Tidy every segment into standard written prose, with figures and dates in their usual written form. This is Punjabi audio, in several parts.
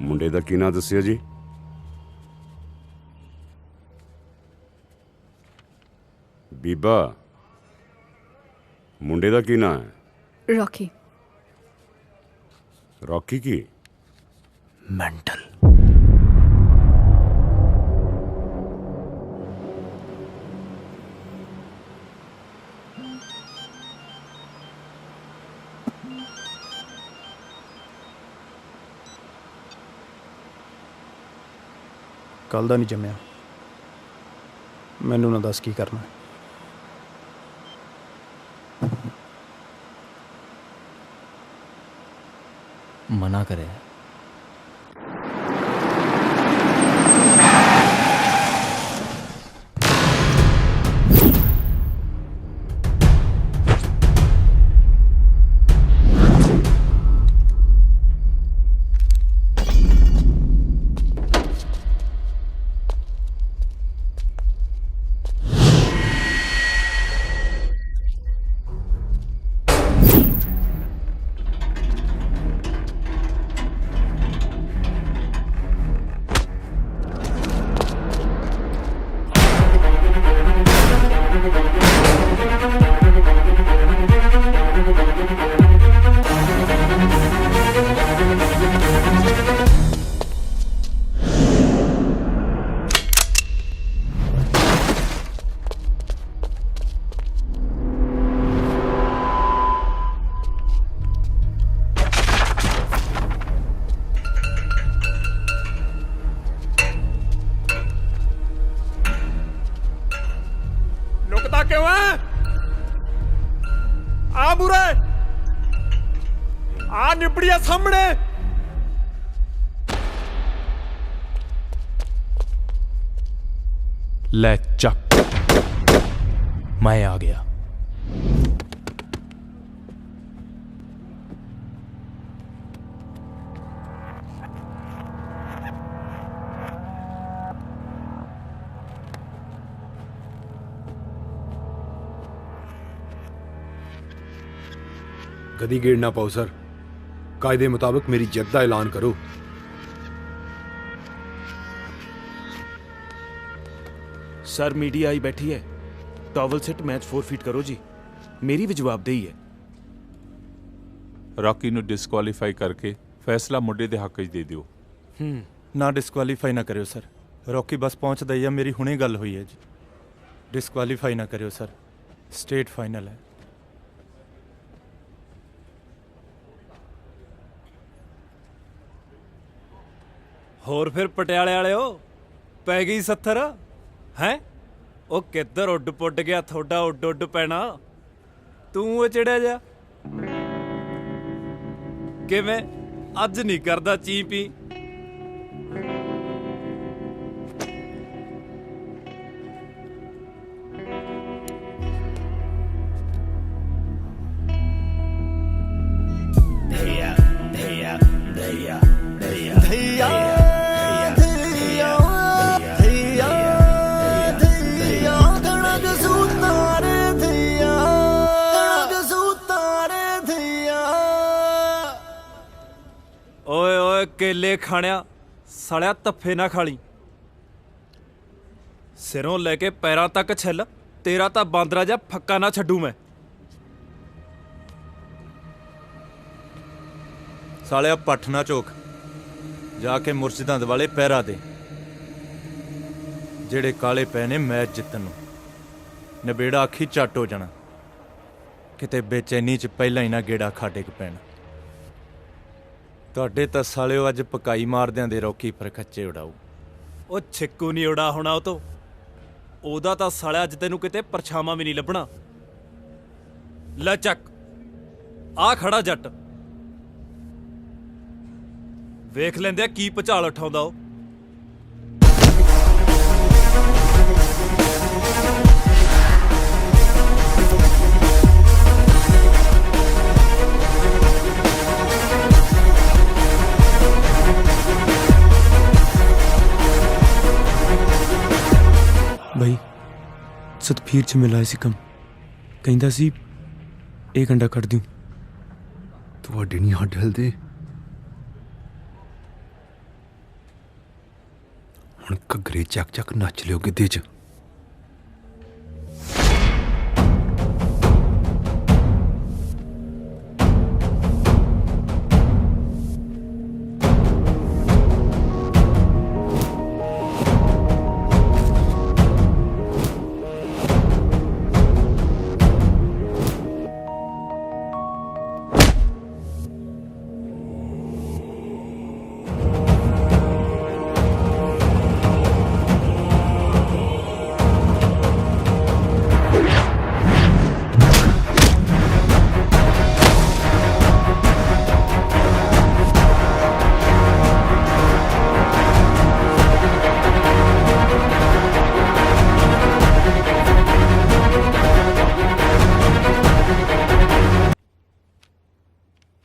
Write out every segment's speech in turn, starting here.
ਮੁੰਡੇ ਦਾ ਕੀ ਨਾਂ ਦੱਸਿਆ ਜੀ? ਬੀਬਾ, ਮੁੰਡੇ ਦਾ ਕੀ ਨਾਂ ਹੈ? रॉकी। रॉकी की? मेंटल। कल दा नहीं जम्या, मैनू ना दस की करना। मना करे। लुकता क्यों है? आ बुरे, आ निबड़िया सामने। ले चक, मैं आ गया। गदी गेड़ ना पाओ सर, कायदे मुताबिक मेरी जद का ऐलान करो। सर मीडिया आई बैठी है, टॉवल सेट मैच 4 फीट करो जी, मेरी भी जवाबदेही है। ਰੌਕੀ ਨੂੰ ਡਿਸਕੁਆਲੀਫਾਈ ਕਰਕੇ ਫੈਸਲਾ ਮੁੰਡੇ ਦੇ ਹੱਕ 'ਚ ਦੇ ਦਿਓ। ना डिस्कुआलीफाई ना करो सर, रॉकी बस पहुंचता ही है, मेरी हुणे गल हुई है जी। डिस्कुआलीफाई ना करो सर, स्टेट फाइनल है। ਹੋਰ ਫਿਰ ਪਟਿਆਲੇ ਵਾਲਿਓ ਪੈ ਗਈ 70 ਹੈ? ਉਹ ਕਿੱਧਰ ਉੱਡ ਪੁੱਡ ਗਿਆ ਤੁਹਾਡਾ ਉੱਡ ਉੱਡ ਪੈਣਾ? ਤੂੰ ਉਹ ਚੜਿਆ ਜਾ ਕਿਵੇਂ ਅੱਜ ਨਹੀਂ ਕਰਦਾ ਚੀ ਪੀ? ਓਏ ਓਏ ਕੇਲੇ ਖਾਣਿਆ ਸਾਲਿਆ, ਤੱਫੇ ਨਾ ਖਾਲੀ। ਸਿਰੋਂ ਲੈ ਕੇ ਪੈਰਾਂ ਤੱਕ ਛਿੱਲ, ਤੇਰਾ ਤਾਂ ਬਾਂਦਰਾ ਜਿਹਾ ਫੱਕਾ ਨਾ ਛੱਡੂ ਮੈਂ। सालिया पठ ना चोक, जाके मुर्शिदां दे वाले पैरा दे, जेड़े काले पै ने मैच जितन नूं। नबेड़ा आखी झट हो जाना, किते बेचैनी च पहला ही ना गेड़ा खाडे क पैण। तुहाडे तां सालिओ अज पकाई मारदिआं दे रॉकी पर खच्चे उड़ाऊ। ਉਹ ਛਿੱਕੂ ਨਹੀਂ ਉਡਾ ਹੋਣਾ ਉਹ ਤੋਂ, ਉਹਦਾ ਤਾਂ ਸਾਲਿਆ ਅੱਜ ਤੈਨੂੰ ਕਿਤੇ ਪਰਛਾਵਾਂ ਵੀ ਨਹੀਂ ਲੱਭਣਾ। ਲੈ ਚੱਕ, ਆ ਖੜਾ ਜੱਟ, ਵੇਖ ਲੈਂਦੇ ਆ ਕੀ ਭੁਚਾਲ ਉਠਾਉਂਦਾ ਉਹ। भाई सतफीर च मिला सी कम, कहंदा सी एक अंडा कट दूं। ਤੁਹਾਡੇ ਨਹੀਂ ਹੱਡ ਹਿਲਦੇ? ਹੁਣ ਘੱਗਰੇ ਚੱਕ ਚੱਕ ਨੱਚ ਲਿਓ ਗਿੱਧੇ 'ਚ।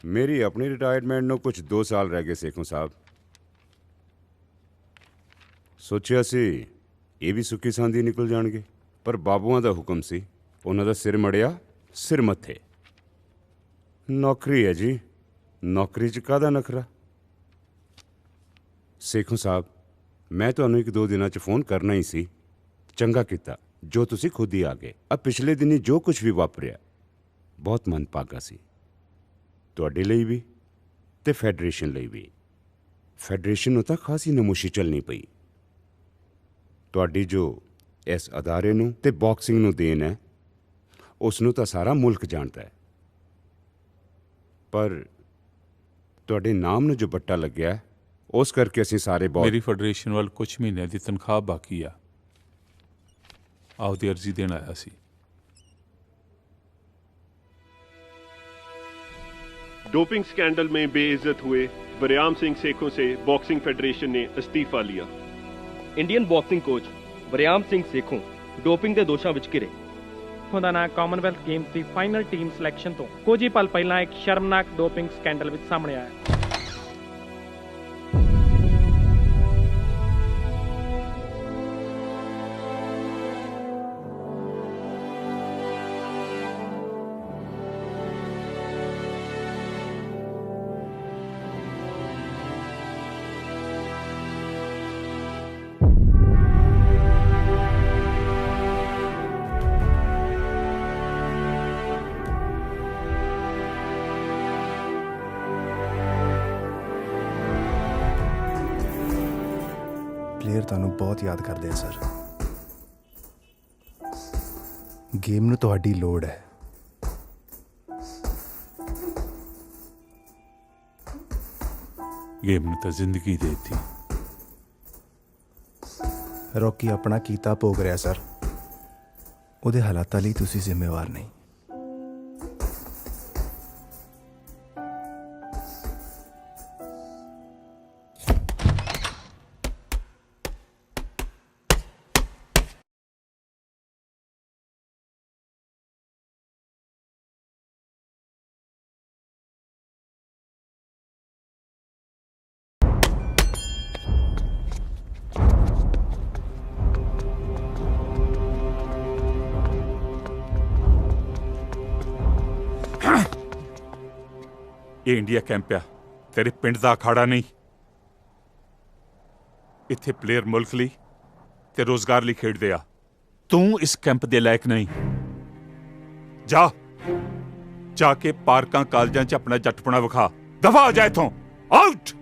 ਮੇਰੀ ਆਪਣੀ ਰਿਟਾਇਰਮੈਂਟ ਨੂੰ ਕੁਝ 2 ਸਾਲ ਰਹਿ ਗਏ ਸੇਖੋਂ ਸਾਹਿਬ। ਸੋਚਿਆ ਸੀ ਇਹ ਵੀ ਸੁੱਕੀ ਸਾਂਦੀ ਨਿਕਲ ਜਾਣਗੇ, ਪਰ ਬਾਬੂਆਂ ਦਾ ਹੁਕਮ ਸੀ, ਉਹਨਾਂ ਦਾ ਸਿਰ ਮੜਿਆ ਸਿਰ ਮੱਥੇ। ਨੌਕਰੀ ਹੈ ਜੀ, ਨੌਕਰੀ 'ਚ ਕਾਹਦਾ ਨਖਰਾ। ਸੇਖੋਂ ਸਾਹਿਬ, ਮੈਂ ਤੁਹਾਨੂੰ 1-2 ਦਿਨਾਂ 'ਚ ਫੋਨ ਕਰਨਾ ਹੀ ਸੀ। ਚੰਗਾ ਕੀਤਾ ਜੋ ਤੁਸੀਂ ਖੁਦ ਹੀ ਆ ਗਏ। ਆ ਪਿਛਲੇ ਦਿਨੀ ਜੋ ਕੁਝ ਵੀ ਵਾਪਰਿਆ ਬਹੁਤ ਮਨਭਾਗਾ ਸੀ, ਤੁਹਾਡੇ ਲਈ ਵੀ ਤੇ ਫੈਡਰੇਸ਼ਨ ਲਈ ਵੀ। ਫੈਡਰੇਸ਼ਨ ਨੂੰ ਤਾਂ ਖਾਸੀ ਨਮੋਸ਼ੀ ਚੱਲਣੀ ਪਈ। ਤੁਹਾਡੀ ਜੋ ਇਸ ਅਦਾਰੇ ਨੂੰ ਤੇ ਬਾਕਸਿੰਗ ਨੂੰ ਦੇਣ ਹੈ, ਉਸ ਨੂੰ ਤਾਂ ਸਾਰਾ ਮੁਲਕ ਜਾਣਦਾ ਹੈ, ਪਰ ਤੁਹਾਡੇ ਨਾਮ ਨੂੰ ਜੋ ਬੱਟਾ ਲੱਗਿਆ ਉਸ ਕਰਕੇ ਅਸੀਂ ਸਾਰੇ ਬਹੁਤ। ਮੇਰੀ ਫੈਡਰੇਸ਼ਨ ਵੱਲ ਕੁਝ ਮਹੀਨਿਆਂ ਦੀ ਤਨਖਾਹ ਬਾਕੀ ਆ, ਆਪਦੀ ਅਰਜ਼ੀ ਦੇਣ ਆਇਆ ਸੀ। डोपिंग स्कैंडल में बेइज्जत हुए बरियाम सिंह सेखों से बॉक्सिंग फेडरेशन ने इस्तीफा लिया। Indian boxing coach Bariam Singh Sekhon doping ਦੇ ਦੋਸ਼ਾਂ ਵਿੱਚ ਘਿਰੇ। ਉਹਦਾ ਨਾਂ ਕਾਮਨਵੈਲਥ ਗੇਮਸ ਦੀ ਫਾਈਨਲ ਟੀਮ ਸਿਲੈਕਸ਼ਨ ਤੋਂ ਕੁਝ ਹੀ ਪਲ ਪਹਿਲਾਂ ਇੱਕ ਸ਼ਰਮਨਾਕ ਡੋਪਿੰਗ ਸਕੈਂਡਲ ਵਿੱਚ ਸਾਹਮਣੇ ਆਇਆ। ਪਲੇਅਰ ਤੁਹਾਨੂੰ ਬਹੁਤ ਯਾਦ ਕਰਦੇ ਆ ਸਰ। ਗੇਮ ਨੂੰ ਤੁਹਾਡੀ ਲੋੜ ਹੈ। ਗੇਮ ਨੂੰ ਤਾਂ ਜ਼ਿੰਦਗੀ ਦੇ ਦਿੱਤੀ। ਰੌਕੀ ਆਪਣਾ ਕੀਤਾ ਭੋਗ ਰਿਹਾ ਸਰ, ਉਹਦੇ ਹਾਲਾਤਾਂ ਲਈ ਤੁਸੀਂ ਜ਼ਿੰਮੇਵਾਰ ਨਹੀਂ। ਇਹ ਇੰਡੀਆ ਕੈਂਪ ਆ, ਤੇਰੇ ਪਿੰਡ ਦਾ ਅਖਾੜਾ ਨਹੀਂ। ਇੱਥੇ ਪਲੇਅਰ ਮੁਲਕ ਲਈ ਤੇ ਰੋਜ਼ਗਾਰ ਲਈ ਖੇਡਦੇ ਆ। ਤੂੰ ਇਸ ਕੈਂਪ ਦੇ ਲਾਇਕ ਨਹੀਂ। ਜਾ ਕੇ ਪਾਰਕਾਂ ਕਾਲਜਾਂ 'ਚ ਆਪਣਾ ਜੱਟਪਣਾ ਵਿਖਾ। ਦਫਾ ਹੋ ਜਾ ਇੱਥੋਂ, ਆਊਟ।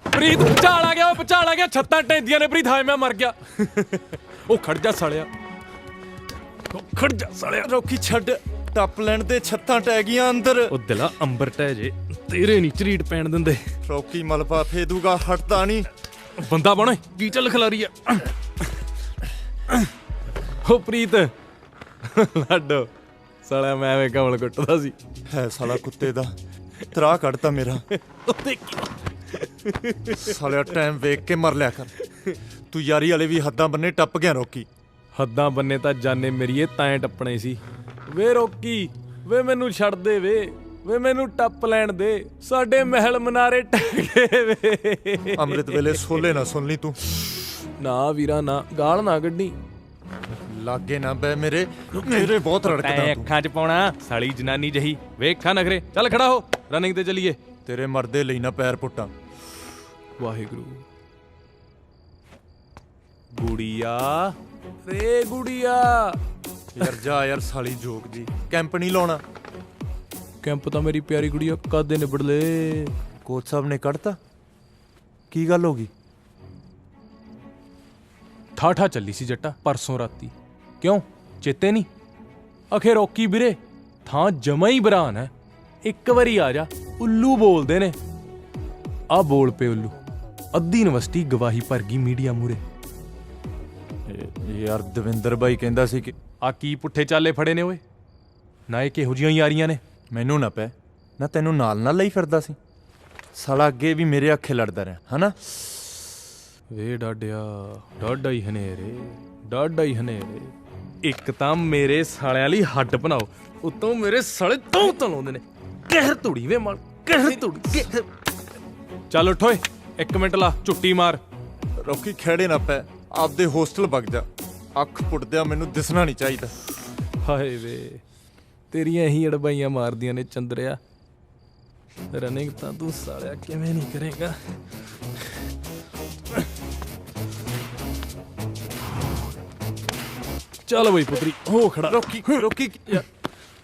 ਪ੍ਰੀਤ ਭੁਚਾਲ ਆ ਗਿਆ, ਉਹ ਭੁਚਾਲ ਆ ਗਿਆ। ਛੱਤਾਂ ਟੈਂਦੀਆਂ ਨੇ ਪ੍ਰੀਤ, ਹਾਏ ਮੈਂ ਮਰ ਗਿਆ। ਉਹ ਖੜ ਜਾ ਸਾਲਿਆ, ਉਹ ਖੜ ਜਾ ਸਾਲਿਆ। ਰੌਕੀ ਛੱਡ, ਟੱਪ ਲੈਣ ਦੇ ਛੱਤਾਂ ਟਹਿ ਗਈਆਂ ਅੰਦਰ। ਉਹ ਦਿਲਾ ਅੰਬਰ ਟਹਿ ਜੇ ਤੇਰੇ ਨਹੀਂ ਝਰੀਟ ਪੈਣ ਦਿੰਦੇ। ਰੌਕੀ ਮਲਬਾ ਫੇਦੂਗਾ, ਹਟਦਾ ਨਹੀਂ। ਬੰਦਾ ਬਣ ਕੀ ਚੱਲ ਖਿਲਾਰੀ ਆ। ਹੋ ਪ੍ਰੀਤ ਲਾਡੋ ਸਾਲਾ ਮੈਂ ਐਵੇਂ ਕਮਲ ਕੁੱਟਦਾ ਸੀ। ਹੈ ਸਾਲਾ ਕੁੱਤੇ ਦਾ ਤਰਾ ਕੱਢਤਾ ਮੇਰਾ। ਸਾਲਿਆ ਟਾਈਮ ਵੇਖ ਕੇ ਮਰ ਲਿਆ ਕਰ। ਤੂੰ ਯਾਰੀ ਵਾਲੇ ਵੀ ਹੱਦਾਂ ਬੰਨੇ ਟੱਪ ਗਿਆ ਰੌਕੀ। ਹੱਦਾਂ ਬੰਨੇ ਤਾਂ ਜਾਨੇ ਮੇਰੀਏ ਤਾਂ ਟੱਪਣੇ ਸੀ। ਵੇ ਰੌਕੀ ਵੇ ਮੈਨੂੰ ਛੱਡ ਦੇ ਵੇ ਮੈਨੂੰ ਟੱਪ ਲੈਣ ਦੇ। ਸਾਡੇ ਮਹਿਲ ਮਨਾਰੇ ਟਹਿ ਗਏ ਵੇ। ਅੰਮ੍ਰਿਤ ਵੇਲੇ ਸੋਲੇ ਨਾ ਸੁਣ ਲਈ ਤੂੰ। ਨਾ ਵੀਰਾ ਨਾ ਗਾਲ ਨਾ ਕੱਢੀ। ਲਾਗੇ ਨਾ ਬੈ ਮੇਰੇ ਬਹੁਤ ਰੜਕਦਾ ਤੂੰ। ਅੱਖਾਂ 'ਚ ਪਾਉਣਾ ਸਾਲੀ ਜਨਾਨੀ ਜਹੀ। ਵੇਖਾਂ ਨਖਰੇ। ਚੱਲ ਖੜਾ ਹੋ ਰਨਿੰਗ ਤੇ ਚੱਲੀਏ। ਤੇਰੇ ਮਰਦੇ ਲਈ ਨਾ ਪੈਰ ਪੁੱਟਾਂ। ਵਾਹਿਗੁਰੂ। ਗੁੜੀਆ ਰੇ ਗੁੜੀਆ। ਯਾਰ ਜਾ ਯਾਰ ਸਾਲੀ ਜੋਕ ਜੀ। ਕੈਂਪ ਨਹੀਂ ਲਾਉਣਾ। ਕੈਂਪ ਤਾਂ ਮੇਰੀ ਪਿਆਰੀ ਗੁੜੀਆ ਕਾਦੇ ਨਿਬੜ ਲੈ। ਕੋਚ ਸਾਹਿਬ ਨੇ ਕੱਢਤਾ। ਕੀ ਗੱਲ ਹੋ ਗਈ? ਠਾਠਾ ਚੱਲੀ ਸੀ ਜੱਟਾ ਪਰਸੋਂ ਰਾਤੀ। ਕਿਉਂ ਚੇਤੇ ਨਹੀਂ? ਅਖੇ ਰੌਕੀ ਵੀਰੇ ਥਾਂ ਜਮਾ ਹੀ ਬਰਾਨ ਹੈ। ਇੱਕ ਵਾਰੀ ਆ ਜਾ। ਉੱਲੂ ਬੋਲਦੇ ਨੇ। ਆ ਬੋਲ ਪਏ ਉੱਲੂ। ਅੱਧੀ ਯੂਨੀਵਰਸਿਟੀ ਗਵਾਹੀ ਭਰ ਗਈ ਮੀਡੀਆ ਮੂਰੇ। ਯਾਰ ਦਵਿੰਦਰ ਬਾਈ ਕਹਿੰਦਾ ਸੀ ਕਿ ਆ ਕੀ ਪੁੱਠੇ ਚਾਲੇ ਫੜੇ ਨੇ ਓਏ। ਨਾ ਇਹ ਕਿਹੋ ਜਿਹੀਆਂ ਯਾਰੀਆਂ ਨੇ। ਮੈਨੂੰ ਨਾ ਪੈ ਨਾ ਤੈਨੂੰ ਨਾਲ ਲਈ ਫਿਰਦਾ ਸੀ। ਸਾਲਾ ਅੱਗੇ ਵੀ ਮੇਰੇ ਅੱਖੇ ਲੜਦਾ ਰਿਹਾ ਹਨਾ। ਵੇ ਡਾਡਿਆ ਡਾਡਾ ਹੀ ਹਨੇਰੇ ਡਾਡਾ ਹੀ ਹਨੇਰੇ। ਇੱਕ ਤਾਂ ਮੇਰੇ ਸਾਲਿਆਂ ਲਈ ਹੱਡ ਬਣਾਓ ਉਤੋਂ ਮੇਰੇ ਸਾਲੇ ਤੋਂ ਤਲਾਉਂਦੇ ਨੇ। ਕਹਿਰ ਧੂੜੀ ਵੇ ਮਾਲ ਕਹਿਰ ਧੂੜੀ। ਚੱਲ ਉੱਠ ਓਏ 1 ਮਿੰਟ ਲਾ ਝੁੱਟੀ ਮਾਰ। ਰੌਕੀ ਖੇੜੇ ਨਾ ਪੈ ਆਪਦੇ ਹੋਸਟਲ ਵਗ ਜਾ। ਅੱਖ ਪੁੱਟਦਿਆਂ ਮੈਨੂੰ ਦਿਸਣਾ ਨਹੀਂ ਚਾਹੀਦਾ। ਹਾਏ ਵੇ ਤੇਰੀਆਂ ਇਹੀ ਅੜਬਾਈਆਂ ਮਾਰਦੀਆਂ ਨੇ ਚੰਦਰਿਆ। ਰਨਿੰਗ ਤਾਂ ਤੂੰ ਸਾਲਿਆ ਕਿਵੇਂ ਨਹੀਂ ਕਰੇਗਾ। ਚੱਲ ਬਈ ਪੁੱਤਰੀ ਹੋ ਖੜਾ।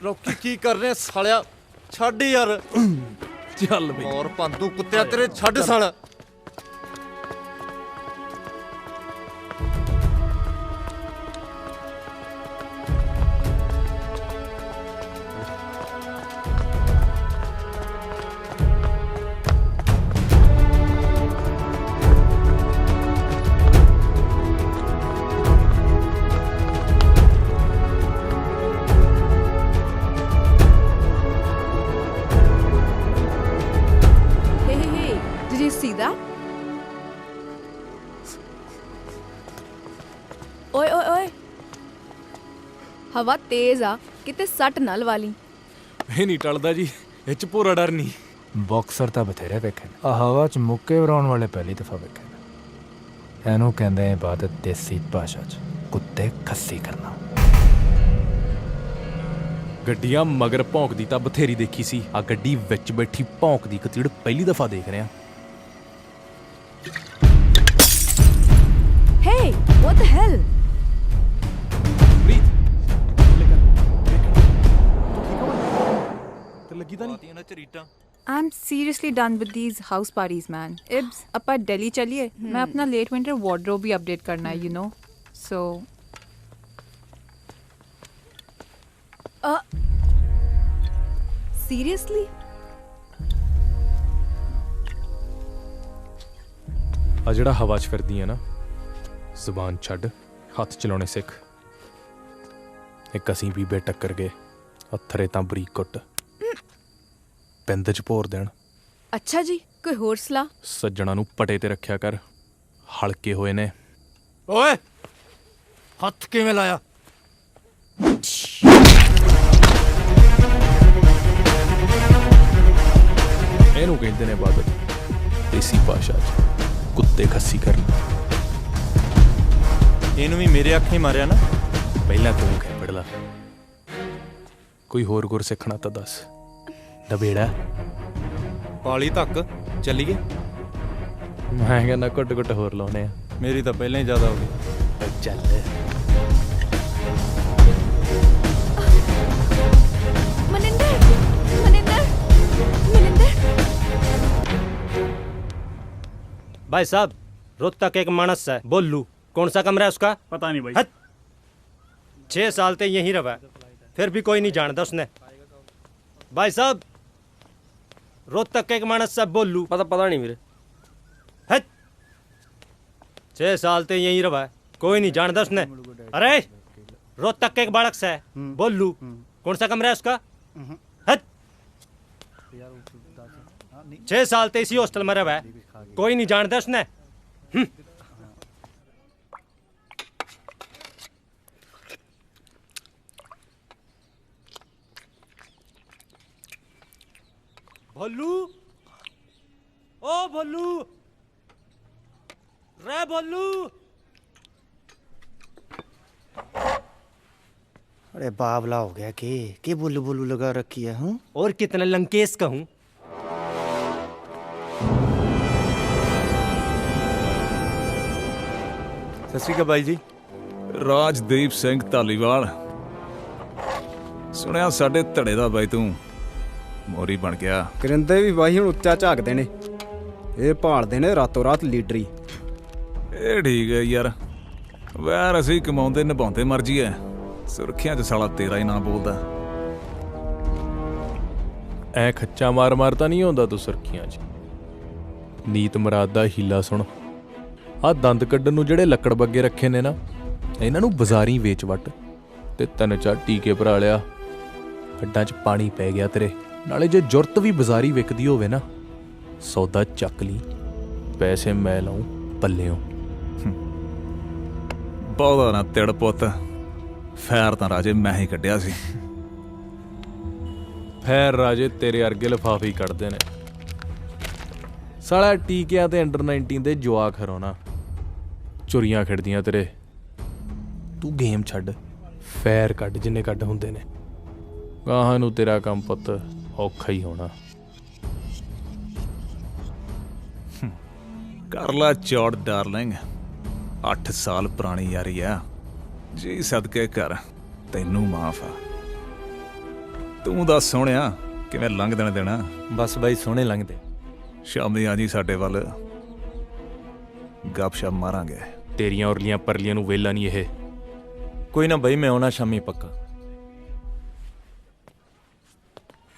ਰੌਕੀ ਕੀ ਕਰ ਰਿਹਾ ਸਾਲਿਆ? ਛੱਡ ਯਾਰ। ਚੱਲ ਬਈ ਔਰ ਪੰਦੂ ਕੁੱਤਿਆ ਤੇਰੇ ਛੱਡ ਸਾਲਾ। ਓਏ ਓਏ ਓਏ ਹਵਾ ਤੇਜ਼ ਆ ਕਿਤੇ ਸੱਟ ਨਾ ਲਵਾ ਲਈ। ਇਹ ਨਹੀਂ ਟਲਦਾ ਜੀ ਇਹ ਚ ਪੂਰਾ ਡਰ ਨਹੀਂ। ਬਾਕਸਰ ਤਾਂ ਬਥੇਰੇ ਵੇਖੇ ਆ ਹਵਾ ਚ ਮੁੱਕੇ ਵਰਾਉਣ ਵਾਲੇ ਪਹਿਲੀ ਦਫਾ ਵੇਖੇ। ਇਹਨੂੰ ਕਹਿੰਦੇ ਇਬਾਦਤ ਦੇਸੀ ਭਾਸ਼ਾ ਚ ਕੁੱਤੇ ਖੱਸੀ ਕਰਨਾ। ਗੱਡੀਆਂ ਮਗਰ ਭੌਂਕਦੀ ਤਾਂ ਬਥੇਰੀ ਦੇਖੀ ਸੀ। ਆ ਗੱਡੀ ਵਿੱਚ ਬੈਠੀ ਭੌਂਕਦੀ ਕਤੀੜ ਪਹਿਲੀ ਦਫਾ ਦੇਖ ਰਿਹਾ। Hey, what the hell? I'm seriously done with these house parties, man. Ibs, appa Delhi chaliye. मैं अपना late winter wardrobe भी update करना है, you know. So. Seriously? ਆ ਜਿਹੜਾ ਹਵਾ 'ਚ ਫਿਰਦੀ ਆ ਨਾ ਜ਼ੁਬਾਨ ਛੱਡ ਹੱਥ ਚਲਾਉਣੇ ਸਿੱਖ। ਇੱਕ ਅਸੀਂ ਬੀਬੇ ਟੱਕਰ ਗਏ ਹੱਥਰੇ ਤਾਂ ਬਰੀਕ ਕੁੱਟ ਪਿੰਡ 'ਚ ਭੋਰ ਦੇਣ। ਅੱਛਾ ਜੀ ਕੋਈ ਹੋਰ ਸਲਾਹ? ਸੱਜਣਾ ਨੂੰ ਪਟੇ ਤੇ ਰੱਖਿਆ ਕਰ ਹਲਕੇ ਹੋਏ ਨੇ। ਓਏ ਹੱਥ ਕਿਵੇਂ ਲਾਇਆ? ਇਹਨੂੰ ਕਹਿੰਦੇ ਨੇ ਇਬਾਦਤ ਦੇਸੀ ਭਾਸ਼ਾ 'ਚ ਕੁੱਤੇ ਖੱਸੀ ਕਰਨਾ। ਇਹਨੂੰ ਵੀ ਮੇਰੇ ਅੱਖੇ ਮਾਰਿਆ ਨਾ। ਪਹਿਲਾਂ ਤੂੰ ਕਹਿ ਪੜਲਾ ਕੋਈ ਹੋਰ ਗੁਰ ਸਿੱਖਣਾ ਤਾਂ ਦੱਸ। ਡਬੇੜਾ ਪਾਲੀ ਤੱਕ ਚੱਲੀਏ। ਮੈਂ ਕਹਿੰਦਾ ਘੁੱਟ ਘੁੱਟ ਹੋਰ ਲਾਉਣੇ ਆ। ਮੇਰੀ ਤਾਂ ਪਹਿਲਾਂ ਹੀ ਜ਼ਿਆਦਾ ਹੋ ਗਈ। ਚੱਲ भाई साहब रोज तक एक मानस है बोल लू कौन सा कमरा है उसका? पता नहीं भाई। 6 साल ते यहीं रहा फिर भी कोई नहीं जानता उसने। भाई साहब रोहतक के एक मानस साहब बोलू पता नहीं मेरे। 6 साल ते यहीं रहा है, कोई नहीं जानता उसने। अरे रोहतक के एक बालक से बोलू, कौन सा कमरा है उसका? 6 साल ते इसी हॉस्टल में रहा है, कोई नहीं जानता उसने। भोलू, ओ भोलू, रे भोलू। अरे बावला हो गया के बोलू बोलू लगा रखी है। हूँ और कितना लंकेश का हूँ। ਸਤਿ ਸ਼੍ਰੀ ਅਕਾਲ ਬਾਈ ਜੀ। ਰਾਜਦੀਪ ਸਿੰਘ ਧਾਲੀਵਾਲ, ਸੁਣਿਆ ਸਾਡੇ ਧੜੇ ਦਾ ਬਾਈ ਤੂੰ ਮੋਰੀ ਬਣ ਗਿਆ। ਕਰਿੰਦੇ ਵੀ ਬਾਈ ਹੁਣ ਉੱਚਾ ਝਾਕਦੇ ਨੇ, ਇਹ ਭਾਲਦੇ ਨੇ ਰਾਤੋਂ ਰਾਤ ਲੀਡਰੀ। ਇਹ ਠੀਕ ਹੈ ਯਾਰ, ਵੈਰ ਅਸੀਂ ਕਮਾਉਂਦੇ ਨਿਭਾਉਂਦੇ ਮਰਜੀ ਐ, ਸੁਰਖੀਆਂ 'ਚ ਸਾਲਾ ਤੇਰਾ ਹੀ ਨਾਂ ਬੋਲਦਾ। ਐ ਖੱਚਾ ਮਾਰ ਮਾਰ ਤਾਂ ਨਹੀਂ ਆਉਂਦਾ ਤੂੰ ਸੁਰਖੀਆਂ 'ਚ। ਨੀਤ ਮੁਰਾਦ ਦਾ ਹੀਲਾ ਸੁਣ। ਆ ਦੰਦ ਕੱਢਣ ਨੂੰ ਜਿਹੜੇ ਲੱਕੜ ਬੱਗੇ ਰੱਖੇ ਨੇ ਨਾ, ਇਹਨਾਂ ਨੂੰ ਬਾਜ਼ਾਰੀ ਵੇਚ ਵੱਟ ਤੇ 3-4 ਟੀਕੇ ਭਰਾ ਲਿਆ, ਹੱਡਾਂ 'ਚ ਪਾਣੀ ਪੈ ਗਿਆ ਤੇਰੇ। ਨਾਲੇ ਜੇ ਜੁਰਤ ਵੀ ਬਾਜ਼ਾਰੀ ਵਿਕਦੀ ਹੋਵੇ ਨਾ, ਸੌਦਾ ਚੱਕ ਲਈ, ਪੈਸੇ ਮੈਂ ਲਾਉਂ ਪੱਲਿਓਂ। ਬਹੁਤਾ ਨਾ ਤਿੜ ਪੁੱਤ, ਫੈਰ ਤਾਂ ਰਾਜੇ ਮੈਂ ਹੀ ਕੱਢਿਆ ਸੀ। ਫੈਰ ਰਾਜੇ ਤੇਰੇ ਵਰਗੇ ਲਿਫਾਫੇ ਹੀ ਕੱਢਦੇ ਨੇ। ਸਾਲਾ ਟੀਕਿਆਂ ਤੇ ਅੰਡਰ 19 ਦੇ ਜਵਾਕ ਹਰਾਉਣਾ, ਚੁਰੀਆਂ ਖੇਡਦੀਆਂ ਤੇਰੇ। ਤੂੰ ਗੇਮ ਛੱਡ, ਫੈਰ ਕੱਢ ਜਿੰਨੇ ਕੱਢ ਹੁੰਦੇ ਨੇ। ਗਾਹਾਂ ਨੂੰ ਤੇਰਾ ਕੰਮ ਪੁੱਤ ਔਖਾ ਹੀ ਹੋਣਾ। ਕਰ ਲਾ ਚੌੜ ਡਾਰਲਿੰਗ, 8 ਸਾਲ ਪੁਰਾਣੀ ਯਾਰੀ ਆ ਜੀ, ਸਦਕੇ ਕਰ ਤੈਨੂੰ ਮਾਫ ਆ। ਤੂੰ ਦੱਸ ਸੋਹਣਿਆ ਕਿਵੇਂ ਲੰਘ ਦੇਣਾ? ਬਸ ਬਾਈ ਸੋਹਣੇ ਲੰਘਦੇ। ਸ਼ਾਮੀ ਆ ਜੀ ਸਾਡੇ ਵੱਲ, ਗੱਪ ਸ਼ਪ ਮਾਰਾਂਗੇ। ਤੇਰੀਆਂ ਉਰਲੀਆਂ ਪਰਲੀਆਂ ਨੂੰ ਵੇਲਾ ਨਹੀਂ ਇਹ। ਕੋਈ ਨਾ ਬਾਈ, ਮੈਂ ਆਉਣਾ ਸ਼ਾਮੀ ਪੱਕਾ।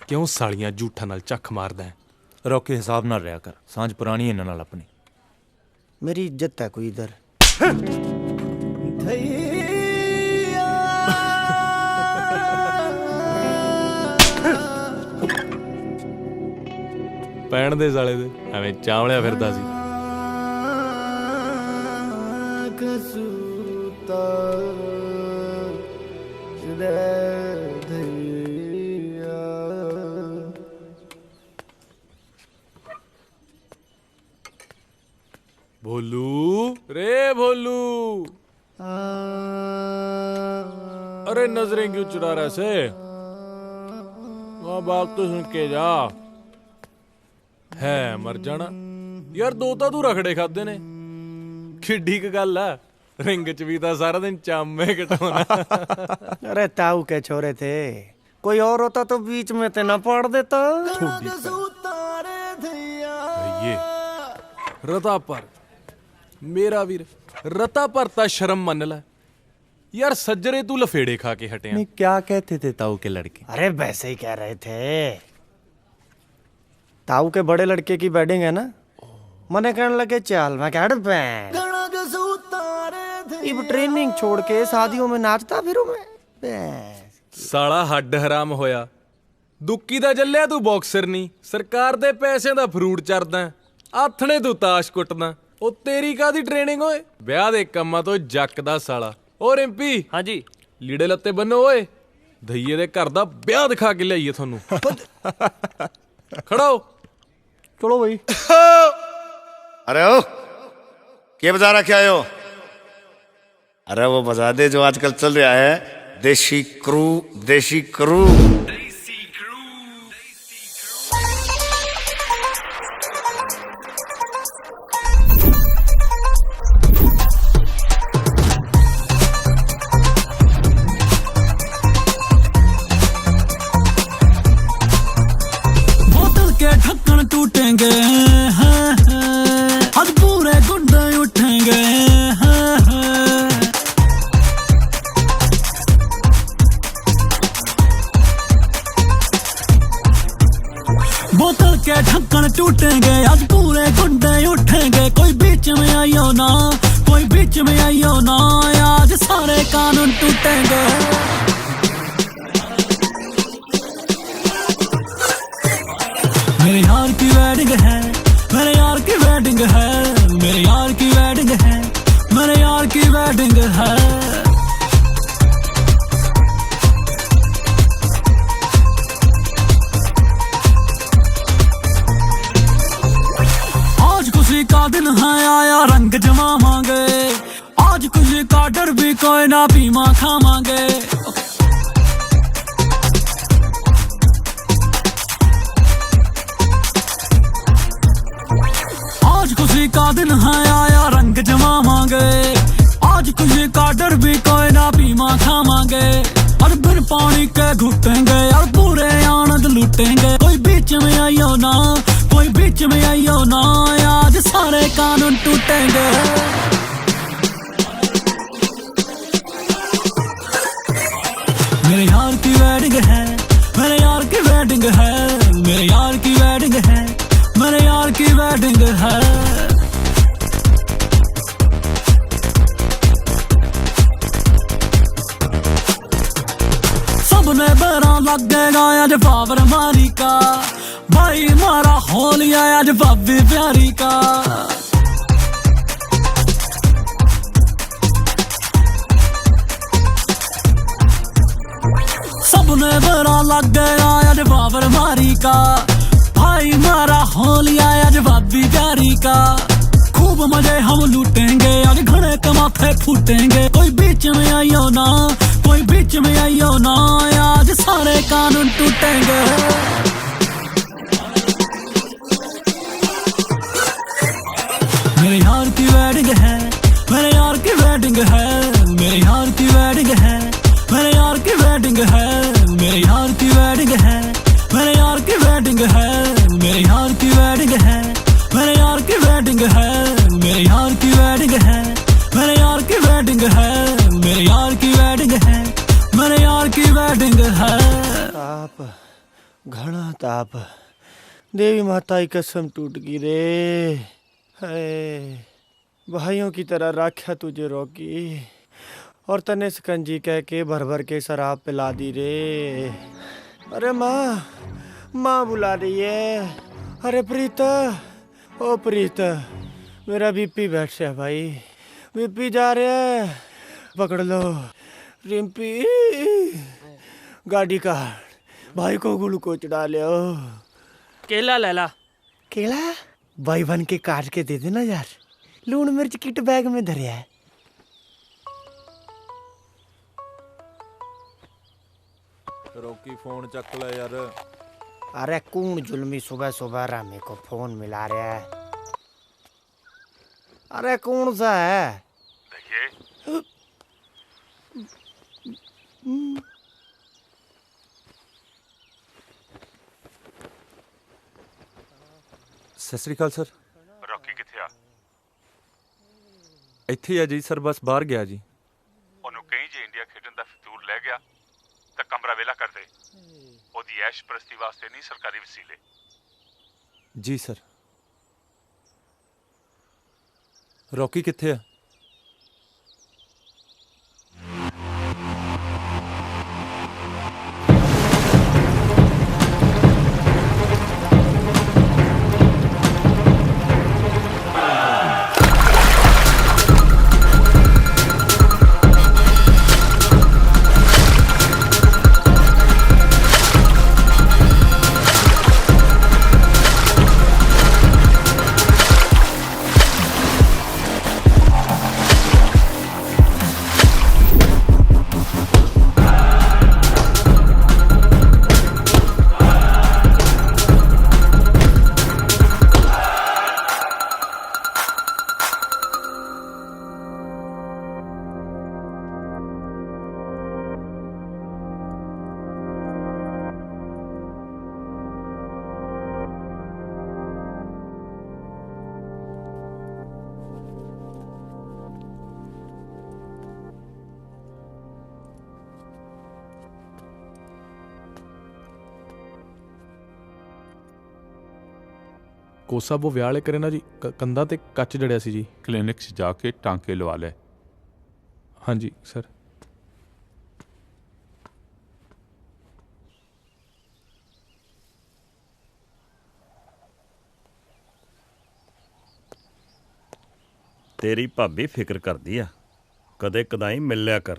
ਕਿਉਂ ਸਾਲੀਆਂ ਝੂਠਾਂ ਨਾਲ ਚੱਖ ਮਾਰਦਾ ਹੈ? ਰੌਕੇ ਹਿਸਾਬ ਨਾਲ ਰਿਹਾ ਕਰ, ਸਾਂਝ ਪੁਰਾਣੀ ਇਹਨਾਂ ਨਾਲ ਆਪਣੀ। मेरी इज्जत है कोई इधर। ਪੈਣ ਦੇ ਸਾਲੇ ਦੇ, ਐਵੇਂ ਚਾਵਲਿਆ ਫਿਰਦਾ ਸੀ। भोलू रे भोलू, अरे नजरें क्यों चुरा रहा से? वहां बात तो सुन के जा। है मर जाना यार, दो तो तू रखड़े खाते ने, किड्डी क गल है। रिंग च भी तो सारा दिन चामे कटाना। अरे ताऊ के छोरे थे, कोई और होता तो बीच में ते ना पाड़ देता। ये रता पर मेरा वीर, रता भरता शर्म मन ला यार। सज्जरे तू लफेड़े खा के हटे। नहीं, क्या कहते थे ताऊ के लड़के? अरे वैसे ही कह रहे थे। ताऊ के बड़े लड़के की वेडिंग है ना, मने कहने लगे चल। मैं कह अब ट्रेनिंग छोड़ के शादियों में नाचता फिरूं मैं। साला हड्ड हराम होया, दुक्की दा जल्लिया तू बॉक्सर नहीं, सरकार दे पैसे दा फ्रूट चरदा, आथणे तू ताश कुटदा। ओ तेरी कादी ट्रेनिंग होए, ब्याह दे कम्मां तो जक दा साला। ओ रिंपी, हाँ जी, लीड़े लत्ते बन्नो ओए, धईए दे घर दा ब्याह दिखा के लियाईए थानू। खड़ा हो। चलो भाई। अरे ओ क्या बजा रखे आए हो? अरे वो बजा दे जो आजकल चल रहा है, देशी क्रू। देशी क्रू के ढक्कन टूटेंगे, आज पूरे गुड्डे उठेंगे। आइयो ना, कोई बीच में आइयो ना, आज सारे कानून टूटेंगे। मेरे यार की वेडिंग है, मेरे यार की वेडिंग है, मेरे यार की वेडिंग है, मेरे यार की वेडिंग है। आज खुशी का दिन है, आया रंग जमावांगे, आज खुशी का डर भी कोई ना, पीमा खावांगे। आज खुशी का दिन है, आया रंग जमावांगे, आज खुशी का डर भी कोई ना, पीमा खावांगे। और बिन पानी के घुटेंगे और पूरे आनंद लूटेंगे। कोई बीच में आइयो ना, कोई बीच में आइयो ना, आज सारे कानून टूटेंगे। मेरे यार की वेडिंग है, मेरे यार की वेडिंग है, मेरे यार की वेडिंग है, मेरे यार की वेडिंग है। सबने बेरा लग गया आज बाबर मारी का, भाई मारा हो लिया आज भाभी प्यारी का। सबने बेरा लग गया आज बाबर मारी का, भाई मारा हो लिया आज भाभी प्यारी का। खूब मजे हम लूटेंगे, आज घड़े के माथे फूटेंगे। कोई बीच में आइयो ना, कोई बीच में आइयो ना, आज सारे कानून टूटेंगे। मेरे यार की वेडिंग है, मेरे यार की वेडिंग है, मेरे यार की वेडिंग है, मेरे यार की वेडिंग है, मेरे यार की वेडिंग है, मेरे यार की वेडिंग है, मेरे यार की वेडिंग है, मेरे यार की वेडिंग है, मेरे यार की वेडिंग है, मेरे यार की वेडिंग है, मेरे यार की वेडिंग है, मेरे यार की वेडिंग है। ताप, घना ताप, देवी माता की कसम टूट गई रे। है भाइयों की तरह राख्या तुझे रॉकी, और तने सकंजी कह के भर भर के शराब पिला दी रे। अरे माँ, माँ बुला रही है। अरे प्रीता, ओ प्रीता, मेरा बीपी बैठ से भाई, बीपी जा रहा है, पकड़ लो। रिम्पी, गाड़ी का भाई को ग्लूकोज डालो। केला ले ला। केला भाई बन के काट के दे देना यार, लून मिर्च किट बैग में धरे है। रॉकी फोन चक ले यार। अरे कौन जुल्मी सुबह सुबह रामी को फोन मिला रहा है? अरे कौन सा है? देखिए सत श्री अकाल सर। रॉकी किथे आ? ਇੱਥੇ ਹੀ ਆ ਜੀ ਸਰ, ਬਸ ਬਾਹਰ ਗਿਆ ਜੀ। ਉਹਨੂੰ ਕਹੀਂ ਜੇ ਇੰਡੀਆ ਖੇਡਣ ਦਾ ਫਿਤੂਰ ਲੈ ਗਿਆ ਤਾਂ ਕਮਰਾ ਵੇਲਾ ਕਰ ਦੇ। ਉਹਦੀ ਐਸ਼ ਪ੍ਰਸਤੀ ਵਾਸਤੇ ਨਹੀਂ, ਸਰਕਾਰੀ ਵਸੀਲੇ। ਜੀ ਸਰ। ਰੌਕੀ ਕਿੱਥੇ ਆ? ਕੋਚ ਸਾਹਿਬ ਉਹ ਵਿਆਹ ਵਾਲੇ ਕਰੇ ਨਾ ਜੀ ਕੰਧਾਂ ਤੇ ਕੱਚ ਜੜਿਆ ਸੀ ਜੀ। ਕਲੀਨਿਕ 'ਚ ਜਾ ਕੇ ਟਾਂਕੇ ਲਵਾ ਲੈ। ਹਾਂਜੀ ਸਰ। ਤੇਰੀ ਭਾਬੀ ਫਿਕਰ ਕਰਦੀ ਆ, ਕਦੇ ਕਦਾਈ ਮਿਲ ਲਿਆ ਕਰ।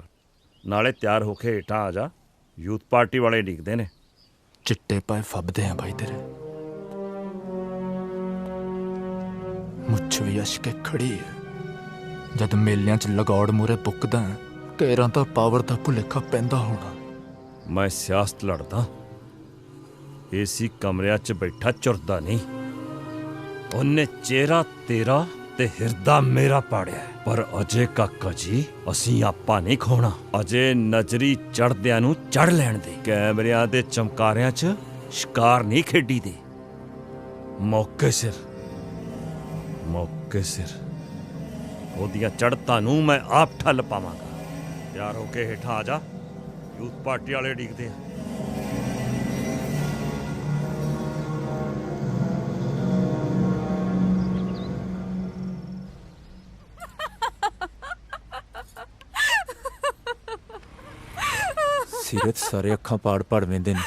ਨਾਲੇ ਤਿਆਰ ਹੋ ਕੇ ਹੇਠਾਂ ਆ ਜਾ, ਯੂਥ ਪਾਰਟੀ ਵਾਲੇ ਡੀਕਦੇ ਨੇ। ਚਿੱਟੇ ਪਾਏ ਫੱਬਦੇ ਆ ਬਾਈ ਤੇਰੇ, ਮੁੱਛ ਵੀ ਅਸ਼ਕੇ ਖੜੀ ਹੈ। ਜਦ ਮੇਲਿਆਂ 'ਚ ਲਗੌੜ ਮੂਰੇ ਪੁੱਕਦਾ ਘੇਰਾਂ ਤਾਂ ਪਾਵਰ ਦਾ ਭੁਲੇਖਾ ਪੈਂਦਾ ਹੋਣਾ। ਮੈਂ ਸਿਆਸਤ ਲੜਦਾ, ਏਸੀ ਕਮਰਿਆਂ 'ਚ ਬੈਠਾ ਚੁਰਦਾ ਨਹੀਂ। ਉਹਨੇ ਚਿਹਰਾ ਤੇਰਾ ਤੇ ਹਿਰਦਾ ਮੇਰਾ ਪਾੜਿਆ, ਪਰ ਅਜੇ ਕਾਕਾ ਜੀ ਅਸੀਂ ਆਪਾਂ ਨਹੀਂ ਖੋਣਾ। ਅਜੇ ਨਜ਼ਰੀ ਚੜਦਿਆਂ ਨੂੰ ਚੜ ਲੈਣ ਦੇ। ਕੈਮਰਿਆਂ ਦੇ ਚਮਕਾਰਿਆਂ 'ਚ ਸ਼ਿਕਾਰ ਨਹੀਂ ਖੇਡੀ ਦੇ। ਮੌਕੇ ਸਿਰ ਉਹਦੀਆਂ ਚੜ੍ਹਤਾਂ ਨੂੰ ਮੈਂ ਆਪ ਠੱਲ ਪਾਵਾਂਗਾ। ਤਿਆਰ ਹੋ ਕੇ ਹੇਠਾਂ ਆ ਜਾ, ਯੂਥ ਪਾਰਟੀ ਵਾਲੇ ਡੀਕਦੇ ਆ। ਸੀਰਤ ਸਾਰੇ ਅੱਖਾਂ ਪਾੜ ਵੇਂਦੇ ਨੇ।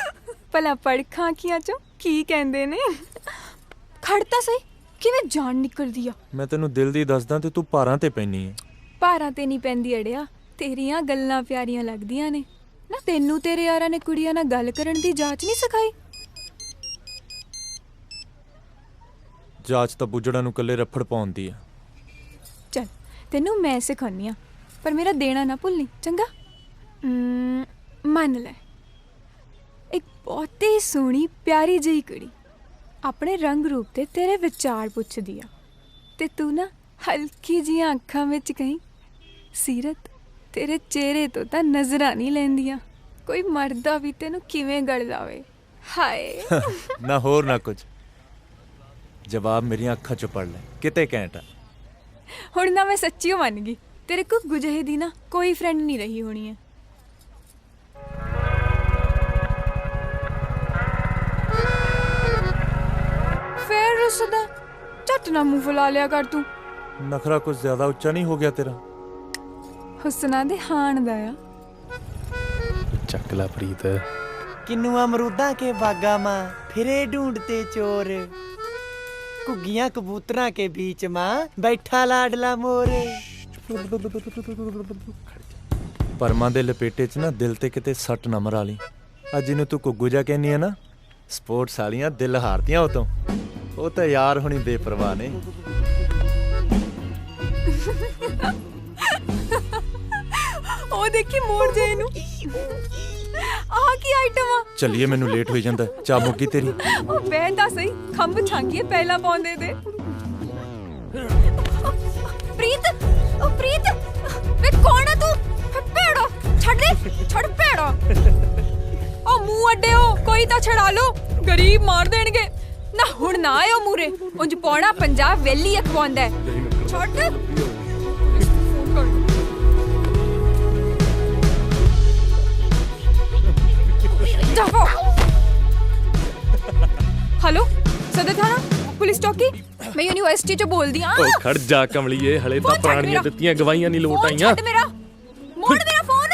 ਭਲਾ ਪੜਖਾਂ ਅੱਖੀਆਂ ਚੋਂ ਕੀ ਕਹਿੰਦੇ ਨੇ? ਖੜਤਾ ਸਹੀ, ਕਿਵੇਂ ਜਾਨ ਨਿਕਲਦੀ ਆ। ਮੈਂ ਤੈਨੂੰ ਦਿਲ ਦੀ ਦੱਸਦਾ ਤੇ ਤੂੰ ਭਾਰਾਂ ਤੇ ਪੈਣੀ ਹੈ। ਭਾਰਾਂ ਤੇ ਨਹੀਂ ਪੈਂਦੀ ਅੜਿਆ, ਤੇਰੀਆਂ ਗੱਲਾਂ ਪਿਆਰੀਆਂ ਲੱਗਦੀਆਂ ਨੇ ਨਾ। ਤੈਨੂੰ ਤੇਰੇ ਯਾਰਾਂ ਨੇ ਕੁੜੀਆਂ ਨਾਲ ਗੱਲ ਕਰਨ ਦੀ ਜਾਂਚ ਨਹੀਂ ਸਿਖਾਈ? ਜਾਂਚ ਤਾਂ ਬੁੱਜੜਾਂ ਨੂੰ ਕੱਲੇ ਰੱਫੜ ਪਾਉਂਦੀ ਆ। ਚੱਲ ਤੈਨੂੰ ਮੈਂ ਸਿਖਾਉਂਦੀ ਆ, ਪਰ ਮੇਰਾ ਦੇਣਾ ਨਾ ਭੁੱਲਣੀ, ਚੰਗਾ? ਮੰਨ ਲੈ, ਇੱਕ ਬਹੁਤ ਹੀ ਸੋਹਣੀ ਪਿਆਰੀ ਜਿਹੀ ਕੁੜੀ ਆਪਣੇ ਰੰਗ ਰੂਪ ਤੇ ਤੇਰੇ ਵਿਚਾਰ ਪੁੱਛਦੀ ਆ, ਤੇ ਤੂੰ ਨਾ ਹਲਕੀ ਜਿਹੀਆਂ ਅੱਖਾਂ ਵਿੱਚ ਕਹੀਂ, ਸੀਰਤ ਤੇਰੇ ਚਿਹਰੇ ਤੋਂ ਤਾਂ ਨਜ਼ਰਾਂ ਨਹੀਂ ਲੈਂਦੀਆਂ। ਕੋਈ ਮਰਦਾ ਵੀ ਤੈਨੂੰ ਕਿਵੇਂ ਗੜ ਜਾਵੇ। ਹਾਏ ਨਾ ਹੋਰ ਨਾ ਕੁਝ, ਜਵਾਬ ਮੇਰੀਆਂ ਅੱਖਾਂ 'ਚੋਂ ਪੜ ਲੈ। ਕਿਤੇ ਘੈਂਟਾ ਹੁਣ ਨਾ ਮੈਂ ਸੱਚੀ ਮੰਨ ਗਈ, ਤੇਰੇ ਗੁੱਗੂ ਜਿਹੇ ਦੀ ਨਾ ਕੋਈ ਫਰੈਂਡ ਨਹੀਂ ਰਹੀ ਹੋਣੀ ਹੈ। ਫੇਰ ਰੁੱਸਦਾ, ਝੱਟ ਨਾ ਮੂੰਹ ਫੁਲਾ ਲਿਆ ਕਰ ਤੂੰ। ਨਖਰਾ ਕੁਝ ਜ਼ਿਆਦਾ ਉੱਚਾ ਨਹੀਂ ਹੋ ਗਿਆ ਤੇਰਾ? ਹੁਸਨਾ ਦੇ ਹਾਣ ਦਾ ਆ। ਚੱਕ ਲਾ ਪ੍ਰੀਤ। किन्नू अमरूदा के बागा मां फिरे ढूंढते चोर, घुग्गियां कबूतरा के बीच मां बैठा लाडला मोर। ਪਰਮਾਂ ਦੇ ਲਪੇਟੇ 'ਚ ਨਾ ਦਿਲ ਤੇ ਕਿਤੇ ਸੱਟ ਨਾ ਮਰਾ ਲਈ। ਅੱਜ ਜਿਹਨੂੰ ਤੂੰ ਗੁੱਗੂ ਜਾ ਕਹਿੰਦੀ ਆ ਨਾ, ਸਪੋਰਟਸ ਵਾਲੀਆਂ ਦਿਲ ਹਾਰਦੀਆਂ ਉਹ ਤੋਂ। ਉਹ ਤਾਂ ਯਾਰ ਹੁਣੀ ਬੇਪਰਵਾਹ ਨੇ। ਉਹ ਦੇਖੀ ਮੋੜ ਜੇ ਇਹਨੂੰ। ਆਹ ਕੀ ਆਈਟਮ ਆ? ਚੱਲੀਏ, ਮੈਨੂੰ ਲੇਟ ਹੋਈ ਜਾਂਦਾ। ਚਾਹ ਮੁੱਕੀ ਤੇਰੀ? ਉਹ ਬਹਿ ਤਾਂ ਸਹੀ, ਖੰਭ ਛਾਂਗੀਏ ਪਹਿਲਾਂ ਪਾਉਂਦੇ ਤੇ। ਪ੍ਰੀਤ, ਉਹ ਪ੍ਰੀਤ, ਵੇ ਕੌਣ ਆ ਤੂੰ? ਭੇੜੋ ਛੱਡ ਦੇ, ਛੱਡ ਭੇੜੋ। ਉਹ ਮੂੰਹ ਅੱਡਿਓ, ਕੋਈ ਤਾਂ ਛੜਾ ਲੋ, ਗਰੀਬ ਮਾਰ ਦੇਣਗੇ ਨਾ। ਹੁਣ ਨਾ ਆਇਓ ਮੂਰੇ, ਉਂਝ ਪੌਣਾ ਪੰਜਾਬ ਵੇਲੀ ਅਖਵਾਉਂਦਾ। ਛੱਡ ਜਾਓ। ਹੈਲੋ, ਸਦਰ ਥਾਣਾ ਪੁਲਿਸ ਚੌਕੀ, ਮੈਂ ਯੂਨੀਵਰਸਿਟੀ ਚੋਂ ਬੋਲਦੀ ਆ। ਓਏ ਖੜ ਜਾ ਕਮਲੀਏ, ਹਲੇ ਤਾਂ ਪੁਰਾਣੀਆਂ ਦਿੱਤੀਆਂ ਗਵਾਹੀਆਂ ਨਹੀਂ ਲੋਟ ਆਈਆਂ। ਛੱਡ ਮੇਰਾ, ਮੋੜ ਮੇਰਾ ਫੋਨ।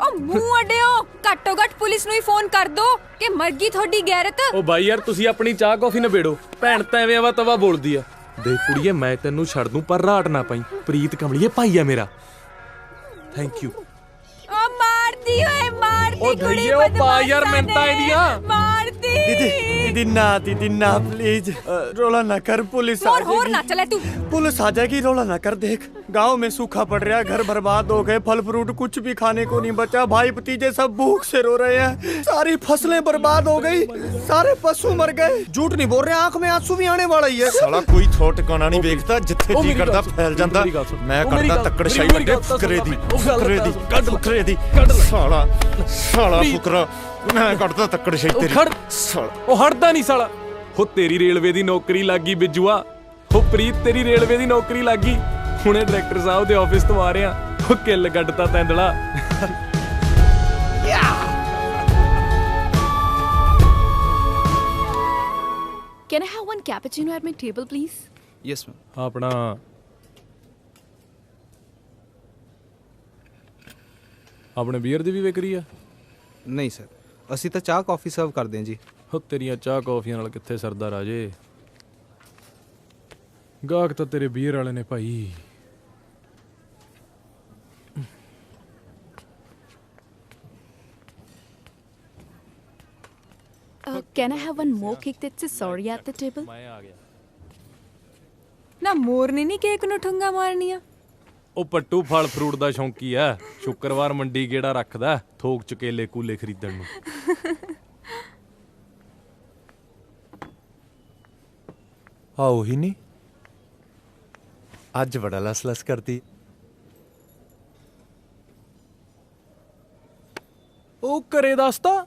ਉਹ ਮੂੰਹ ਅੱਡਿਓ, ਘੱਟੋ ਘੱਟ ਪੁਲਿਸ ਨੂੰ ਹੀ ਫੋਨ ਕਰ ਦੋ ਕਿ ਮਰ ਗਈ ਤੁਹਾਡੀ ਗੈਰਤ। ਓ ਬਾਈ ਯਾਰ, ਤੁਸੀਂ ਆਪਣੀ ਚਾਹ ਕੌਫੀ ਨਿਬੇੜੋ। ਭੈਣ ਤਾਂ ਐਵੇਂ ਆਵਾ ਤਵਾ ਬੋਲਦੀ ਆ। ਦੇਖ ਕੁੜੀਏ, ਮੈਂ ਤੈਨੂੰ ਛੱਡ ਦੂੰ ਪਰ ਰਾਟ ਨਾ ਪਾਈ। ਪ੍ਰੀਤ ਕਮਲੀਏ ਭਾਈ ਆ ਮੇਰਾ। Thank you. ਉਹ ਮਾਰਦੀ ਓਏ, ਮਾਰਦੀ ਉਹ ਕੁੜੀ ਧਈਏ, ਉਹ ਪਾ ਯਾਰ ਮਿੰਟਾਂ ਇਹਦੀਆਂ। ਮਾਰਦੀ। दीदी ना प्लीज, रोला ना कर, पुलिस आ और ना चले तू। पुलिस आ जाएगी, रोला ना कर। देख गांव में सूखा पड़ रहा, घर बर्बाद हो गए, फल फ्रूट कुछ भी खाने को नहीं बचा, भाई भतीजे सब भूख से रो रहे हैं, सारी फसलें बर्बाद हो गई, सारे पशु मर गए। झूठ नहीं बोल रहे, आंख में आंसू भी आने वाला ही है। साला कोई थोड़ ठिकाना नहीं देखता, जिथे जी करदा फैल जांदा। मैं करदा तक्कड़ शाही ਵੱਡੇ ਫੁਕਰੇ ਦੀ ਸਾਲਾ ਫੁਕਰਾ। ਮੈਂ ਕੱਢਦਾ ਤੱਕੜ ਸ਼ਾਹੀ ਤੇਰੀ। ਉਹ ਹਟਦਾ ਨਹੀਂ ਸਾਲਾ। ਹੋ ਤੇਰੀ ਰੇਲਵੇ ਦੀ ਨੌਕਰੀ ਲੱਗੀ ਬਿੱਜੂਆ। ਹੋ ਪ੍ਰੀਤ, ਤੇਰੀ ਰੇਲਵੇ ਦੀ ਨੌਕਰੀ ਲੱਗੀ। ਹੁਣੇ ਡਾਇਰੈਕਟਰ ਸਾਹਿਬ ਦੇ ਆਫਿਸ ਤੋਂ ਆ ਰਿਹਾ। ਉਹ ਕਿੱਲ ਗੱਡਤਾ ਤੈਂਦਲਾ। Can I have one one cappuccino at my table, please? Yes, ma'am. ਆਪਣਾ ਆਪਣੇ ਬੀਅਰ ਦੀ ਵੀ ਵਿਕਰੀ ਆ? ਨਹੀਂ ਸਰ, ਅਸੀਂ ਤਾਂ ਚਾਹ ਕਾਫੀ ਸਰਵ ਕਰਦੇ ਹਾਂ ਜੀ। ਹੋ ਤੇਰੀਆਂ ਚਾਹ ਕੌਫੀਆਂ ਨਾਲ ਕਿੱਥੇ ਸਰਦਾ ਰਾਜੇ, ਗਾਹਕ ਤਾਂ ਤੇਰੇ ਬੀਅਰ ਵਾਲੇ ਨੇ ਭਾਈ। Can I have one more cake that's a sorry at the table? ਮੈਂ ਆ ਗਿਆ। ਨਾ ਮੋਰਨੀ ਨਹੀਂ ਕੇਕ ਨੂੰ ਠੁੰਗਾ ਮਾਰਨੀਆਂ। ਉਹ ਪੱਟੂ ਫਲ ਫਰੂਟ ਦਾ ਸ਼ੌਂਕੀ ਆ, ਸ਼ੁੱਕਰਵਾਰ ਮੰਡੀ ਗੇੜਾ ਰੱਖਦਾ ਥੋਕ ਚ ਕੇਲੇ ਕੂਲੇ ਖਰੀਦਣ ਨੂੰ। ਆ ਉਹੀ ਨਹੀਂ, ਅੱਜ ਬੜਾ ਲਸ ਕਰਦੀ। ਉਹ ਘਰੇ ਦੱਸਤਾ?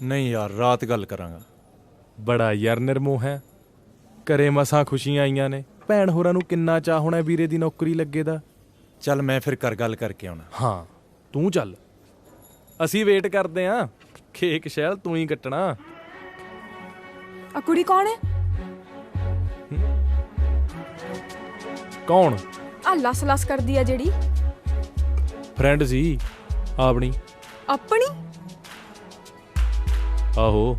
ਨਹੀਂ ਯਾਰ, ਰਾਤ ਗੱਲ ਕਰਾਂਗਾ। ਬੜਾ ਯਾਰ ਨਿਰਮੋਹ ਹੈ, ਘਰੇ ਮਸਾਂ ਖੁਸ਼ੀਆਂ ਆਈਆਂ ਨੇ, ਭੈਣ ਹੋਰਾਂ ਨੂੰ ਕਿੰਨਾ ਚਾਹ ਹੋਣਾ ਵੀਰੇ ਦੀ ਨੌਕਰੀ ਲੱਗੇ ਦਾ। ਚੱਲ ਮੈਂ ਫਿਰ ਕਰ ਗੱਲ ਕਰਕੇ ਆਉਣਾ। ਹਾਂ ਤੂੰ ਚੱਲ, ਅਸੀਂ ਵੇਟ ਕਰਦੇ ਆਂ। ਕੇਕ ਸ਼ੈਲ ਤੂੰ ਹੀ ਕੱਟਣਾ। ਆ ਕੁੜੀ ਕੌਣ ਹੈ? ਕੌਣ? ਆ ਲਸ ਕਰਦੀ ਆ ਜਿਹੜੀ। ਫਰੈਂਡ ਸੀ ਆਪਣੀ। ਆਪਣੀ? ਆਹੋ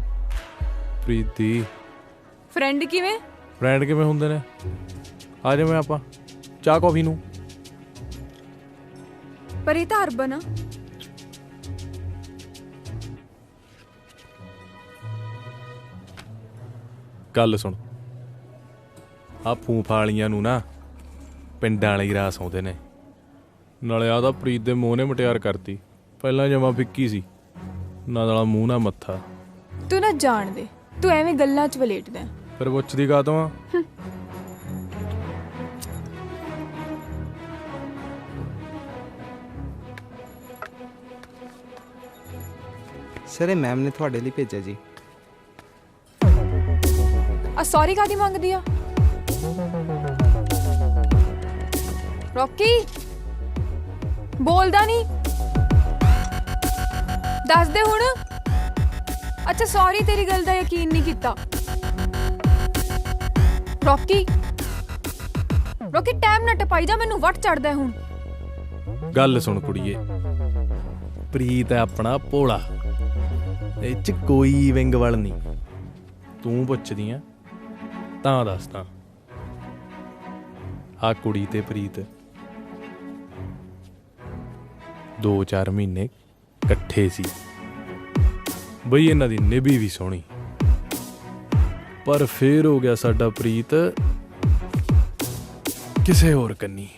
ਪ੍ਰੀਤੀ। ਫਰੈਂਡ ਕਿਵੇਂ? ਫਰੈਂਡ ਕਿਵੇਂ ਹੁੰਦੇ ਨੇ? ਆ ਜਾਵੇਂ ਆਪਾਂ ਚਾਹ ਕੌਫੀ ਨੂੰ। ਪਰ ਇਹ ਤਾਂ ਅਰਬਨ ਆ। ਗੱਲ ਸੁਣ, ਆ ਫੂਫਾ ਵਾਲੀਆਂ ਨੂੰ ਨਾ ਪਿੰਡਾਂ ਵਾਲੇ ਹੀ ਰਾਸ ਆਉਂਦੇ ਨੇ। ਨਾਲੇ ਆ ਤਾਂ ਪ੍ਰੀਤ ਦੇ ਮੂੰਹ ਨੇ ਮਟਿਆਰ ਕਰਤੀ, ਪਹਿਲਾਂ ਜਮਾ ਫਿੱਕੀ ਸੀ, ਨਾ ਨਾਲਾ ਮੂੰਹ ਨਾ ਮੱਥਾ। ਤੂੰ ਨਾ ਜਾਣ ਦੇ, ਤੂੰ ਐਵੇਂ ਗੱਲਾਂ 'ਚ ਵਲੇਟਦਾ। ਫਿਰ ਪੁੱਛਦੀ ਕਾਹਤੋਂ ਆ? ਸਰ ਇਹ ਮੈਮ ਨੇ ਤੁਹਾਡੇ ਲਈ ਭੇਜਿਆ ਜੀ। ਆ ਸੌਰੀ ਕਾਦੀ ਮੰਗਦੀ ਆ? ਰੌਕੀ ਬੋਲਦਾ ਨਹੀਂ, ਦੱਸ ਦੇ ਹੁਣ। ਅੱਛਾ ਸੌਰੀ, ਤੇਰੀ ਗੱਲ ਦਾ ਯਕੀਨ ਨਹੀਂ ਕੀਤਾ। ਰੌਕੀ ਟਾਈਮ ਨਾ ਟਪਾਈ ਜਾ, ਮੈਨੂੰ ਵੱਟ ਚੜਦਾ ਹੁਣ। ਗੱਲ ਸੁਣ ਕੁੜੀਏ, ਪ੍ਰੀਤ ਹੈ ਆਪਣਾ ਭੋਲਾ, ਇਹ ਚ ਕੋਈ ਵਿੰਗ ਵਲ ਨਹੀਂ। ਤੂੰ ਪੁੱਛਦੀ ਆ ਤਾਂ ਦੱਸਦਾ। ਆ ਕੁੜੀ ਤੇ ਪ੍ਰੀਤ 2-4 ਮਹੀਨੇ ਇਕੱਠੇ ਸੀ ਬਈ, ਇਹਨਾਂ ਦੀ ਨਿਭੀ ਵੀ ਸੋਹਣੀ। ਪਰ ਫੇਰ ਹੋ ਗਿਆ ਸਾਡਾ ਪ੍ਰੀਤ ਕਿਸੇ ਹੋਰ ਕੰਨੀ।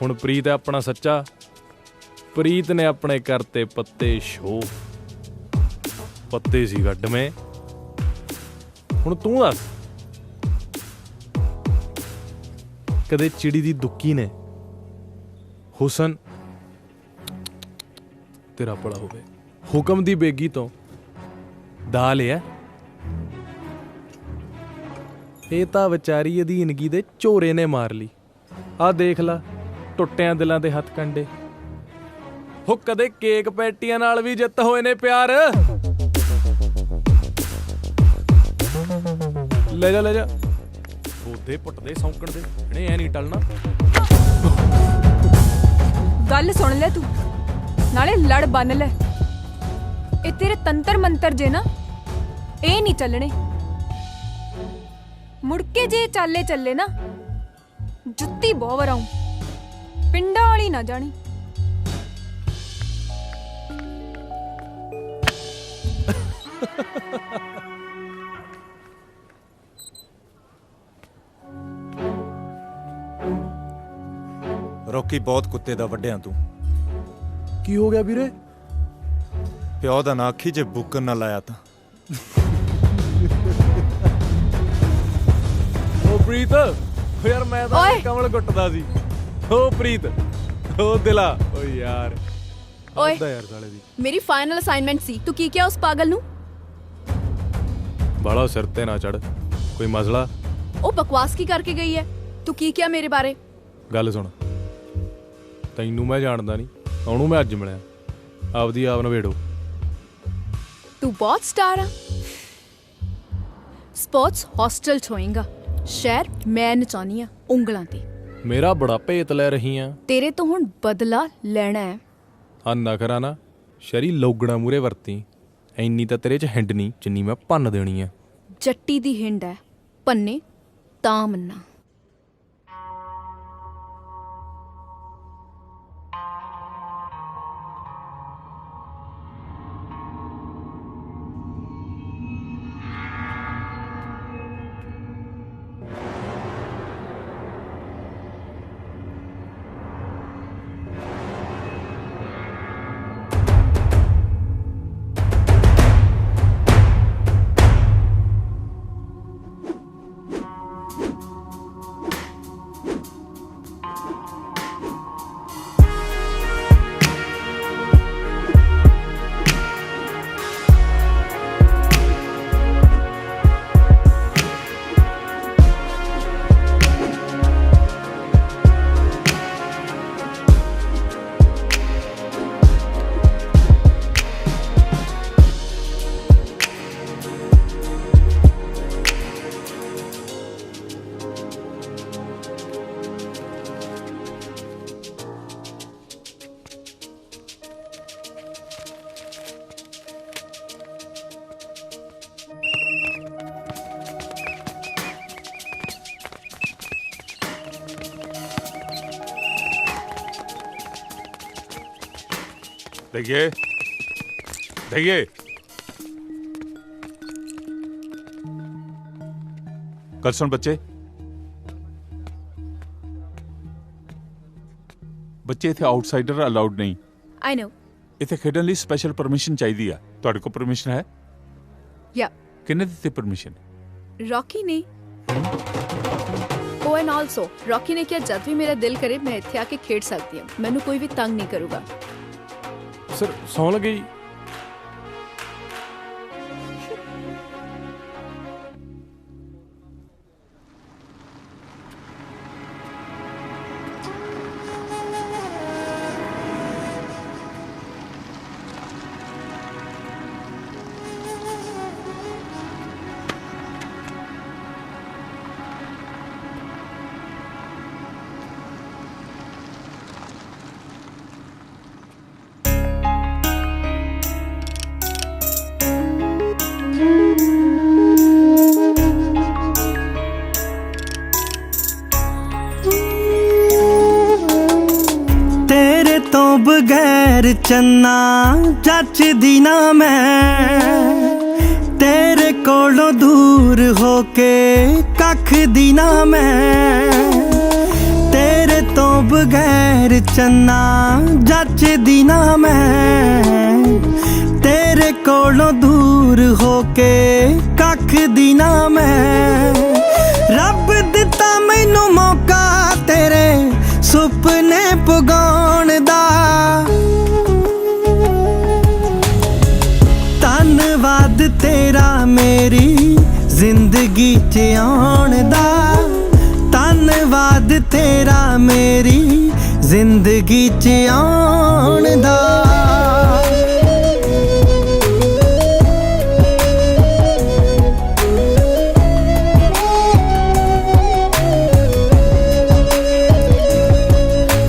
ਹੁਣ ਪ੍ਰੀਤ ਹੈ ਆਪਣਾ ਸੱਚਾ, ਪ੍ਰੀਤ ਨੇ ਆਪਣੇ ਕਰਤੇ ਪੱਤੇ ਸ਼ੋ, ਪੱਤੇ ਸੀ ਗੱਡਵੇਂ। ਹੁਣ ਤੂੰ ਦੱਸ, ਕਦੇ ਚਿੜੀ ਦੀ ਦੁੱਕੀ ਨੇ ਹੁਸਨ ਤੇਰਾ ਭਲਾ ਹੋਵੇ ਹੁਕਮ ਦੀ ਬੇਗੀ ਤੋਂ ਦਾ ਲਿਆ? ਇਹ ਤਾਂ ਵਿਚਾਰੀ ਅਧੀਨਗੀ ਦੇ ਝੋਰੇ ਨੇ ਮਾਰ ਲਈ। ਆਹ ਦੇਖ ਲਾ ਟੁੱਟਿਆਂ ਦਿਲਾਂ ਦੇ ਹੱਥ ਕੰਡੇ। ਹੋ ਕਦੇ ਕੇਕ ਪੈਟੀਆਂ ਨਾਲ ਵੀ ਜਿੱਤ ਹੋਏ ਨੇ ਪਿਆਰ। ਲੈ ਜਾ ਉਹਦੇ ਪੁੱਟਦੇ ਸੌਂਕਣ ਦੇ, ਇਹਨੇ ਐ ਨਹੀਂ ਟਲਣਾ। ਗੱਲ ਸੁਣ ਲੈ ਤੂੰ, ਨਾਲੇ ਲੜ ਬੰਨ ਲੈ। ਇਹ ਤੇਰੇ ਤੰਤਰ ਮੰਤਰ ਜੇ ਨਾ, ਇਹ ਨਹੀਂ ਚੱਲਣੇ। ਮੁੜ ਕੇ ਜੇ ਚੱਲੇ ਨਾ, ਜੁੱਤੀ ਬਹੁਤ ਵਰਾਉਂ, ਪਿੰਡਾਂ ਵਾਲੀ ਨਾ ਜਾਣੀ। ਰੌਕੀ ਬਹੁਤ ਕੁੱਤੇ ਦਾ ਵੱਡਿਆਂ ਤੂੰ। ਕੀ ਹੋ ਗਿਆ ਵੀਰੇ? ਪਿਓ ਦਾ ਨਾ ਆਖੀ ਜੇ ਬੁੱਕਰ ਨਾ ਲਾਇਆ ਤਾਂ। ਓ ਪ੍ਰੀਤ, ਯਾਰ ਮੈਂ ਤਾਂ ਕਮਲ ਗੁੱਟਦਾ ਸੀ। ਓ ਪ੍ਰੀਤ, ਓ ਦਿਲਾ, ਓ ਯਾਰ ਓਏ ਯਾਰ ਸਾਲੇ ਦੀ ਮੇਰੀ ਫਾਈਨਲ ਅਸਾਈਨਮੈਂਟ ਸੀ, ਤੂੰ ਕੀ ਕਿਹਾ ਉਸ ਪਾਗਲ ਨੂੰ? ਬਾਲਾ ਸਿਰ ਤੇ ਨਾ ਚੜ, ਕੋਈ ਮਸਲਾ? ਉਹ ਬਕਵਾਸ ਕੀ ਕਰਕੇ ਗਈ ਹੈ? ਤੂੰ ਕੀ ਕਿਹਾ ਮੇਰੇ ਬਾਰੇ? ਗੱਲ ਸੁਣ, ਤੈਨੂੰ ਮੈਂ ਜਾਣਦਾ ਨਹੀਂ, ਉਹਨੂੰ ਮੈਂ ਅੱਜ ਮਿਲਿਆ। ਆਪਦੀ ਆਪ ਨਵੇੜੋ। ਤੂੰ ਬਹੁਤ ਸਟਾਰ ਆ। ਸਪੋਰਟਸ ਹੌਸਟਲ ਚ ਹੋਏਗਾ। ਸ਼ਹਿਰ ਮੈਂ ਨਚਾਉਣੀ ਆ ਉਂਗਲਾਂ ਤੇ। ਮੇਰਾ ਬੜਾ ਭੇਤ ਲੈ ਰਹੀ ਆ। ਤੇਰੇ ਤੋਂ ਹੁਣ ਬਦਲਾ ਲੈਣਾ ਹੈ। ਆ ਨਖਰਾ ਨਾ ਸ਼ਰੀ ਲੋਗਣਾ ਮੂਰੇ ਵਰਤੀ। ਇੰਨੀ ਤਾਂ ਤੇਰੇ ਚ ਹਿੰਡ ਨਹੀਂ ਜਿੰਨੀ ਮੈਂ ਭੰਨ ਦੇਣੀ ਆ। ਜੱਟੀ ਦੀ ਹਿੰਡ ਹੈ, ਪੰਨੇ ਤਾਂ ਮੰਨਾ। देखिए देखिए, कल सुन बच्चे, ਬੱਚੇ ਇੱਥੇ ਆਊਟਸਾਈਡਰ ਅਲਾਉਡ ਨਹੀਂ। ਆਈ ਨੋ। ਇੱਥੇ ਖੇਡਣ ਲਈ ਸਪੈਸ਼ਲ ਪਰਮਿਸ਼ਨ ਚਾਹੀਦੀ ਆ। ਤੁਹਾਡੇ ਕੋਲ ਪਰਮਿਸ਼ਨ ਹੈ? ਯਾ। ਕਿੰਨੇ ਦਿੱਤੀ ਪਰਮਿਸ਼ਨ? ਰੌਕੀ ਨੇ। ਓ ਐਂਡ ਆਲਸੋ ਰੌਕੀ ਨੇ ਕਿਹਾ ਜਦ ਵੀ ਮੇਰਾ ਦਿਲ ਕਰੇ ਮੈਂ ਇੱਥੇ ਆ ਕੇ ਖੇਡ ਸਕਦੀ ਹਾਂ, ਮੈਨੂੰ ਕੋਈ ਵੀ ਤੰਗ ਨਹੀਂ ਕਰੂਗਾ। ਸਰ ਸੌਂ ਲੱਗੇ ਜੀ। ਬਗੈਰ ਚੰਨਾ ਜੱਚਦੀ ਨਾ ਮੈਂ, ਤੇਰੇ ਕੋਲੋਂ ਦੂਰ ਹੋ ਕੇ ਕੱਖ ਦੀ ਨਾ ਮੈਂ, ਤੇਰੇ ਤੋਂ ਬਗੈਰ ਚੰਨਾ ਜੱਚਦੀ ਨਾ ਮੈਂ, ਤੇਰੇ ਕੋਲੋਂ ਦੂਰ ਹੋ ਕੇ ਕੱਖ ਦੀ ਨਾ ਮੈਂ। ਰੱਬ ਦਿੱਤਾ ਮੈਨੂੰ ਮੌਕਾ ਤੇਰੇ ਸੁਪਨੇ ਪੁਗਾਉਣ ਦਾ, ਧੰਨਵਾਦ ਤੇਰਾ ਮੇਰੀ ਜ਼ਿੰਦਗੀ 'ਚ ਆਉਣ ਦਾ, ਧੰਨਵਾਦ ਤੇਰਾ ਮੇਰੀ ਜ਼ਿੰਦਗੀ 'ਚ ਆਉਣ ਦਾ।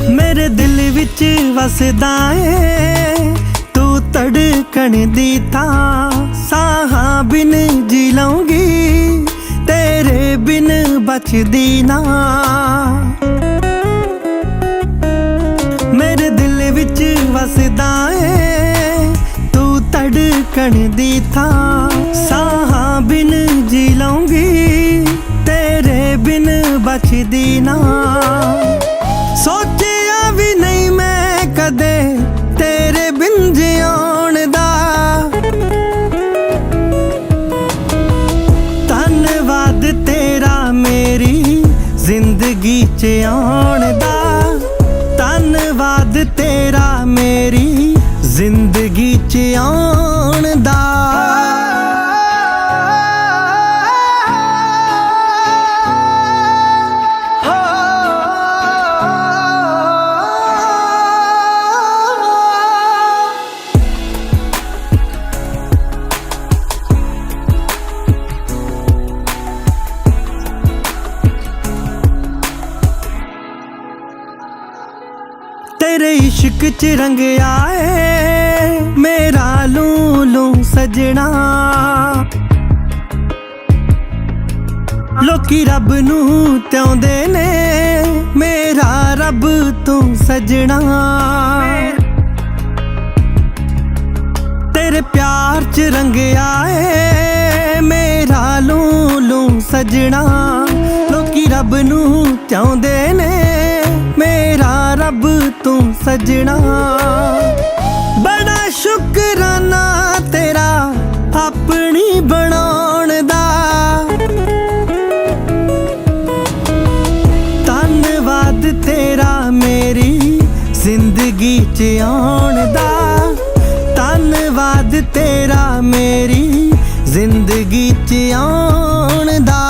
ਮੇਰੇ ਦਿਲ ਵਿੱਚ ਵਸਦਾ ਏ ਤੂੰ ਧੜਕਣ ਦੀ ਥਾਂ, ਸਾਹਾਂ ਬਿਨ ਜੀ ਲਊਂਗੀ ਤੇਰੇ ਬਿਨ ਬਚਦੀ ਨਾ। ਮੇਰੇ ਦਿਲ ਵਿੱਚ ਵਸਦਾ ਏ ਤੂੰ ਧੜਕਣ ਦੀ ਥਾਂ, ਸਾਹਾਂ ਬਿਨ ਜੀ ਲਊਂਗੀ ਤੇਰੇ ਬਿਨ ਬਚਦੀ ਨਾ। ਸੋਚਿਆ ਵੀ ਨਹੀਂ ਮੈਂ ਕਦੇ ਤੇਰੇ ਬਿਨ ਜਿਉਣ ਦਾ, ਧੰਨਵਾਦ ਤੇਰਾ ਮੇਰੀ ਜ਼ਿੰਦਗੀ 'ਚ ਆਉਣ ਦਾ, ਧੰਨਵਾਦ ਤੇਰਾ ਮੇਰੀ ਜ਼ਿੰਦਗੀ 'ਚ ਆਉਣ ਦਾ। तेरे इश्क च रंग आए मेरा लू लू सजना लोकी रब नू त्याउंदे ने मेरा रब तू सजना तेरे प्यार च रंग आए मेरा लू लू सजना लोकी रब नू त्याउंदे ने मेरा रब तू सजना बड़ा शुकराना तेरा अपनी बनाउण दा धन्नवाद तेरा मेरी जिंदगी च आउण दा धन्नवाद तेरा मेरी जिंदगी च आउण दा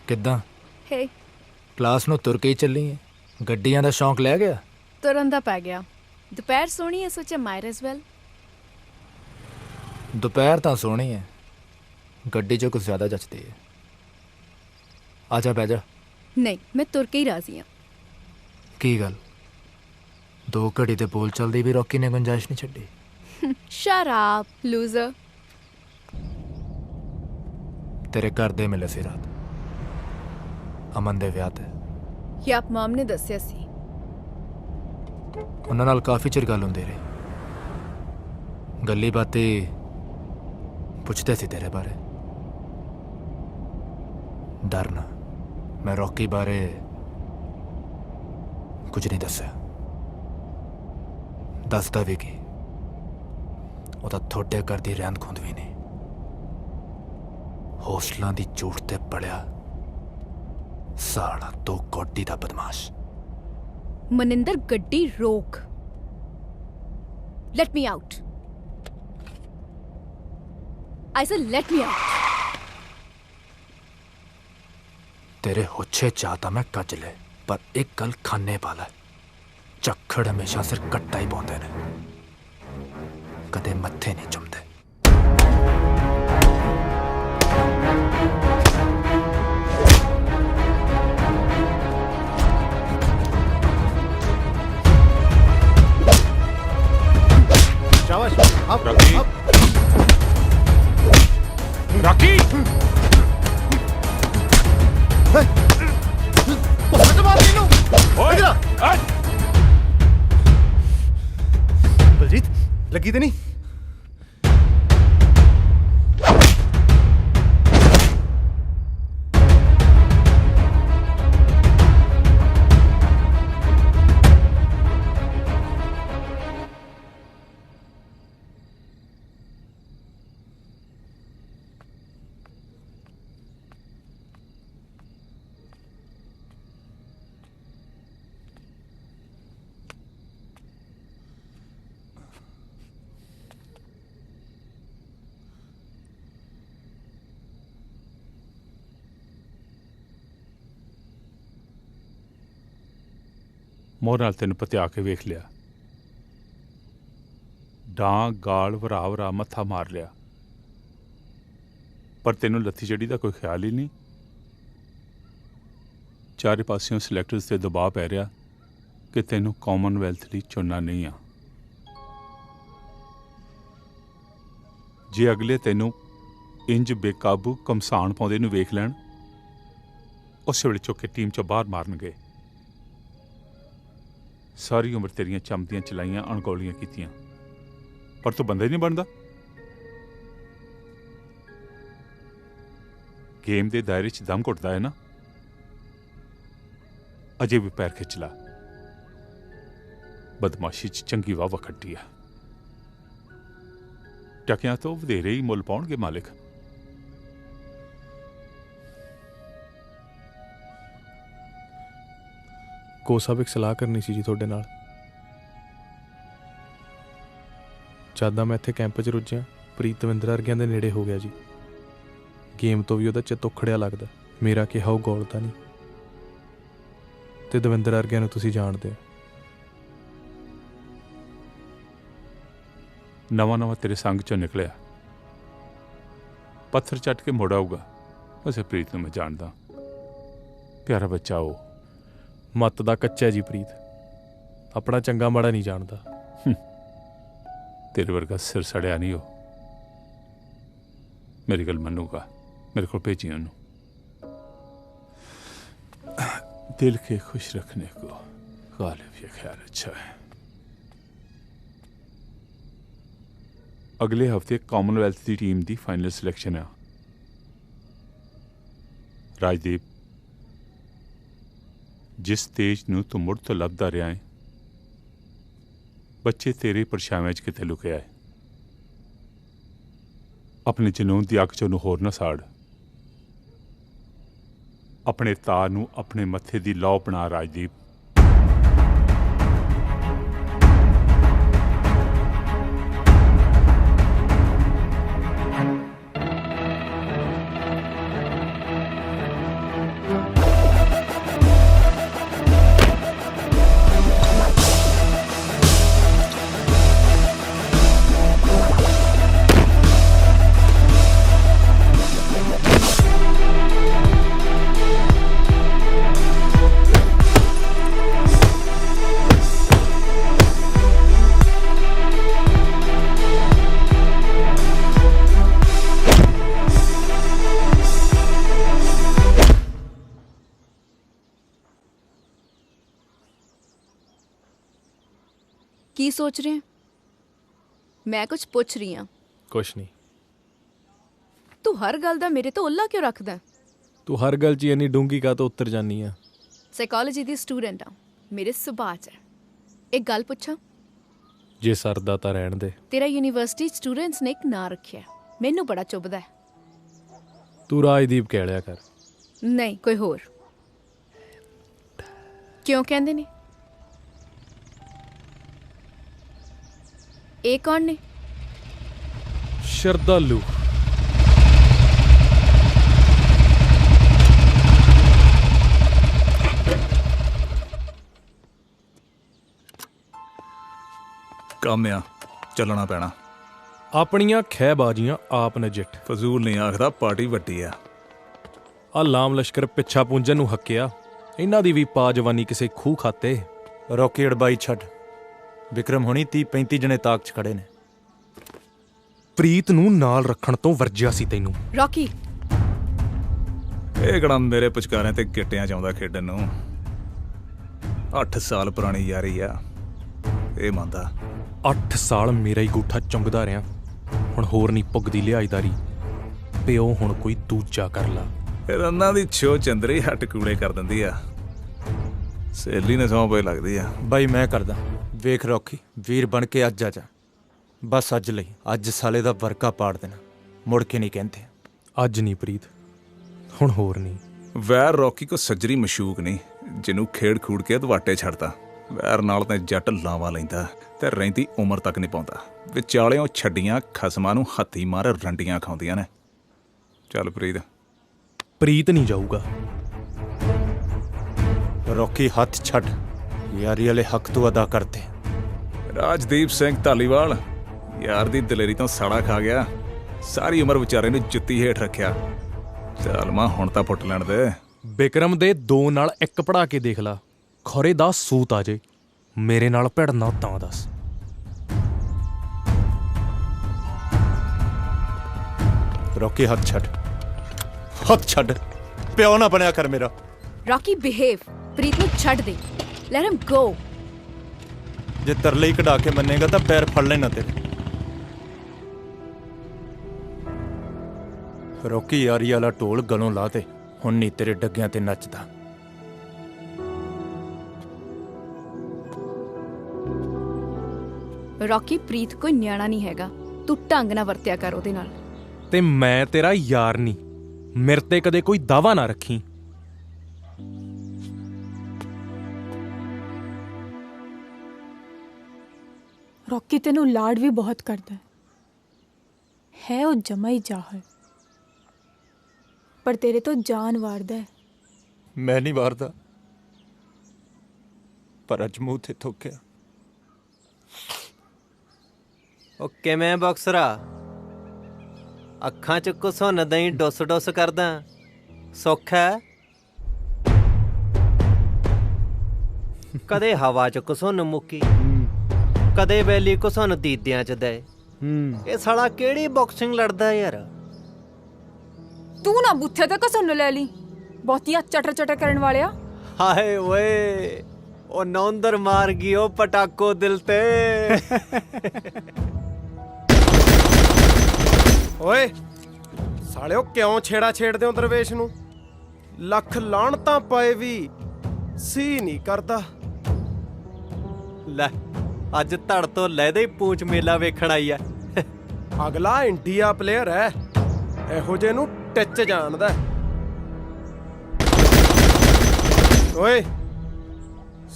ਕਿੱਦਾਂ ਹੇ ਕਲਾਸ ਨੂੰ ਤੁਰ ਕੇ ਹੀ ਚੱਲੀ ਹੈ ਗੱਡੀਆਂ ਦਾ ਸ਼ੌਂਕ ਲੈ ਗਿਆ ਤੁਰਨ ਦਾ ਪੈ ਗਿਆ ਦੁਪਹਿਰ ਸੋਹਣੀ ਹੈ ਸੋਚਿਆ ਮਾਈਟ ਐਸ ਵੈਲ ਦੁਪਹਿਰ ਤਾਂ ਸੋਹਣੀ ਹੈ ਗੱਡੀ 'ਚ ਕੁਝ ਜ਼ਿਆਦਾ ਜੱਚਦੀ ਹੈ ਆ ਜਾ ਬਹਿ ਜਾ ਨਹੀਂ ਮੈਂ ਤੁਰ ਕੇ ਹੀ ਰਾਜ਼ੀ ਹਾਂ ਕੀ ਗੱਲ 2 ਘੜੀ ਦੇ ਬੋਲ ਚੱਲਦੀ ਵੀ ਰੌਕੀ ਨੇ ਗੁੰਜਾਇਸ਼ ਨਹੀਂ ਛੱਡੀ ਸ਼ਟ ਅਪ ਲੂਜ਼ਰ ਤੇਰੇ ਘਰ ਦੇ ਮਿਲੇ ਸੀ ਰਾਤ ਅਮਨ ਦੇ ਵਿਆਹ ਤੇ ਯਾਪ ਮਾਮ ਨੇ ਦੱਸਿਆ ਸੀ ਉਹਨਾਂ ਨਾਲ ਕਾਫੀ ਚਿਰ ਗੱਲ ਹੁੰਦੀ ਰਹੀ ਗੱਲੀ ਬਾਤੀ ਪੁੱਛਦੇ ਸੀ ਤੇਰੇ ਬਾਰੇ ਡਰ ਨਾ ਮੈਂ ਰੌਕੀ ਬਾਰੇ ਕੁਝ ਨਹੀਂ ਦੱਸਿਆ ਦੱਸਦਾ ਵੀ ਕੀ ਉਹ ਤਾਂ ਥੋੜੇ ਕਰਦੀ ਰਹਿੰਦ ਖੁੰਦ ਵੀ ਨਹੀਂ ਹੌਸਲਾਂ ਦੀ ਝੂਠ ਤੇ ਪੜਿਆ ਸਾਲਾ 2 ਕੋਟੀ ਦਾ ਬਦਮਾਸ਼ ਮਨਿੰਦਰ ਗੱਡੀ ਰੋਕ ਲੈਟ ਮੀ ਆਊਟ ਆਈ ਸੇ ਲੈਟ ਮੀ ਆਊਟ ਤੇਰੇ ਹੋਛੇ ਚਾਹਤਾ ਮੈਂ ਕੱਜ ਲੈ ਪਰ ਇੱਕ ਗੱਲ ਖਾਨੇ ਵਾਲਾ ਝੱਖੜ ਹਮੇਸ਼ਾ ਸਿਰ ਕੱਟਾ ਹੀ ਪਾਉਂਦੇ ਨੇ ਕਦੇ ਮੱਥੇ ਨਹੀਂ ਚੁੰਮਦੇ शाबाश अब रॉकी रॉकी बलजीत लगी तो नहीं ਮੋਹ ਨਾਲ ਤੈਨੂੰ ਪਤਿਆ ਕੇ ਵੇਖ ਲਿਆ ਡਾਂ ਗਾਲ ਵਰਾ ਵਰਾ ਮੱਥਾ ਮਾਰ ਲਿਆ ਪਰ ਤੈਨੂੰ ਲੱਥੀ ਚੜੀ ਦਾ ਕੋਈ ਖਿਆਲ ਹੀ ਨਹੀਂ ਚਾਰੇ ਪਾਸਿਓਂ ਸਿਲੈਕਟਰਸ ਤੇ ਦਬਾਅ ਪੈ ਰਿਹਾ ਕਿ ਤੈਨੂੰ ਕਾਮਨਵੈਲਥ ਲਈ ਚੁਣਨਾ ਨਹੀਂ ਆ ਜੇ ਅਗਲੇ ਤੈਨੂੰ ਇੰਜ ਬੇਕਾਬੂ ਕਮਸਾਨ ਪਾਉਂਦੇ ਨੂੰ ਵੇਖ ਲੈਣ ਉਸੇ ਵੇਲੇ ਚੁੱਕ ਕੇ ਟੀਮ ਚੋਂ ਬਾਹਰ ਮਾਰਨਗੇ ਸਾਰੀ ਉਮਰ ਤੇਰੀਆਂ ਚਮਦੀਆਂ ਚਲਾਈਆਂ ਅਣਗੌਲੀਆਂ ਕੀਤੀਆਂ ਪਰ ਤੂੰ ਬੰਦਾ ਹੀ ਨਹੀਂ ਬਣਦਾ ਗੇਮ ਦੇ ਦਾਇਰੇ 'ਚ ਦਮ ਘੁੱਟਦਾ ਹੈ ਨਾ ਅਜੇ ਵੀ ਪੈਰ ਖਿੱਚ ਲਾ ਬਦਮਾਸ਼ੀ 'ਚ ਚੰਗੀ ਵਾਹ ਖੱਟੀ ਆ ਟਕਿਆਂ ਤੋਂ ਵਧੇਰੇ ਹੀ ਮੁੱਲ ਪਾਉਣਗੇ ਮਾਲਿਕ ਕੋਚ ਸਾਹਿਬ ਇੱਕ ਸਲਾਹ ਕਰਨੀ ਸੀ ਜੀ ਤੁਹਾਡੇ ਨਾਲ। ਜਦ ਮੈਂ ਇੱਥੇ ਕੈਂਪ 'ਚ ਰੁੱਝਿਆ, ਪ੍ਰੀਤ ਦਵਿੰਦਰ ਵਰਗਿਆਂ ਦੇ ਨੇੜੇ ਹੋ ਗਿਆ ਜੀ। ਗੇਮ ਤੋਂ ਵੀ ਉਹਦਾ ਚਿੱਤ ਉਖੜਿਆ ਲੱਗਦਾ। ਮੇਰਾ ਕਿਹਾ ਉਹ ਗੋਲਦਾ ਨਹੀਂ, ਤੇ ਦਵਿੰਦਰ ਵਰਗਿਆਂ ਨੂੰ ਤੁਸੀਂ ਜਾਣਦੇ ਹੋ। ਨਵਾਂ ਤੇਰੇ ਸੰਗ ਚੋਂ ਨਿਕਲਿਆ, ਪੱਥਰ ਚੱਟ ਕੇ ਮੁੜ ਆਊਗਾ। ਵੈਸੇ ਪ੍ਰੀਤ ਨੂੰ ਮੈਂ ਜਾਣਦਾ, ਪਿਆਰਾ ਬੱਚਾ ਉਹ। ਮੱਤ ਦਾ ਕੱਚਾ ਜੀ ਪ੍ਰੀਤ, ਆਪਣਾ ਚੰਗਾ ਮਾੜਾ ਨਹੀਂ ਜਾਣਦਾ। ਤੇਰੇ ਵਰਗਾ ਸਿਰ ਸੜਿਆ ਨਹੀਂ ਉਹ। मेरी गल मनूगा, मेरे को भेजी उन्होंने। दिल के खुश रखने को गालिब ये ख्याल अच्छा है। अगले हफ्ते कॉमनवेल्थ की टीम की फाइनल सिलेक्शन है। राजदीप, जिस तेज नूं तू मुड़ तो लभदा रहा है, बच्चे तेरे परछावें च किते लुके आए। अपने जनून की अग चों होर ना साड़। अपने तार नूं अपने मत्थे की लौ बना राजदीप। की सोच रहे हैं? मैं कुछ पुछ रही हाँ। कुछ नहीं। तू हर गल दा मेरे तो उल्ला क्यों रखदा? तू हर गल च इन्नी डूंगी का तो उत्तर जानी है। साइकोलॉजी दी स्टूडेंट हाँ, मेरे सुभाऽ च है। एक गल पुछां? जे सरदा तां रहण दे। तेरा यूनिवर्सिटी स्टूडेंट्स ने एक नाम रखिया, मैनू बड़ा चुभदा है। तू राजदीप कह लिया कर। नहीं, कोई होर। क्यों कहंदे ने? ਇਹ ਕੌਣ ਨੇ? ਸ਼ਰਧਾਲੂ। ਕੰਮ ਆ, ਚੱਲਣਾ ਪੈਣਾ। ਆਪਣੀਆਂ ਖਹਿਬਾਜ਼ੀਆਂ ਆਪ ਨਜਿੱਠ। ਫਜ਼ੂਲ ਨਹੀਂ ਆਖਦਾ, ਪਾਰਟੀ ਵੱਡੀ ਆ। ਆ ਲਾਮ ਲਸ਼ਕਰ ਪਿੱਛਾ ਪੁੰਜਨ ਨੂੰ ਹੱਕਿਆ, ਇਹਨਾਂ ਦੀ ਵੀ ਪਾ ਜਵਾਨੀ ਕਿਸੇ ਖੂਹ ਖਾਤੇ। ਰੌਕੀ ਅੜਬਾਈ ਛੱਡ। ਵਿਕਰਮ ਹੋਣੀ 30-35 ਜਣੇ ਤਾਕ 'ਚ ਖੜੇ ਨੇ। ਪ੍ਰੀਤ ਨੂੰ ਨਾਲ ਰੱਖਣ ਤੋਂ ਵਰਜਿਆ ਸੀ ਤੈਨੂੰ। ਰੌਕੀ, ਇਹ ਕਿਹੜਾ ਮੇਰੇ ਪੁਚਕਾਰਿਆਂ ਤੇ ਗਿੱਟਿਆਂ 'ਚ ਆਉਂਦਾ ਖੇਡਣ ਨੂੰ। 8 ਸਾਲ ਪੁਰਾਣੀ ਯਾਰੀ ਆ, ਇਹ ਮੰਨਦਾ। 8 ਸਾਲ ਮੇਰਾ ਹੀ ਗੂਠਾ ਚੁੰਗਦਾ ਰਿਹਾ, ਹੁਣ ਹੋਰ ਨਹੀਂ ਪੁੱਗਦੀ ਲਿਹਾਜ਼ਦਾਰੀ। ਪਿਓ ਹੁਣ ਕੋਈ ਦੂਜਾ ਕਰ ਲਾ। ਰੰਨਾਂ ਦੀ ਛੋ ਚੰਦਰੀ ਹੱਟ ਕੂੜੇ ਕਰ ਦਿੰਦੀ ਆ। ਸਹੇਲੀ ਨੇ ਸੌਂ ਪਈ ਲੱਗਦੀ ਆ। ਬਾਈ ਮੈਂ ਕਰਦਾ। ਵੇਖ ਰੌਕੀ, ਵੀਰ ਬਣ ਕੇ ਅੱਜ ਆ ਜਾ। ਬਸ ਅੱਜ ਲਈ, ਅੱਜ ਸਾਲੇ ਦਾ ਵਰਕਾ ਪਾੜ ਦੇਣਾ, ਮੁੜ ਕੇ ਨਹੀਂ ਕਹਿੰਦੇ। ਅੱਜ ਨਹੀਂ ਪ੍ਰੀਤ, ਹੁਣ ਹੋਰ ਨਹੀਂ। ਵੈਰ ਰੌਕੀ ਕੋ ਸੱਜਰੀ ਮਸ਼ੂਕ ਨਹੀਂ, ਜਿਹਨੂੰ ਖੇਡ ਖੂੜ ਕੇ ਦਵਾਟੇ ਛੱਡਦਾ। ਵੈਰ ਨਾਲ ਤਾਂ ਜੱਟ ਲਾਵਾ ਲੈਂਦਾ ਤੇ ਰਹਿੰਦੀ ਉਮਰ ਤੱਕ ਨਹੀਂ ਪਾਉਂਦਾ। ਵਿਚਾਲਿਓਂ ਛੱਡੀਆਂ ਖਸਮਾਂ ਨੂੰ ਹੱਥੀ ਮਾਰ ਰੰਡੀਆਂ ਖਾਉਂਦੀਆਂ ਨੇ। ਚੱਲ ਪ੍ਰੀਤ। ਪ੍ਰੀਤ ਨਹੀਂ ਜਾਊਗਾ। ਰੌਕੀ ਹੱਥ ਛੱਡ, ਯਾਰੀ ਵਾਲੇ ਹੱਕ ਤੋਂ ਅਦਾ ਕਰਦੇ। ਰਾਜਦੀਪ ਸਿੰਘ ਧਾਲੀਵਾਲ ਯਾਰ ਦੀ ਦਲੇਰੀ ਤੋਂ ਸਾੜਾ ਖਾ ਗਿਆ, ਸਾਰੀ ਉਮਰ ਵਿਚਾਰੇ ਨੂੰ ਜੁੱਤੀ ਹੇਠ ਰੱਖਿਆ। ਚੱਲ ਮਾਂ ਹੁਣ ਤਾਂ ਪੁੱਟ ਲੈਣ ਦੇ। ਬਿਕਰਮ ਦੇ 2 ਨਾਲ 1 ਪੜਾ ਕੇ ਦੇਖ ਲਾ, ਖੋਰੇ ਦਾ ਸੂਤ ਆ ਜੇ। ਮੇਰੇ ਨਾਲ ਭਿੜਨਾ ਤਾਂ ਦੱਸ। ਰੌਕੀ ਹੱਥ ਛੱਡ, ਹੱਥ ਛੱਡ। ਪਿਓ ਨਾ ਬਣਿਆ ਕਰ ਮੇਰਾ। Rocky behave. ਪ੍ਰੀਤ ਨੂੰ ਛੱਡ ਦੇ, ਲੈਟ ਹਿਮ ਗੋ। ਜੇ ਤਰਲੇ ਹੀ ਕਢਾ ਕੇ ਮੰਨੇਗਾ ਤਾਂ ਪੈਰ ਫੜ ਲੈਣਾ ਤੇਰੇ। ਰੌਕੀ ਯਾਰੀ ਵਾਲਾ ਢੋਲ ਗਲੋਂ ਲਾ ਤੇ, ਹੁਣ ਨਹੀਂ ਤੇਰੇ ਡੱਗਿਆਂ ਤੇ ਨੱਚਦਾ। ਰੌਕੀ, ਪ੍ਰੀਤ ਕੋਈ ਨਿਆਣਾ ਨਹੀਂ ਹੈਗਾ, ਤੂੰ ਢੰਗ ਨਾਲ ਵਰਤਿਆ ਕਰ ਉਹਦੇ ਨਾਲ। ਤੇ ਮੈਂ ਤੇਰਾ ਯਾਰ ਨਹੀਂ, ਮੇਰੇ ਤੇ ਕਦੇ ਕੋਈ ਦਾਵਾ ਨਾ ਰੱਖੀ। ਰੌਕੀ ਤੈਨੂੰ ਲਾਡ ਵੀ ਬਹੁਤ ਕਰਦਾ ਹੈ ਉਹ ਜਮਾ ਹੀ ਜਾਹਲ, ਪਰ ਤੇਰੇ ਤੋਂ ਜਾਨ ਵਾਰਦਾ ਹੈ। ਮੈਂ ਨਹੀਂ ਵਾਰਦਾ, ਪਰ ਅੱਜ ਮੂੰਹ ਤੇ ਥੁੱਕਿਆ। ਉਹ ਕਿਵੇਂ ਬੌਕਸਰਾ, ਅੱਖਾਂ 'ਚ ਘੁਸੁੰਨ ਦਈ ਡੁੱਸ ਡੁੱਸ ਕਰਦਾ, ਸੁੱਖ ਹੈ? ਕਦੇ ਹਵਾ 'ਚ ਘੁਸੁੰਨ ਮੁੱਕੀ, ਕਦੇ ਵੈਲੀ ਘੁਸੁੰਨ ਦੀਦਿਆਂ 'ਚ ਦੇ। ਇਹ ਸਾਲਾ ਕਿਹੜੀ ਬਾਕਸਿੰਗ ਲੜਦਾ ਯਾਰ? ਤੂੰ ਨਾ ਬੁੱਥੇ ਤੇ ਘਸੁੰਨ ਲੈ ਲਈ, ਬਹੁਤੀਆਂ ਚਟਰ ਚਟਰ ਕਰਨ ਵਾਲਿਆ। ਹਾਏ ਓਏ, ਉਹ ਨੌਂਦਰ ਮਾਰ ਗਈ ਉਹ ਪਟਾਕੋ ਦਿਲ ਤੇ। ਓਏ ਸਾਲਿਓ, ਕਿਉਂ ਛੇੜਾ ਛੇੜਦੇ ਹੋ ਦਰਵੇਸ਼ ਨੂੰ? ਲੱਖ ਲਾਹਣਤਾਂ ਪਏ ਵੀ ਸੀ ਨਹੀਂ ਕਰਦਾ। ਲੈ ਅੱਜ ਧੜ ਤੋਂ ਲੈਦੇ ਹੀ ਪੂੰਛ ਮੇਲਾ ਵੇਖਣ ਆਈ ਐ। ਅਗਲਾ ਇੰਡੀਆ ਪਲੇਅਰ ਹੈ, ਇਹੋ ਜਿਹੇ ਨੂੰ ਟਿੱਚ ਜਾਣਦਾ। ਓਏ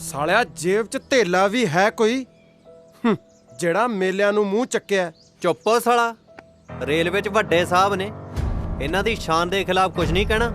ਸਾਲਿਆ, ਜੇਬ 'ਚ ਧੇਲਾ ਵੀ ਹੈ ਕੋਈ ਜਿਹੜਾ ਮੇਲਿਆਂ ਨੂੰ ਮੂੰਹ ਚੱਕਿਆ? ਚੁੱਪੋ ਸਾਲਾ, ਰੇਲਵੇ 'ਚ ਵੱਡੇ ਸਾਹਿਬ ਨੇ, ਇਹਨਾਂ ਦੀ ਸ਼ਾਨ ਦੇ ਖਿਲਾਫ ਕੁਝ ਨਹੀਂ ਕਹਿਣਾ।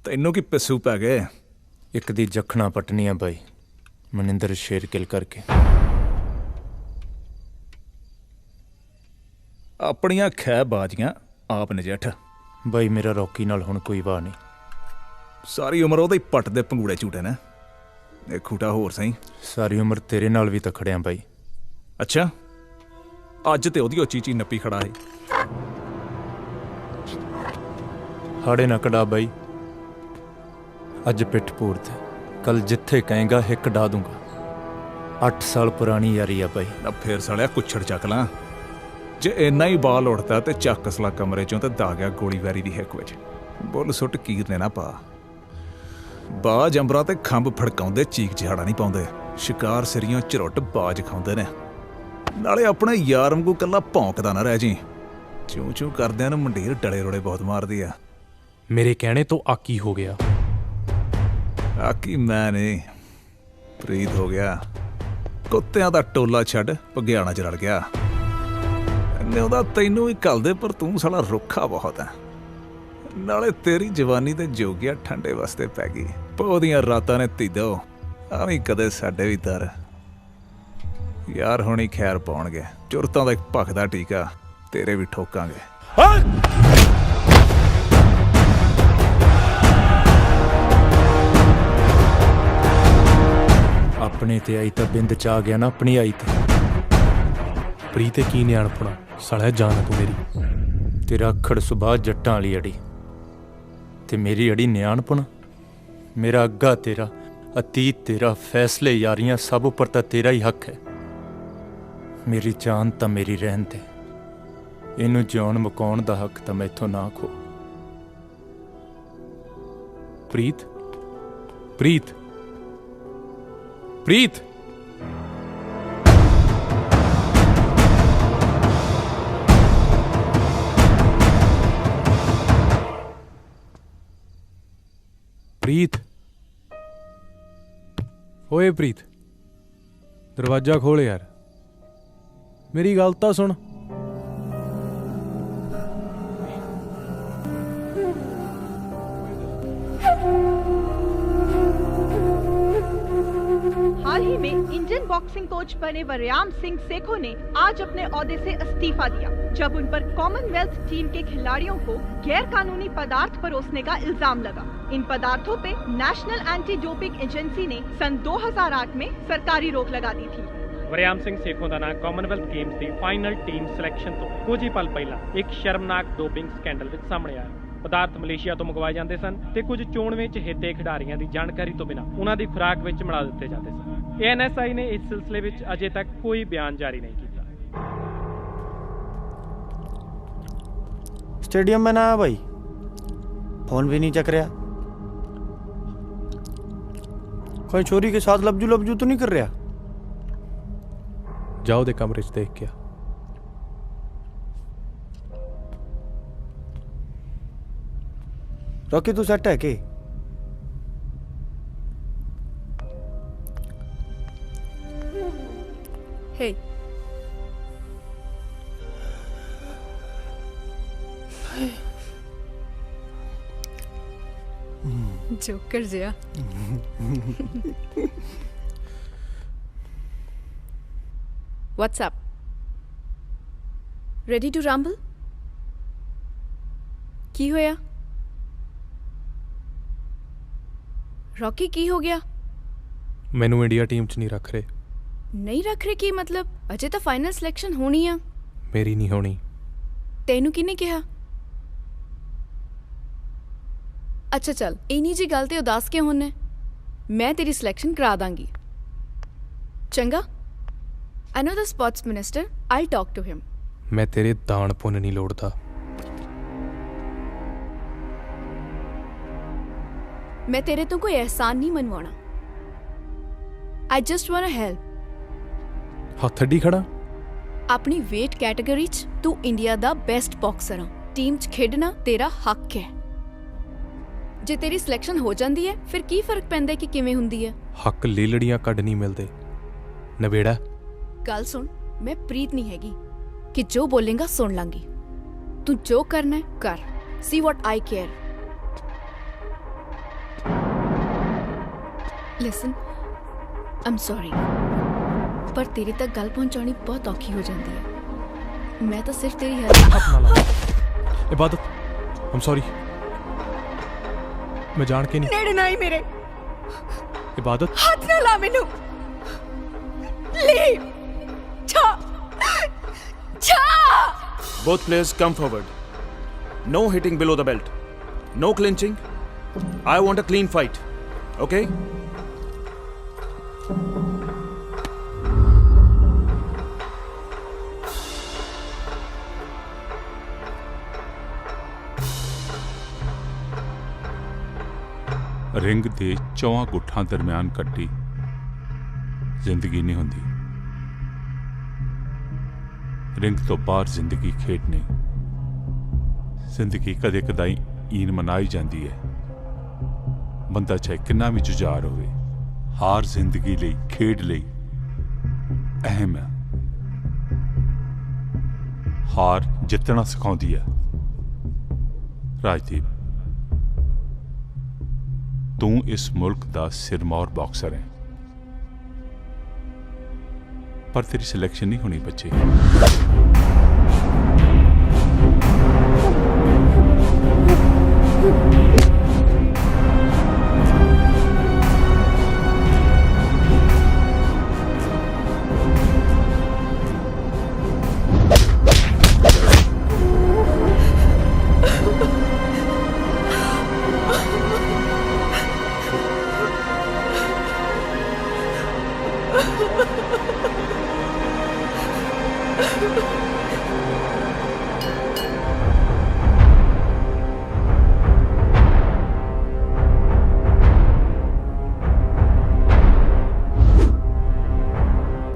ਤੈਨੂੰ ਕੀ ਪਿੱਸੂ ਪੈ ਗਏ? ਇੱਕ ਦੀ ਜਖਣਾ ਪਟਨੀਆਂ ਬਾਈ, ਮਨਿੰਦਰ ਸ਼ੇਰ ਕਿਲ ਕਰਕੇ। ਆਪਣੀਆਂ ਖੈ ਬਾਜੀਆਂ ਆਪ ਨਜਿੱਠ। ਬਾਈ ਮੇਰਾ ਰੌਕੀ ਨਾਲ ਹੁਣ ਕੋਈ ਵਾਹ ਨਹੀਂ। ਸਾਰੀ ਉਮਰ ਉਹਦੇ ਪੱਟ ਦੇ ਪੰਗੂੜੇ ਝੂਟੇ ਨੇ, ਇਹ ਖੂਟਾ ਹੋਰ ਸਹੀ। ਸਾਰੀ ਉਮਰ ਤੇਰੇ ਨਾਲ ਵੀ ਤਾਂ ਖੜਿਆ ਬਾਈ। ਅੱਛਾ, ਅੱਜ ਤੇ ਉਹਦੀ ਚੀਚੀ ਨੱਪੀ ਖੜਾ ਹੈ। ਹਾੜੇ ਨਾ ਕਢਾ ਬਾਈ, ਅੱਜ ਪਿੱਠ ਪੂਰ ਤੇ, ਕੱਲ ਜਿੱਥੇ ਕਹੇਗਾ ਹਿੱਕ ਡਾ ਦੂੰਗਾ। 8 ਸਾਲ ਪੁਰਾਣੀ ਯਾਰੀ ਆ ਬਾਈ। ਨਾ ਫੇਰ ਸਾਲਿਆ ਕੁੱਛੜ ਚੱਕ ਲਾਂ। ਜੇ ਇੰਨਾ ਹੀ ਬਾਲ ਉੱਠਦਾ ਤੇ ਚੱਕ ਅਸਲਾ ਕਮਰੇ ਚੋਂ ਤੇ ਦਾ ਗਿਆ ਗੋਲੀ ਵੈਰੀ ਦੀ ਹਿੱਕ ਵਿੱਚ। ਬੁੱਲ ਸੁੱਟ ਕੀਰ ਨੇ ਨਾ ਪਾ। ਬਾਜ ਅੰਬਰਾਂ ਤੇ ਖੰਭ ਫੜਕਾਉਂਦੇ, ਚੀਕ ਚਿਹਾੜਾ ਨਹੀਂ ਪਾਉਂਦੇ। ਸ਼ਿਕਾਰ ਸਿਰੀਆਂ ਝਰੁੱਟ ਬਾਜ ਖਾਉਂਦੇ ਨੇ। ਨਾਲੇ ਆਪਣੇ ਯਾਰ ਵਾਂਗੂ ਕੱਲਾ ਭੌਂਕਦਾ ਨਾ ਰਹਿ ਜੀ। ਚੂੰ ਚੂੰ ਕਰਦਿਆਂ ਨੂੰ ਮੰਡੀਰ ਡਲੇ ਰੋੜੇ ਬਹੁਤ ਮਾਰਦੀ ਆ। ਮੇਰੇ ਕਹਿਣੇ ਤੋਂ ਆਕੀ ਹੋ ਗਿਆ। ਆਕੀ ਮੈਂ ਨਹੀਂ, ਪ੍ਰੀਤ ਹੋ ਗਿਆ। ਕੁੱਤਿਆਂ ਦਾ ਟੋਲਾ ਛੱਡ ਭਗਿਆਣਾ 'ਚ ਰਲ ਗਿਆ। ਇਹਨੇ ਉਹਦਾ ਤੈਨੂੰ ਵੀ ਘੱਲਦੇ, ਪਰ ਤੂੰ ਸਾਲਾ ਰੁੱਖਾ ਬਹੁਤ ਹੈ। ਨਾਲੇ ਤੇਰੀ ਜਵਾਨੀ ਤੇ ਜੋਗਿਆ ਠੰਡੇ ਵਾਸਤੇ ਪੈ ਗਈ। ਪੌਦੀਆਂ ਰਾਤਾਂ ਨੇ ਧੀਦੋ, ਆਵੀਂ ਕਦੇ ਸਾਡੇ ਵੀ ਦਰ। ਯਾਰ ਹੁਣੀ ਖੈਰ ਪਾਉਣਗੇ, ਚੁਰਤਾਂ ਦਾ ਇੱਕ ਭਖਦਾ ਟੀਕਾ ਤੇਰੇ ਵੀ ਠੋਕਾਂਗੇ। ਆਪਣੇ ਤੇ ਆਈ ਤਾਂ ਬਿੰਦ ਚ ਆ ਗਿਆ ਨਾ, ਆਪਣੀ ਆਈ ਤੇ। ਪ੍ਰੀਤ ਤੇ ਕੀ ਨਿਆਣਪਣਾ, ਸਾਲਿਆ ਜਾਨ ਤੂੰ ਮੇਰੀ। ਤੇਰਾ ਅਖੜ ਸੁਭਾਅ ਜੱਟਾਂ ਵਾਲੀ ਅੜੀ, ਤੇ ਮੇਰੀ ਅੜੀ ਨਿਆਣਪਣ। ਮੇਰਾ ਅੱਗਾ ਤੇਰਾ, ਅਤੀਤ ਤੇਰਾ, ਫੈਸਲੇ ਯਾਰੀਆਂ ਸਭ ਉੱਪਰ ਤਾਂ ਤੇਰਾ ਹੀ ਹੱਕ ਹੈ। ਮੇਰੀ ਜਾਨ ਤਾਂ ਮੇਰੀ ਰਹਿਣ ਦੇ, ਇਹਨੂੰ ਜਿਉਣ ਮੁਕਾਉਣ ਦਾ ਹੱਕ ਤਾਂ ਮੈਥੋਂ ਨਾ ਖੋ। ਪ੍ਰੀਤ, ਪ੍ਰੀਤ, ਪ੍ਰੀਤ। ਪ੍ਰੀਤ, ਓਏ ਪ੍ਰੀਤ, ਦਰਵਾਜ਼ਾ ਖੋਲ ਯਾਰ, ਮੇਰੀ ਗੱਲ ਤਾਂ ਸੁਣ। हाल ही में इंडियन बॉक्सिंग कोच बने वरयाम सिंह सेखों ने आज अपने ओहदे से इस्तीफा दिया, जब उन पर कॉमनवेल्थ टीम के खिलाड़ियों को गैर कानूनी पदार्थ परोसने का इल्जाम लगा। इन पदार्थों पे नेशनल एंटी डोपिंग एजेंसी ने सन 2008 में सरकारी रोक लगा दी थी। ਵਰਿਆਮ ਸਿੰਘ ਸੇਖੋਂ ਦਾ ਨਾਂ ਕਾਮਨਵੈਲਥ ਗੇਮਸ ਦੀ ਫਾਈਨਲ ਟੀਮ ਸਿਲੈਕਸ਼ਨ ਤੋਂ ਕੁਝ ਹੀ ਪਲ ਪਹਿਲਾਂ ਇੱਕ ਸ਼ਰਮਨਾਕ ਡੋਪਿੰਗ ਸਕੈਂਡਲ ਵਿੱਚ ਸਾਹਮਣੇ ਆਇਆ। ਪਦਾਰਥ ਮਲੇਸ਼ੀਆ ਤੋਂ ਮੰਗਵਾਏ ਜਾਂਦੇ ਸਨ ਤੇ ਕੁਝ ਚੋਣਵੇਂ ਚਹੇਤੇ ਖਿਡਾਰੀਆਂ ਦੀ ਜਾਣਕਾਰੀ ਤੋਂ ਬਿਨਾਂ ਉਹਨਾਂ ਦੀ ਖੁਰਾਕ ਵਿੱਚ ਮਿਲਾ ਦਿੱਤੇ ਜਾਂਦੇ ਸਨ। ANSI ਨੇ ਇਸ ਸਿਲਸਿਲੇ ਵਿੱਚ ਅਜੇ ਤੱਕ ਕੋਈ ਬਿਆਨ ਜਾਰੀ ਨਹੀਂ ਕੀਤਾ। स्टेडियम में ना भाई, फोन भी नहीं चक रहा। कोई छोरी के साथ लबजू तो नहीं कर रहा? जाओ दे कमरे च देख के। रॉकी तू सेट है के? हे joker Jiya. What's up? Ready to rumble? की होया? रॉकी की हो गया? मैनू इंडिया टीम च नहीं रख रहे। नहीं रख रहे की मतलब? अजे तो फाइनल सिलेक्शन होनी आ। मेरी नहीं होनी। तेनू किने कहा? अच्छा चल, इन्हीं जी गल ते उदास क्यों होने? मैं तेरी सिलेक्शन करा दांगी। चंगा? I know the sports minister. I'll talk to him. मैं तेरे दान पुण्य नहीं लोड़दा। मैं तेरे तो कोई एहसान नहीं मनवाना। I just wanna help. हथ अड्डी खड़ा? अपनी वेट कैटेगरी च तू इंडिया दा बेस्ट बॉक्सर आ। टीम च खेडना तेरा हक है। जे तेरी सिलेक्शन हो जाती है फिर की फर्क पैंदा कि किवें हुंदी है? हक लेलड़ियां कड नहीं मिलते। नवेड़ा गल सुन, मैं प्रीत नहीं हैगी कि जो बोलेगा सुन लांगी। तू जो करना है कर। See what I care. Listen, I am sorry, पर तेरे तक गल पहुंचानी बहुत औखी हो जाती है। मैं तो सिर्फ तेरी हेल्प। इबादत, आई एम सॉरी, मैं जान के नहीं। नेड़े ना ही मेरे। इबादत, हाथ ना ला मैनू। लीव। छा छा। Both players come forward. No hitting below the belt. No clinching. I want a clean fight. Okay? Ring ਦੇ ਚੌਹਾਂ ਗੁੱਠਾਂ ਦਰਮਿਆਨ ਕੱਟੀ ਜ਼ਿੰਦਗੀ ਨਹੀਂ ਹੁੰਦੀ। ਰਿੰਗ ਤੋਂ ਬਾਹਰ ਜ਼ਿੰਦਗੀ ਖੇਡ ਨਹੀਂ। ਜ਼ਿੰਦਗੀ ਕਦੇ ਕਦਾਈ ਈਨ ਮਨਾਈ ਜਾਂਦੀ ਹੈ। ਬੰਦਾ ਚਾਹੇ ਕਿੰਨਾ ਵੀ ਜੁਝਾਰ ਹੋਵੇ, ਹਾਰ ਜ਼ਿੰਦਗੀ ਲਈ, ਖੇਡ ਲਈ ਅਹਿਮ ਹੈ। ਹਾਰ ਜਿੱਤਣਾ ਸਿਖਾਉਂਦੀ ਹੈ। ਰਾਜਦੀਪ, ਤੂੰ ਇਸ ਮੁਲਕ ਦਾ ਸਿਰਮੌਰ ਬਾਕਸਰ ਹੈ, ਪਰ ਤੇਰੀ ਸਿਲੈਕਸ਼ਨ ਨਹੀਂ ਹੋਣੀ ਬੱਚੇ।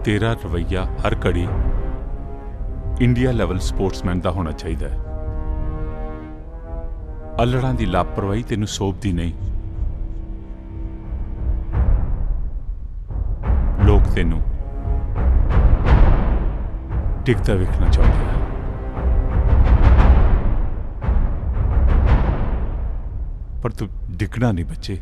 तेरा रवैया हर घड़ी इंडिया लेवल स्पोर्ट्समैन का होना चाहिए। अल्लड़ां दी लापरवाही तेनू सोभदी नहीं। लोग तेनू डिगदा वेखना चाहते हैं, पर तू डिगना नहीं बच्चे।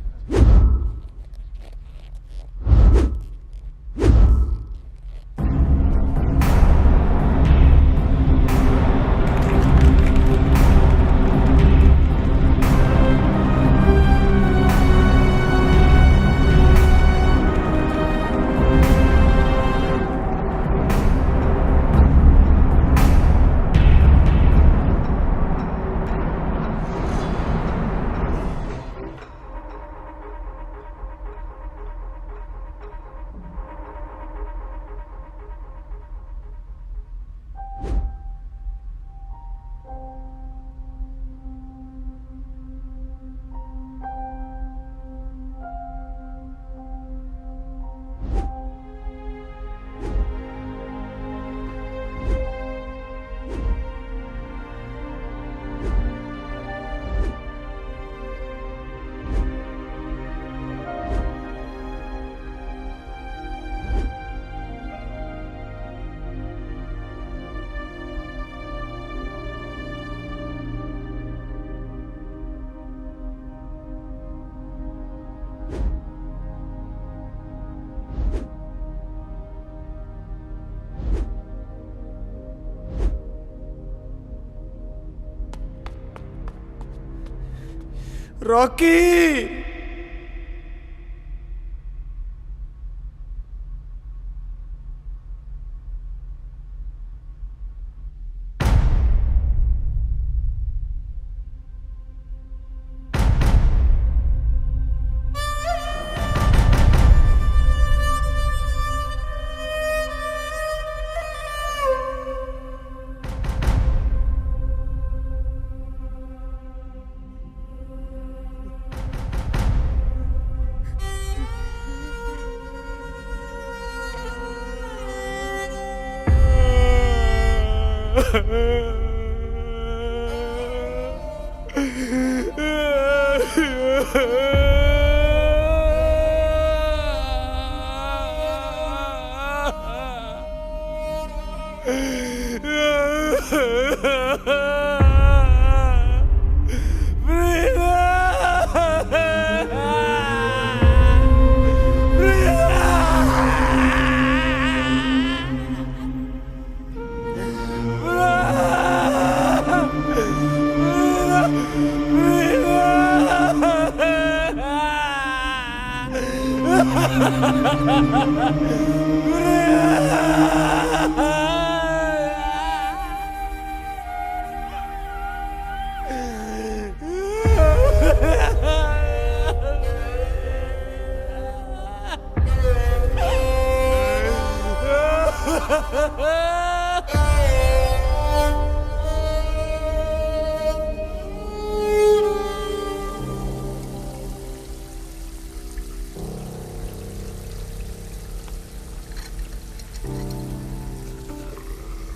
रॉकी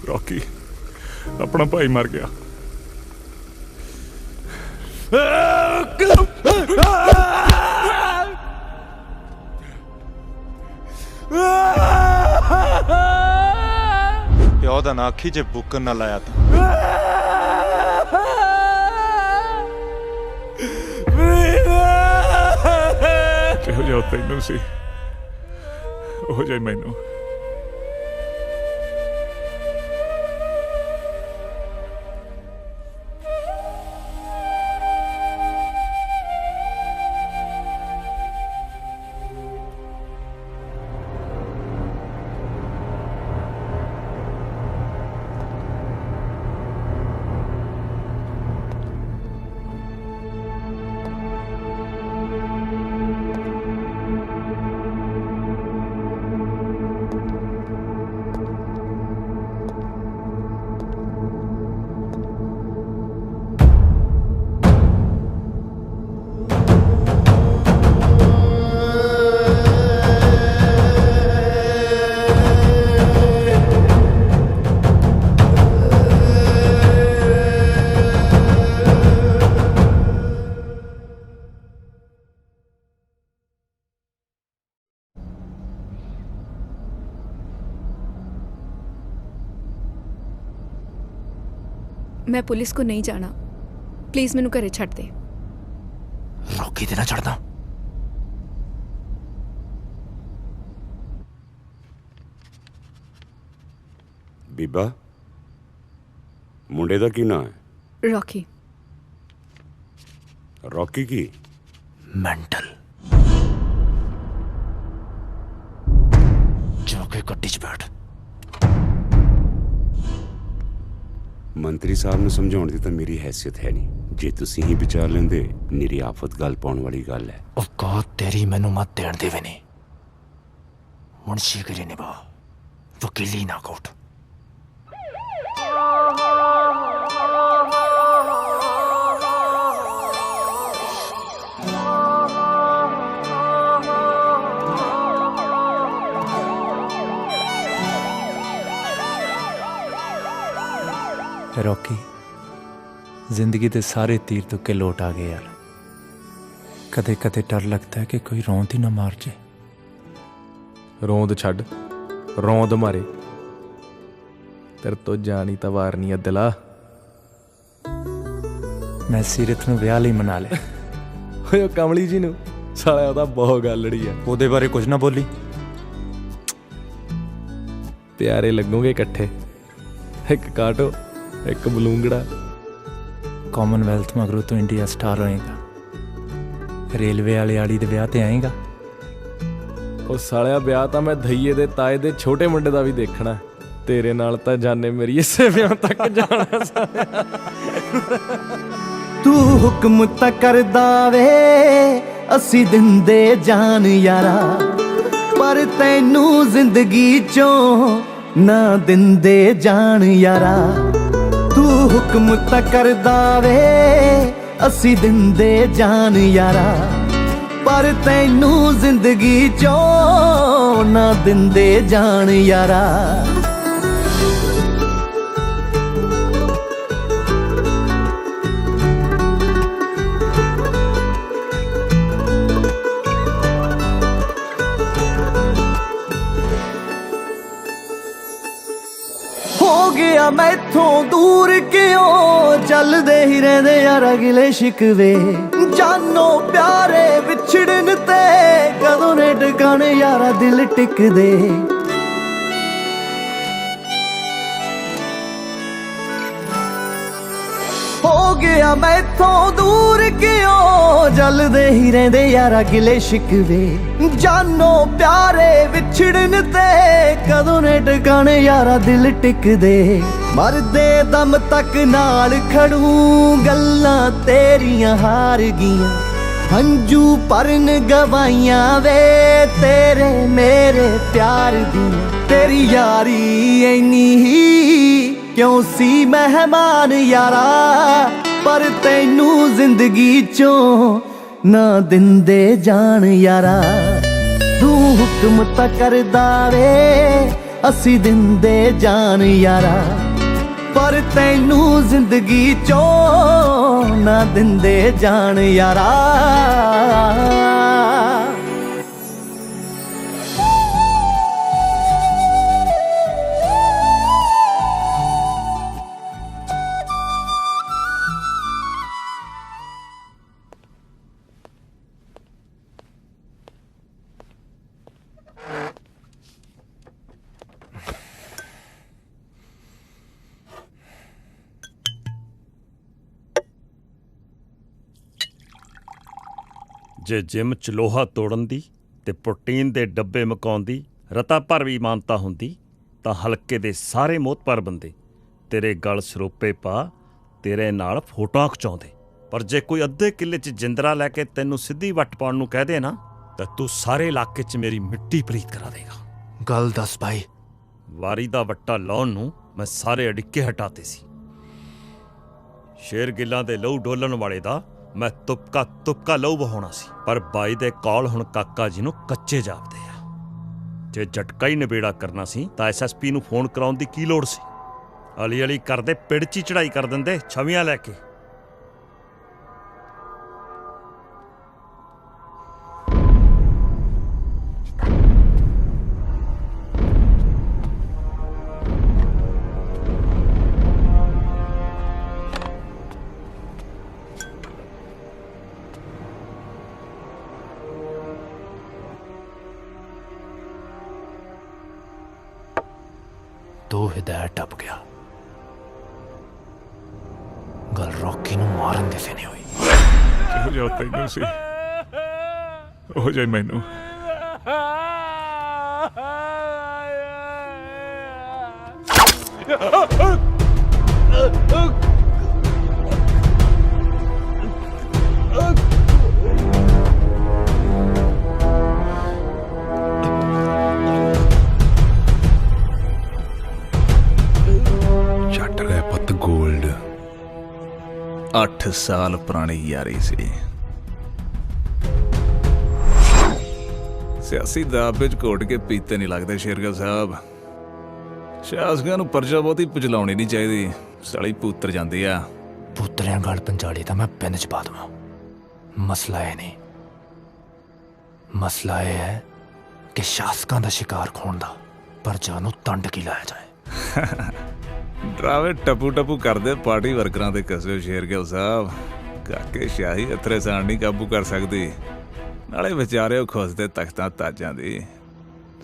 रॉकी अपना भाई मर गया। ਪਿਓ ਦਾ ਨਾ ਆਖੀ ਜੇ ਬੁੱਕਰ ਨਾ ਲਾਇਆ ਤਾਂ ਜਿਹੋ ਜਿਹਾ ਤੈਨੂੰ ਸੀ ਉਹ ਜਿਹਾ ਮੈਨੂੰ। मैं पुलिस को नहीं जाना, प्लीज मैनू घरे छड्ड दे। रॉकी ते ना छड्डदा। बीबा मुंडे दा की नाम है? रॉकी। रॉकी की मेंटल जाके गड्डी च बैठ। ਮੰਤਰੀ ਸਾਹਿਬ ਨੂੰ ਸਮਝਾਉਣ ਦੀ ਤਾਂ ਮੇਰੀ ਹੈਸੀਅਤ ਹੈ ਨਹੀਂ। ਜੇ ਤੁਸੀਂ ਹੀ ਵਿਚਾਰ ਲੈਂਦੇ ਨਿਰੀ ਆਫਤ ਗੱਲ ਪਾਉਣ ਵਾਲੀ ਗੱਲ ਹੈ। ਔਕਾਤ ਤੇਰੀ ਮੈਨੂੰ ਮਤ ਦੇਣ ਦੇਵੇ ਨਹੀਂ। ਮੁਨਸ਼ੀਗਰੀ ਨਿਭਾ ਵਕੀਲੀ ਨਾ ਕੋਟ। रॉकी जिंदगी के सारे तीर तुक्के लौट आ गए यार। कदे कदे डर लगता है कि कोई रौंद ही ना मार जाए। रौंद छड़ रौंद मारे तेरे तो जानी तवारनी है दिला। मैं सीरत नूं विआह लई मना ले। ओए कमली जी नूं साला ओदा बहुत गालड़ी है। ओदे बारे कुछ ना बोली। प्यारे लगोगे इकट्ठे, एक काटो एक बलूंगड़ा। कॉमनवेल्थ मगरों तो इंडिया स्टार होएगा। ਰੇਲਵੇ ਵਾਲੇ ਆੜੀ ਦੇ ਵਿਆਹ ਤੇ ਆਏਗਾ? ਉਹ ਸਾਲਿਆ ਵਿਆਹ ਤਾਂ ਮੈਂ ਧਈਏ ਦੇ ਤਾਏ ਦੇ ਛੋਟੇ ਮੁੰਡੇ ਦਾ ਵੀ ਦੇਖਣਾ। ਤੇਰੇ ਨਾਲ ਤਾਂ ਜਾਣੇ ਮੇਰੀ ਇਸੇ ਵਿਆਹ ਤੱਕ ਜਾਣਾ ਸਾਲਿਆ। ਤੂੰ ਹੁਕਮ ਤਾਂ ਕਰਦਾ ਵੇ ਅਸੀਂ ਦਿੰਦੇ ਜਾਨ ਯਾਰਾ, ਪਰ ਤੈਨੂੰ ਜ਼ਿੰਦਗੀ ਚੋਂ ਨਾ ਦਿੰਦੇ ਜਾਨ ਯਾਰਾ। ਤੂੰ ਹੁਕਮ ਤਾਂ ਕਰਦਾ ਵੇ ਅਸੀਂ ਦਿੰਦੇ ਜਾਨ ਯਾਰਾ, ਪਰ ਤੈਨੂੰ ਜ਼ਿੰਦਗੀ ਚੋਂ ਨਾ ਦਿੰਦੇ ਜਾਨ ਯਾਰਾ। ਹੋ ਗਿਆ ਮੈਥੋਂ ਦੂਰ ਕਿਉਂ ਚੱਲਦੇ ਹੀ ਰਹਿੰਦੇ ਯਾਰ ਅਗਲੇ ਸ਼ਿਕਵੇ। ਜਾਨੋ ਪਿਆਰੇ ਵਿਛੜਨ ਤੇ ਕਦੋਂ ਨੇ ਟਿਕਾਣੇ ਯਾਰਾ ਦਿਲ ਟਿਕਦੇ। ਹੋ ਗਿਆ ਮੈਥੋਂ ਦੂਰ ਕਿਉਂ ਚੱਲਦੇ ਹੀ ਰਹਿੰਦੇ ਯਾਰ ਅਗਲੇ ਸ਼ਿਕਵੇ। ਜਾਨੋ ਪਿਆਰੇ ਵਿਛੜਨ ਤੇ ਕਦੋਂ ਨੇ ਟਿਕਾਣੇ ਯਾਰਾ ਦਿਲ ਟਿਕਦੇ। ਮਰਦੇ ਦਮ ਤੱਕ ਨਾਲ ਖੜੂ ਗੱਲਾਂ ਤੇਰੀਆਂ ਹਾਰ ਗਈਆਂ। ਹੰਝੂ ਭਰਨ ਗਵਾਈਆਂ ਵੇ ਤੇਰੇ ਮੇਰੇ ਪਿਆਰ ਦੀਆਂ। ਤੇਰੀ ਯਾਰੀ ਐਨੀ ਹੀ ਕਿਉਂ ਸੀ ਮਹਿਮਾਨ ਯਾਰਾ, ਪਰ ਤੈਨੂੰ ਜ਼ਿੰਦਗੀ ਚੋਂ ਨਾ ਦਿੰਦੇ ਜਾਨ ਯਾਰਾ। ਤੂੰ ਹੁਕਮ ਤਾਂ ਕਰਦਾ ਵੇ ਅਸੀਂ ਦਿੰਦੇ ਜਾਨ ਯਾਰਾ, ਪਰ ਤੈਨੂੰ ਜ਼ਿੰਦਗੀ ਚੋਂ ਨਾ ਦਿੰਦੇ ਜਾਨ ਯਾਰਾ। ਜੇ ਜਿਮ ਚ ਲੋਹਾ ਤੋੜਨ ਦੀ ਤੇ ਪ੍ਰੋਟੀਨ ਦੇ ਡੱਬੇ ਮਕਾਉਣ ਦੀ ਰਤਾ ਭਰ ਵੀ ਮਾਨਤਾ ਹੁੰਦੀ ਤਾਂ ਹਲਕੇ ਦੇ ਸਾਰੇ ਮੋਹਤਪਰ ਬੰਦੇ ਤੇਰੇ ਗਲ ਸਰੋਪੇ ਪਾ ਤੇਰੇ ਨਾਲ ਫੋਟੋਆਂ ਖਿਚਾਉਂਦੇ। ਪਰ ਜੇ ਕੋਈ ਅੱਧੇ ਕਿੱਲੇ 'ਚ ਜਿੰਦਰਾ ਲੈ ਕੇ ਤੈਨੂੰ ਸਿੱਧੀ ਵੱਟ ਪਾਉਣ ਨੂੰ ਕਹਿ ਦੇ ਨਾ ਤਾਂ ਤੂੰ ਸਾਰੇ ਇਲਾਕੇ 'ਚ ਮੇਰੀ ਮਿੱਟੀ ਪਲੀਤ ਕਰਾ ਦੇਗਾ। ਗੱਲ ਦੱਸ ਭਾਈ। ਵਾਰੀ ਦਾ ਵੱਟਾ ਲਾਉਣ ਨੂੰ ਮੈਂ ਸਾਰੇ ਅੜਿੱਕੇ ਹਟਾਤੇ ਸੀ। ਸ਼ੇਰ ਗਿੱਲਾਂ ਦੇ ਲਹੂ ਡੋਲਣ ਵਾਲੇ ਦਾ ਮੈਂ ਤੁਪਕਾ ਲਹੂ ਬਹਾਉਣਾ ਸੀ, ਪਰ ਬਾਈ ਦੇ ਕੌਲ ਹੁਣ ਕਾਕਾ ਜੀ ਨੂੰ ਕੱਚੇ ਜਾਪਦੇ ਆ। ਜੇ ਝਟਕਾ ਹੀ ਨਿਬੇੜਾ ਕਰਨਾ ਸੀ ਤਾਂ ਐਸਐਸਪੀ ਨੂੰ ਫੋਨ ਕਰਾਉਣ ਦੀ ਕੀ ਲੋੜ ਸੀ? ਅਲੀ ਅਲੀ ਕਰਦੇ ਪਿੜ 'ਚ ਹੀ ਚੜਾਈ ਕਰ ਦਿੰਦੇ ਛਵੀਆਂ ਲੈ ਕੇ। ਤੋ ਹਿਦਾਇਤ ਟੱਪ ਗਿਆ। ਗੱਲ ਰੌਕੀ ਨੂੰ ਮਾਰਨ ਦੀ ਸੀ ਨਹੀਂ ਹੋਈ। ਜਿਹੋ ਜਿਹਾ ਤੈਨੂੰ ਸੀ ਉਹ ਜਿਹਾ ਮੈਨੂੰ। ਛੱਡ ਲੈ ਪੁੱਤ ਗੋਲਡ। 8 ਸਾਲ ਪੁਰਾਣੀ ਯਾਰੀ ਸੀ। ਸਿਆਸੀ ਦਾਅਵੇ 'ਚ ਘੋਟ ਕੇ ਪੀਤੇ ਨਹੀਂ ਲੱਗਦੇ ਸ਼ੇਰਗਿੱਲ ਸਾਹਿਬ। ਸ਼ਾਸਕਾਂ ਨੂੰ ਪਰਜਾ ਬਹੁਤੀ ਪਚਲਾਉਣੀ ਨਹੀਂ ਚਾਹੀਦੀ, ਸਾਲੀ ਪੁੱਤਰ ਜਾਂਦੀ ਆ। ਪੁੱਤਰਿਆਂ ਗਲ ਪੰਜਾਲੀ ਤਾਂ ਮੈਂ ਪਿੰਡ 'ਚ ਪਾ ਦੇਵਾਂ। ਮਸਲਾ ਇਹ ਨਹੀਂ, ਮਸਲਾ ਇਹ ਹੈ ਕਿ ਸ਼ਾਸਕਾਂ ਦਾ ਸ਼ਿਕਾਰ ਖੋਣ ਦਾ ਪਰਜਾ ਨੂੰ ਤੰਡ ਕੀ ਲਾਇਆ ਜਾਏ। ਡਰਾਵੇ ਟਪੂ ਕਰਦੇ ਪਾਰਟੀ ਵਰਕਰਾਂ ਦੇ ਕਸੇ ਸ਼ੇਰਗਿੱਲ ਸਾਹਿਬ। ਕਾਕੇ ਸ਼ਾਹੀ ਅਥਰੇ ਸਾਣ ਨਹੀਂ ਕਾਬੂ ਕਰ ਸਕਦੀ। ਨਾਲੇ ਵਿਚਾਰੇ ਖੁੱਸਦੇ ਤਖਤਾਂ ਤਾਜਾਂ ਦੀ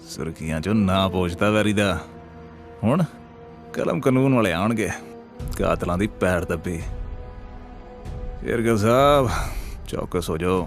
ਸੁਰਖੀਆਂ 'ਚੋਂ ਨਾ ਪੋਛਦਾ ਵੈਰੀ ਦਾ। ਹੁਣ ਕਲਮ ਕਾਨੂੰਨ ਵਾਲੇ ਆਉਣਗੇ, ਕਾਤਲਾਂ ਦੀ ਪੈੜ ਦੱਬੀ। ਸ਼ੇਰਗਿੱਲ ਸਾਹਿਬ ਚੌਕਸ ਹੋ ਜਾਓ।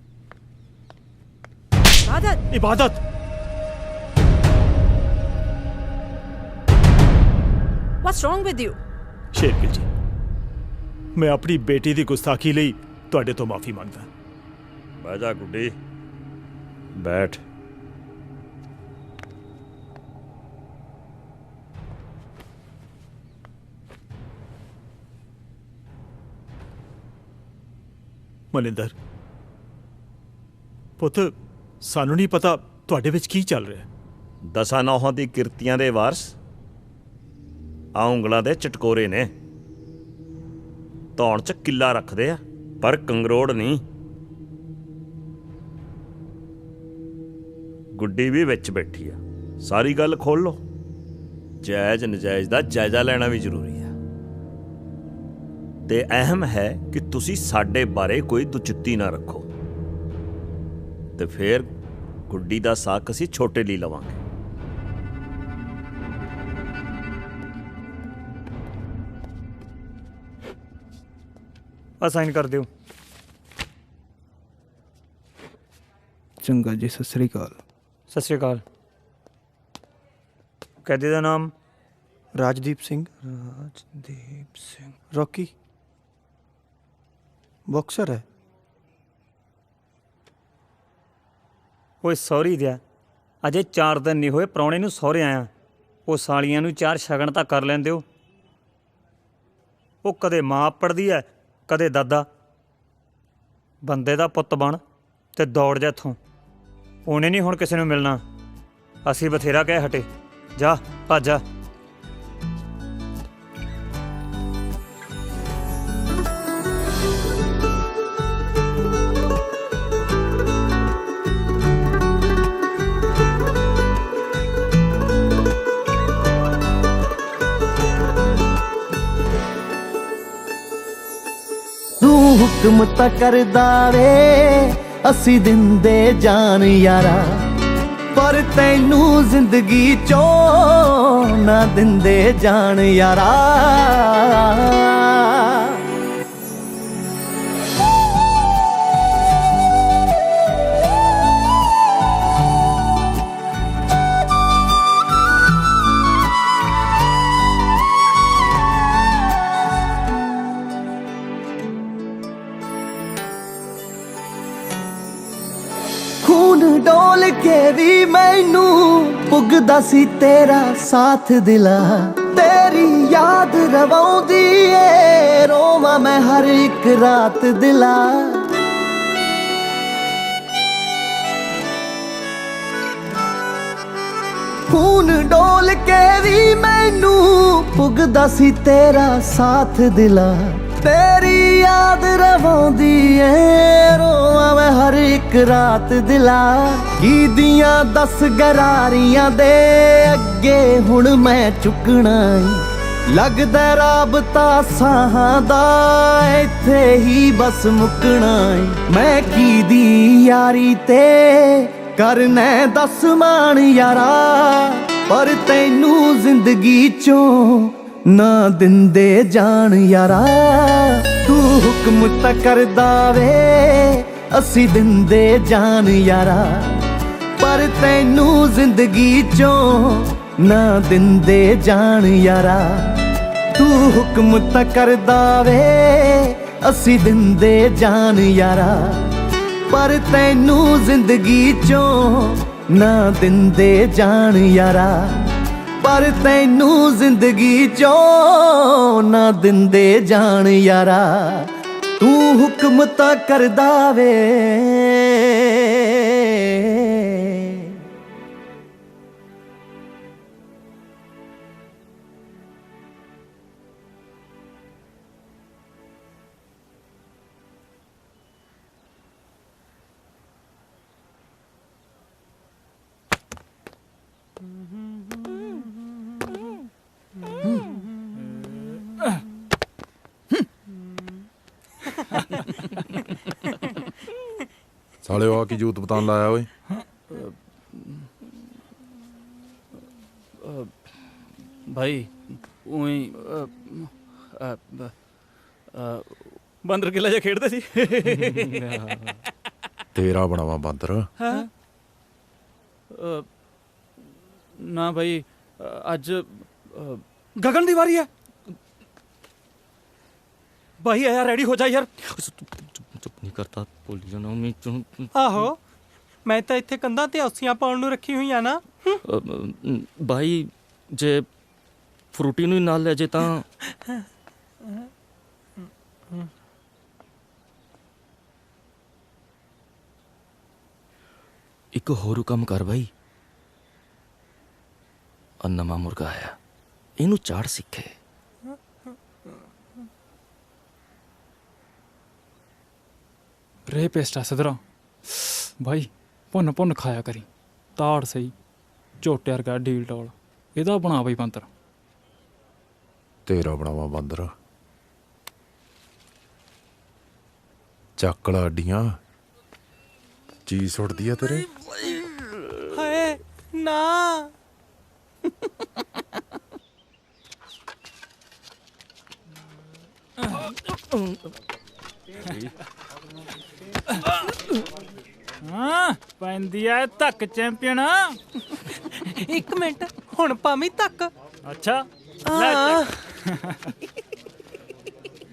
इबादत What's wrong with you? Shergill जी, मैं अपनी बेटी की गुस्ताखी ਲਈ ਤੁਹਾਡੇ ਤੋਂ ਮਾਫੀ ਮੰਗਦਾ। ਬਹਿ ਜਾ ਗੁੱਡੀ, ਬੈਠ। ਮਨਿੰਦਰ ਪੁੱਤ, ਸਾਨੂੰ ਨਹੀਂ ਪਤਾ ਤੁਹਾਡੇ ਵਿੱਚ ਕੀ ਚੱਲ ਰਿਹਾ। ਦਸਾਂ ਨੌਹਾਂ ਦੀ ਕਿਰਤੀਆਂ ਦੇ ਵਾਰਸ ਆ ਉਂਗਲਾਂ ਦੇ ਚਟਕੋਰੇ ਨੇ। ਧੌਣ 'ਚ ਕਿੱਲਾ ਰੱਖਦੇ ਆ ਪਰ ਕੰਗਰੋੜ ਨਹੀਂ। ਗੁੱਡੀ ਵੀ ਵਿੱਚ ਬੈਠੀ ਆ, ਸਾਰੀ ਗੱਲ ਖੋਲ ਲੋ। ਜਾਇਜ਼ ਨਜਾਇਜ਼ ਦਾ ਜਾਇਜ਼ਾ ਲੈਣਾ ਵੀ ਜ਼ਰੂਰੀ ਆ ਤੇ ਅਹਿਮ ਹੈ ਕਿ ਤੁਸੀਂ ਸਾਡੇ ਬਾਰੇ ਕੋਈ ਦੁਚਿੱਤੀ ਨਾ ਰੱਖੋ ਤੇ ਫਿਰ ਗੁੱਡੀ ਦਾ ਸਾਕ ਅਸੀਂ ਛੋਟੇ ਲਈ ਲਵਾਂਗੇ। ਅਸਾਈਨ ਕਰ ਦਿਓ। ਚੰਗਾ ਜੀ, ਸਤਿ ਸ੍ਰੀ ਅਕਾਲ। ਸਤਿ ਸ੍ਰੀ ਅਕਾਲ। ਕੈਦੀ ਦਾ ਨਾਮ? ਰਾਜਦੀਪ ਸਿੰਘ। ਰਾਜਦੀਪ ਸਿੰਘ। ਰੌਕੀ ਬਾਕਸਰ ਹੈ। ਓਏ ਸੌਰੀ ਦਿਆ, ਅਜੇ 4 ਦਿਨ ਨਹੀਂ ਹੋਏ ਪ੍ਰਾਹੁਣੇ ਨੂੰ ਸਹੁਰੇ ਆਇਆ। ਉਹ ਸਾਲੀਆਂ ਨੂੰ 4 ਸ਼ਗਨ ਤਾਂ ਕਰ ਲੈਂਦੇ ਹੋ। ਉਹ ਕਦੇ ਮਾਂ ਪੜਦੀ ਐ, ਕਦੇ ਦਾਦਾ। ਬੰਦੇ ਦਾ ਪੁੱਤ ਬਣ ਤੇ ਦੌੜ ਜਾ ਇੱਥੋਂ। ਉਹਨੇ ਨਹੀਂ ਹੁਣ ਕਿਸੇ ਨੂੰ ਮਿਲਣਾ। ਅਸੀਂ ਬਥੇਰਾ ਕਹਿ ਹਟੇ। ਜਾ ਭੱਜ ਜਾ। ਤੂੰ ਹੁਕਮ ਤਾਂ ਕਰਦਾ ਵੇ, ਅਸੀਂ ਦਿੰਦੇ ਜਾਨ ਯਾਰਾ, ਪਰ ਤੈਨੂੰ ਜ਼ਿੰਦਗੀ ਚੋਂ ਨਾ ਦਿੰਦੇ ਜਾਨ ਯਾਰਾ। ਖੂਨ ਡੋਲ ਕੇ ਵੀ ਮੈਨੂੰ ਪੁੱਗਦਾ ਸੀ ਤੇਰਾ ਸਾਥ ਦਿਲਾ। ਤੇਰੀ ਯਾਦ ਰਵਾਉਂਦੀ ਏ, ਰੋਵਾਂ ਮੈਂ ਹਰ ਇੱਕ ਰਾਤ ਦਿਲਾ। ਖੂਨ ਡੋਲ ਕੇ ਵੀ ਮੈਨੂੰ ਪੁੱਗਦਾ ਸੀ ਤੇਰਾ ਸਾਥ ਦਿਲਾ। ਤੇਰੀ ਯਾਦ ਰਵਾਉਂਦੀ ਏ, ਰੋਵਾਂ ਮੈਂ ਹਰ ਇੱਕ ਰਾਤ ਦਿਲਾ। ਕੀ ਦੀਆਂ 10 ਗਰਾਰੀਆਂ ਦੇ ਅੱਗੇ ਹੁਣ ਮੈਂ ਚੁੱਕਣਾ ਏ। ਲੱਗਦਾ ਰਾਬਤਾ ਸਾਹਾਂ ਦਾ ਇੱਥੇ ਹੀ ਬਸ ਮੁੱਕਣਾ ਏ। ਮੈਂ ਕੀ ਦੀ ਯਾਰੀ ਤੇ ਕਰਨਾ ਦੱਸ ਮਾਣ ਯਾਰਾ, ਪਰ ਤੈਨੂੰ ਜ਼ਿੰਦਗੀ ਚੋਂ ਨਾ ਦਿੰਦੇ ਜਾਣ ਯਾਰਾ। ਤੂੰ ਹੁਕਮ ਤਾਂ ਕਰਦਾ ਵੇ, ਅਸੀਂ ਦਿੰਦੇ ਜਾਨ ਯਾਰਾ, ਪਰ ਤੈਨੂੰ ਜ਼ਿੰਦਗੀ ਚੋਂ ਨਾ ਦਿੰਦੇ ਜਾਣ ਯਾਰਾ। ਤੂੰ ਹੁਕਮ ਤਾਂ ਕਰਦਾ ਵੇ, ਅਸੀਂ ਦਿੰਦੇ ਜਾਨ ਯਾਰਾ, ਪਰ ਤੈਨੂੰ ਜ਼ਿੰਦਗੀ ਚੋਂ ਨਾ ਦਿੰਦੇ ਜਾਣ ਯਾਰਾ, ਪਰ ਤੈਨੂੰ ਜ਼ਿੰਦਗੀ ਚੋਂ ਨਾ ਦਿੰਦੇ ਜਾਣ ਯਾਰਾ। ਤੂੰ ਹੁਕਮ ਤਾਂ ਕਰਦਾ ਵੇ। ਸਾਲਿਓ ਆ ਕੀ ਜੂਤ ਬਤਾਨ ਲਾਇਆ ਓਏ? ਭਾਈ ਉਹੀ ਬਾਂਦਰ ਕਿਲਾ ਜਿਹਾ ਖੇਡਦੇ ਸੀ। ਤੇਰਾ ਬਣਾਵਾ ਬਾਂਦਰ। ना भाई अज गगन की वारी है भाई आया रेडी हो जा यार चुप नहीं करता बोली जाना मैं आहो मैं तो इत्थे कंधां ते औसियां पाउण नूं रखी हुई आ ना भाई जे फ्रूटी नूं नाल ले जे तां एक होर काम कर भाई नवा मुर्गा आया इनू चाड़ सीखे रे पेस्टा सदरा भाई भुन भुन खाया करी ताड़ सही झोटे वर्गा डील टोल एदा बना भाई बंदर तेरा बनावा बंदर ਚੱਕਲਾ ਅੱਡੀਆਂ ਚੀਜ਼ ਸੁੱਟਦੀ ਆ ਤੇਰੇ ਹਾਏ ਨਾ ਹਾਂ ਪੈਂਦੀ ਐ ਧੱਕ ਚੈਂਪੀਅਨ ਇੱਕ ਮਿੰਟ ਹੁਣ ਭਾਵੇਂ ਧੱਕ ਅੱਛਾ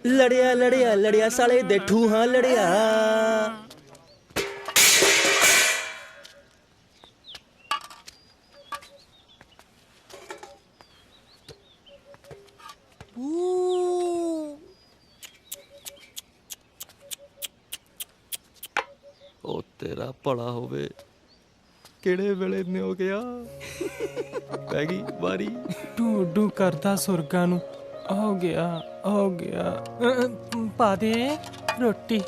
ਲੜਿਆ ਲੜਿਆ ਲੜਿਆ ਸਾਲੇ ਦੇ ਠੂਹਾਂ ਲੜਿਆ ਉਹ ਤੇਰਾ ਭਲਾ ਹੋਵੇ ਕਿਹੜੇ ਵੇਲੇ ਨੇ ਹੋ ਗਿਆ ਪੈ ਗਈ ਵਾਰੀ ਡੂ ਡੂ ਕਰਦਾ ਸੁਰਗਾਂ ਨੂੰ ਹੋ ਗਿਆ ਪਾ ਦੇ ਰੋਟੀ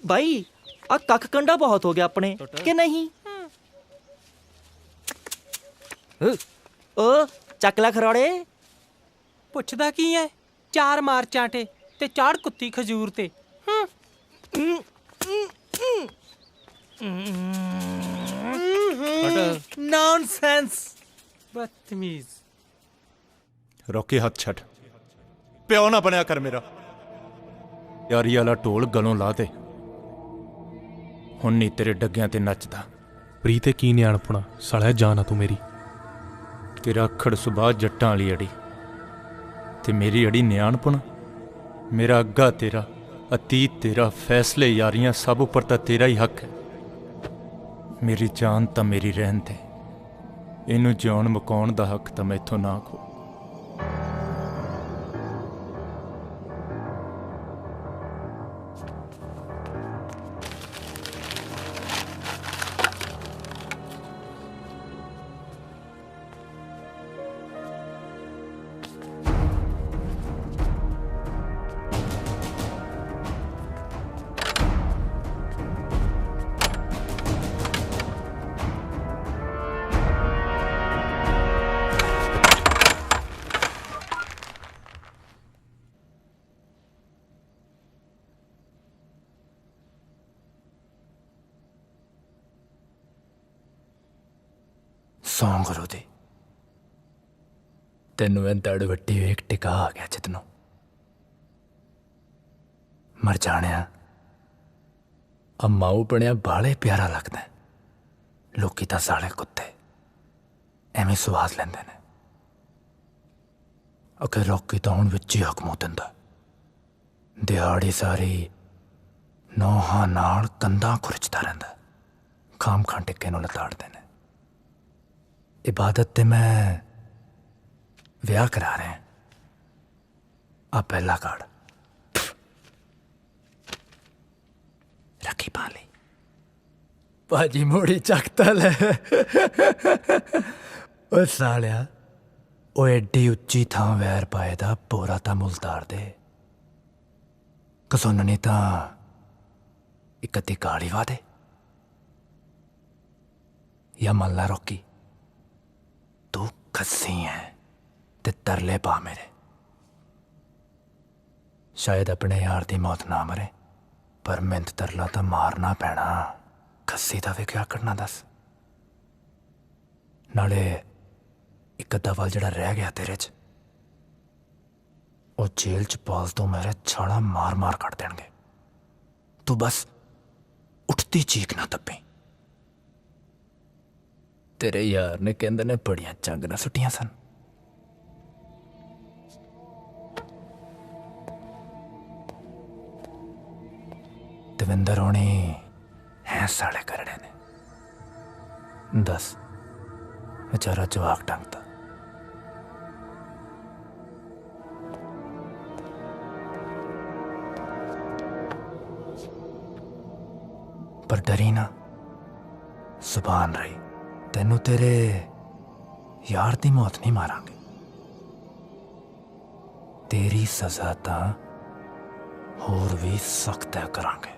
भाई आ कख कंडा बहुत हो गया अपने कि नहीं ओ चकला खरोड़े ਪੁੱਛਦਾ ਕੀ ਹੈ ਚਾਰ ਮਾਰ ਚਾਂਟੇ ਤੇ ਚਾੜ ਕੁੱਤੀ ਖਜੂਰ ਤੇ नॉनसेंस बदतमीज ਰੋਕੀ ਹੱਥ ਛੱਡ ਪਿਓ ਨਾ ਬਣਿਆ ਕਰ ਮੇਰਾ ਯਾਰੀ ਵਾਲਾ ਢੋਲ ਗਲੋਂ ਲਾ ਦੇ ਹੁਣ ਨਹੀਂ ਤੇਰੇ ਡੱਗਿਆਂ ਤੇ ਨੱਚਦਾ ਪ੍ਰੀ ਤੇ ਕੀ ਨਿਆਣਪੁਣਾ ਸਾਲਿਆ ਜਾਨ ਆ ਤੂੰ ਮੇਰੀ ਤੇਰਾ ਅੱਖੜ ਸੁਭਾ ਜੱਟਾਂ ਵਾਲੀ ਅੜੀ ਤੇ ਮੇਰੀ ਅੜੀ ਨਿਆਣਪੁਣਾ ਮੇਰਾ ਅੱਗਾ ਤੇਰਾ ਅਤੀਤ ਤੇਰਾ ਫੈਸਲੇ ਯਾਰੀਆਂ ਸਭ ਉੱਪਰ ਤਾਂ ਤੇਰਾ ਹੀ ਹੱਕ ਹੈ ਮੇਰੀ ਜਾਨ ਤਾਂ ਮੇਰੀ ਰਹਿਣ ਤੇ ਇਹਨੂੰ ਜਿਉਣ ਮੁਕਾਉਣ ਦਾ ਹੱਕ ਤਾਂ ਮੈਥੋਂ ਨਾ ਖੋ ਸੌਂ ਕਰੋ ਦੇ ਤੈਨੂੰ ਇਹ ਦੜ ਵੱਟੀ ਵੇਖ ਟਿਕਾ ਆ ਗਿਆ ਜਿਤਨੋਂ ਮਰ ਜਾਣਿਆ ਅੰਮਾਉ ਬਣਿਆ ਬਾਲੇ ਪਿਆਰਾ ਲੱਗਦਾ ਲੋਕੀ ਤਾਂ ਸਾਲੇ ਕੁੱਤੇ ਐਵੇਂ ਸਵਾਦ ਲੈਂਦੇ ਨੇ ਅਕੇ ਲੋਕੀ ਤਾਂ ਹੁਣ ਵਿੱਚ ਹੀ ਹਕਮੋ ਦਿੰਦਾ ਦਿਹਾੜੀ ਸਾਰੀ ਨੋਹਾਂ ਨਾਲ ਕੰਧਾਂ ਖੁਰਚਦਾ ਰਹਿੰਦਾ ਖਾਮ ਖਾਂ ਟਿੱਕੇ ਨੂੰ ਲਤਾੜਦੇ ਨੇ इबादत ते मैं विआह करा रहे हैं आ पहला कार्ड रखी पा ली भाजी मोड़ी चकता ले ਓਏ ਸਾਲਿਆ ਓ ਐਡੀ ਉੱਚੀ ਥਾਂ ਵੈਰ ਪਾਏ ਦਾ ਪੋਰਾ ਤਾਂ ਮੁਲਤਾਰ ਦੇ ਕਸੁੰਨ ਨੇ ਤਾਂ ਇੱਕ ਅੱਧੀ ਗਾਲੀ ਵਾ ਦੇ या मल्ला रॉकी तू खस्सी है ते तरले पा मेरे शायद अपने यार दी मौत ना मरे पर मिंत तरला तो मारना पैना खस्सी दा वे क्या करना दस नाले एक अद्धा वाल जड़ा रह गया तेरे च ओ जेल च पाल तो मेरे छाला मार मार कट देंगे तू बस उठती चीख ना तपे तेरे यार ने कहंदे ने बड़ियां चंगना सुटियां सन दविंदर होनी हैं साले करड़े ने दस बेचारा जवाक टंगता पर डरी ना सुभान रही तेनू तेरे यार दी मौत नहीं मारांगे तेरी सजा तां होर भी सख्त है करांगे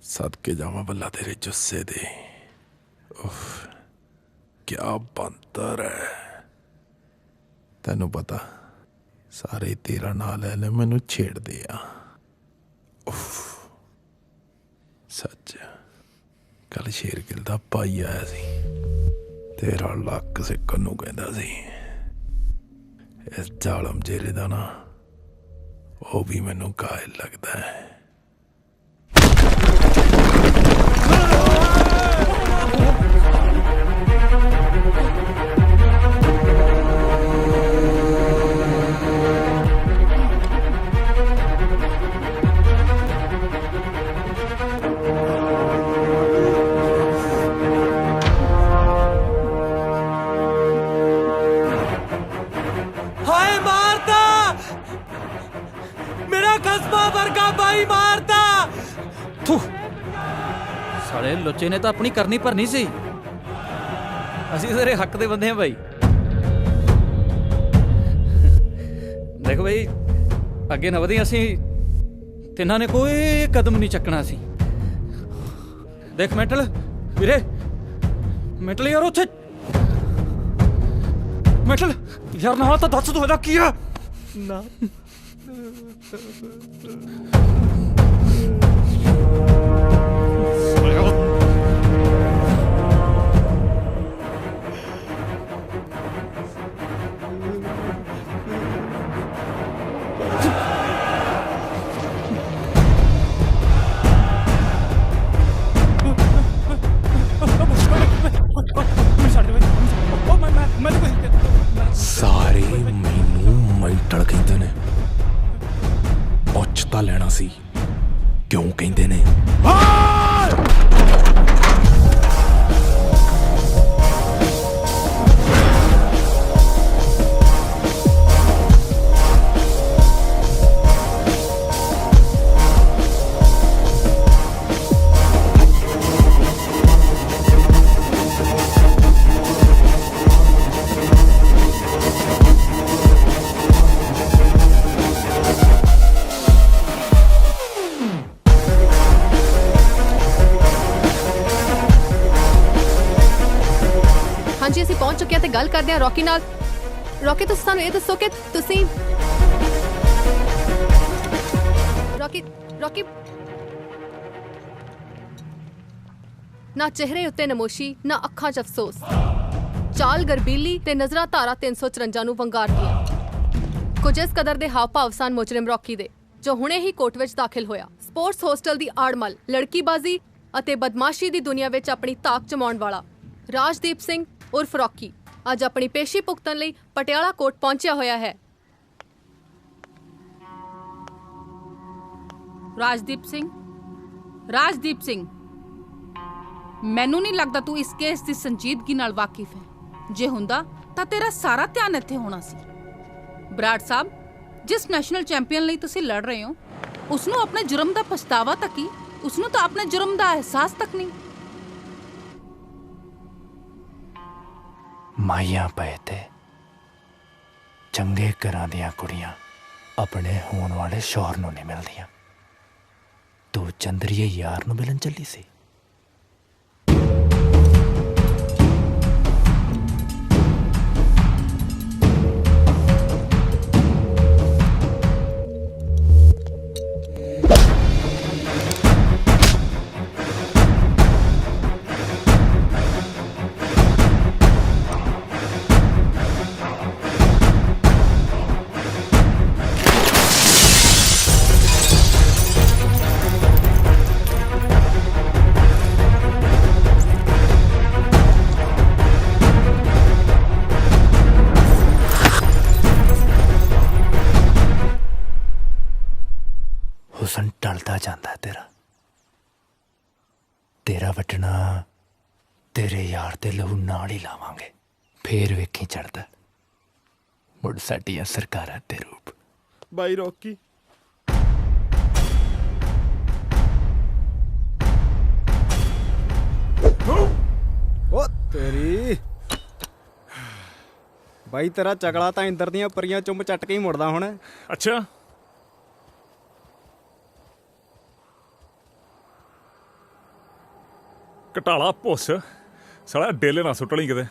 सदके जावा बल्ला तेरे जुस्से दे उफ क्या बंतर है तेनू पता सारे तेरा ना ले ले मैनू छेड़ दे उफ सच कल शेरगिल दा भाई आया सी तेरा लक सिक्कन नू कहंदा सी इस जालम जेरे दा ना वो भी मैनू कायल लगदा है हाय मारता मेरा कस्बा वर्गा भाई मारता थू साले लुच्चे ने तो अपनी करनी भरनी सी ਅਸੀਂ ਤੇਰੇ ਹੱਕ ਦੇ ਬੰਦੇ ਆ ਬਾਈ ਦੇਖੋ ਬਾਈ ਅੱਗੇ ਨਾ ਵਧੀ ਅਸੀਂ ਤਿੰਨਾਂ ਨੇ ਕੋਈ ਕਦਮ ਨਹੀਂ ਚੱਕਣਾ ਸੀ ਦੇਖ ਮੈਂਟਲ ਵੀਰੇ ਮੈਂਟਲ ਯਾਰ ਉੱਥੇ ਮੈਂਟਲ ਯਾਰ ਨਾ ਤਾਂ ਦੱਸ ਤੂੰ ਇਹਦਾ ਕੀ ਆ ਨਾ ਸਾਰੇ ਮੈਨੂੰ ਮੈਂਟਲ ਕਹਿੰਦੇ ਨੇ ਪੁੱਛ ਤਾਂ ਲੈਣਾ ਸੀ ਕਿਉਂ ਕਹਿੰਦੇ ਨੇ ਹਾਂਜੀ ਅਸੀਂ ਪਹੁੰਚ ਚੁੱਕੇ ਹਾਂ ਤੇ ਗੱਲ ਕਰਦੇ ਹਾਂ ਰੌਕੀ ਨਾਲ ਰੌਕੀ ਤੁਸੀਂ ਸਾਨੂੰ ਇਹ ਦੱਸੋ ਕਿ ਤੁਸੀਂ ਰੌਕੀ ਨਾ ਚਿਹਰੇ ਉੱਤੇ ਨਮੋਸ਼ੀ ਨਾ ਅੱਖਾਂ 'ਚ ਅਫਸੋਸ ਚਾਲ ਗਰਬੀਲੀ ਤੇ ਨਜ਼ਰਾਂ ਧਾਰਾ 354 ਨੂੰ ਵੰਗਾਰਦੀਆਂ ਕੁਝ ਇਸ ਕਦਰ ਦੇ ਹਾਵ ਭਾਵ ਸਨ ਮੁਜਰਮ ਰੌਕੀ ਦੇ ਜੋ ਹੁਣੇ ਹੀ ਕੋਰਟ ਵਿੱਚ ਦਾਖਲ ਹੋਇਆ ਸਪੋਰਟਸ ਹੋਸਟਲ ਦੀ ਆੜਮਲ ਲੜਕੀਬਾਜ਼ੀ ਅਤੇ ਬਦਮਾਸ਼ੀ ਦੀ ਦੁਨੀਆ ਵਿੱਚ ਆਪਣੀ ਤਾਕ ਜਮਾਉਣ ਵਾਲਾ ਰਾਜਦੀਪ ਸਿੰਘ ਉਰਫ ਰੌਕੀ ਅੱਜ ਆਪਣੀ ਪੇਸ਼ੀ ਭੁਗਤਣ ਲਈ ਪਟਿਆਲਾ ਕੋਰਟ ਪਹੁੰਚਿਆ ਹੋਇਆ ਹੈ ਰਾਜਦੀਪ ਸਿੰਘ ਮੈਨੂੰ ਨਹੀਂ ਲੱਗਦਾ ਤੂੰ ਇਸ ਕੇਸ ਦੀ ਸੰਜੀਦਗੀ ਨਾਲ ਵਾਕਿਫ ਹੈ। ਜੇ ਹੁੰਦਾ ਤਾਂ ਤੇਰਾ ਸਾਰਾ ਧਿਆਨ ਇੱਥੇ ਹੋਣਾ ਸੀ। ਬਰਾੜ ਸਾਹਿਬ, ਜਿਸ ਨੈਸ਼ਨਲ ਚੈਂਪੀਅਨ ਲਈ ਤੁਸੀਂ ਲੜ ਰਹੇ ਹੋ ਉਸ ਨੂੰ ਆਪਣੇ ਜੁਰਮ ਦਾ ਪਛਤਾਵਾ ਤੱਕ ਹੀ, ਉਸ ਨੂੰ ਤਾਂ ਆਪਣੇ ਜੁਰਮ ਦਾ ਅਹਿਸਾਸ ਤੱਕ ਨਹੀਂ। ਮਾਈਆਂ ਪਏ ਤੇ ਚੰਗੇ ਘਰਾਂ ਦੀਆਂ ਕੁੜੀਆਂ ਆਪਣੇ ਹੋਣ ਵਾਲੇ ਸ਼ੌਹਰ ਨੂੰ ਨਹੀਂ ਮਿਲਦੀਆਂ। ਤੂੰ ਚੰਦਰੀਏ ਯਾਰ ਨੂੰ ਮਿਲਣ ਚੱਲੀ ਸੀ। ਹੁਸਨ ਟਲਦਾ ਜਾਂਦਾ ਤੇਰਾ ਵੱਟਣਾ ਤੇਰੇ ਯਾਰ ਦੇ ਲਹੂ ਨਾਲ ਹੀ ਲਾਵਾਂਗੇ। ਫੇਰ ਵੇਖੀ ਚੜਦਾ ਮੁੜ ਸਾਡੀਆਂ ਸਰਕਾਰਾਂ ਤੇ ਰੂਪ। ਬਾਈ ਰੌਕੀ, ਓ ਤੇਰੀ ਬਾਈ, ਤੇਰਾ ਚਗਲਾ ਤਾਂ ਇੰਦਰ ਦੀਆਂ ਪਰੀਆਂ ਚੁੰਮ ਚੱਟ ਕੇ ਹੀ ਮੁੜਦਾ ਹੁਣ। ਅੱਛਾ, ਘਟਾਲਾ ਪੁੱਸ ਸਾਲਾ ਡੇਲੇ ਨਾ ਸੁੱਟ ਲਈ ਕਿਤੇ।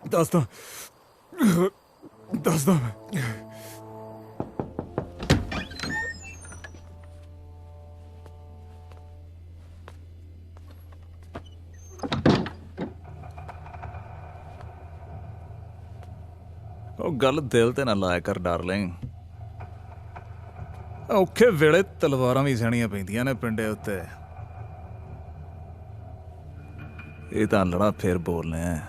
ਦੱਸਦਾ ਉਹ ਗੱਲ ਦਿਲ ਤੇ ਨਾ ਲਾਇਆ ਕਰ ਡਾਰਲਿੰਗ। ਔਖੇ ਵੇਲੇ ਤਲਵਾਰਾਂ ਵੀ ਸਹਿਣੀਆਂ ਪੈਂਦੀਆਂ ਨੇ ਪਿੰਡੇ ਉੱਤੇ। ਇਹ ਤਾਂ ਲੜਾ ਫੇਰ ਬੋਲਨੇ ਆ।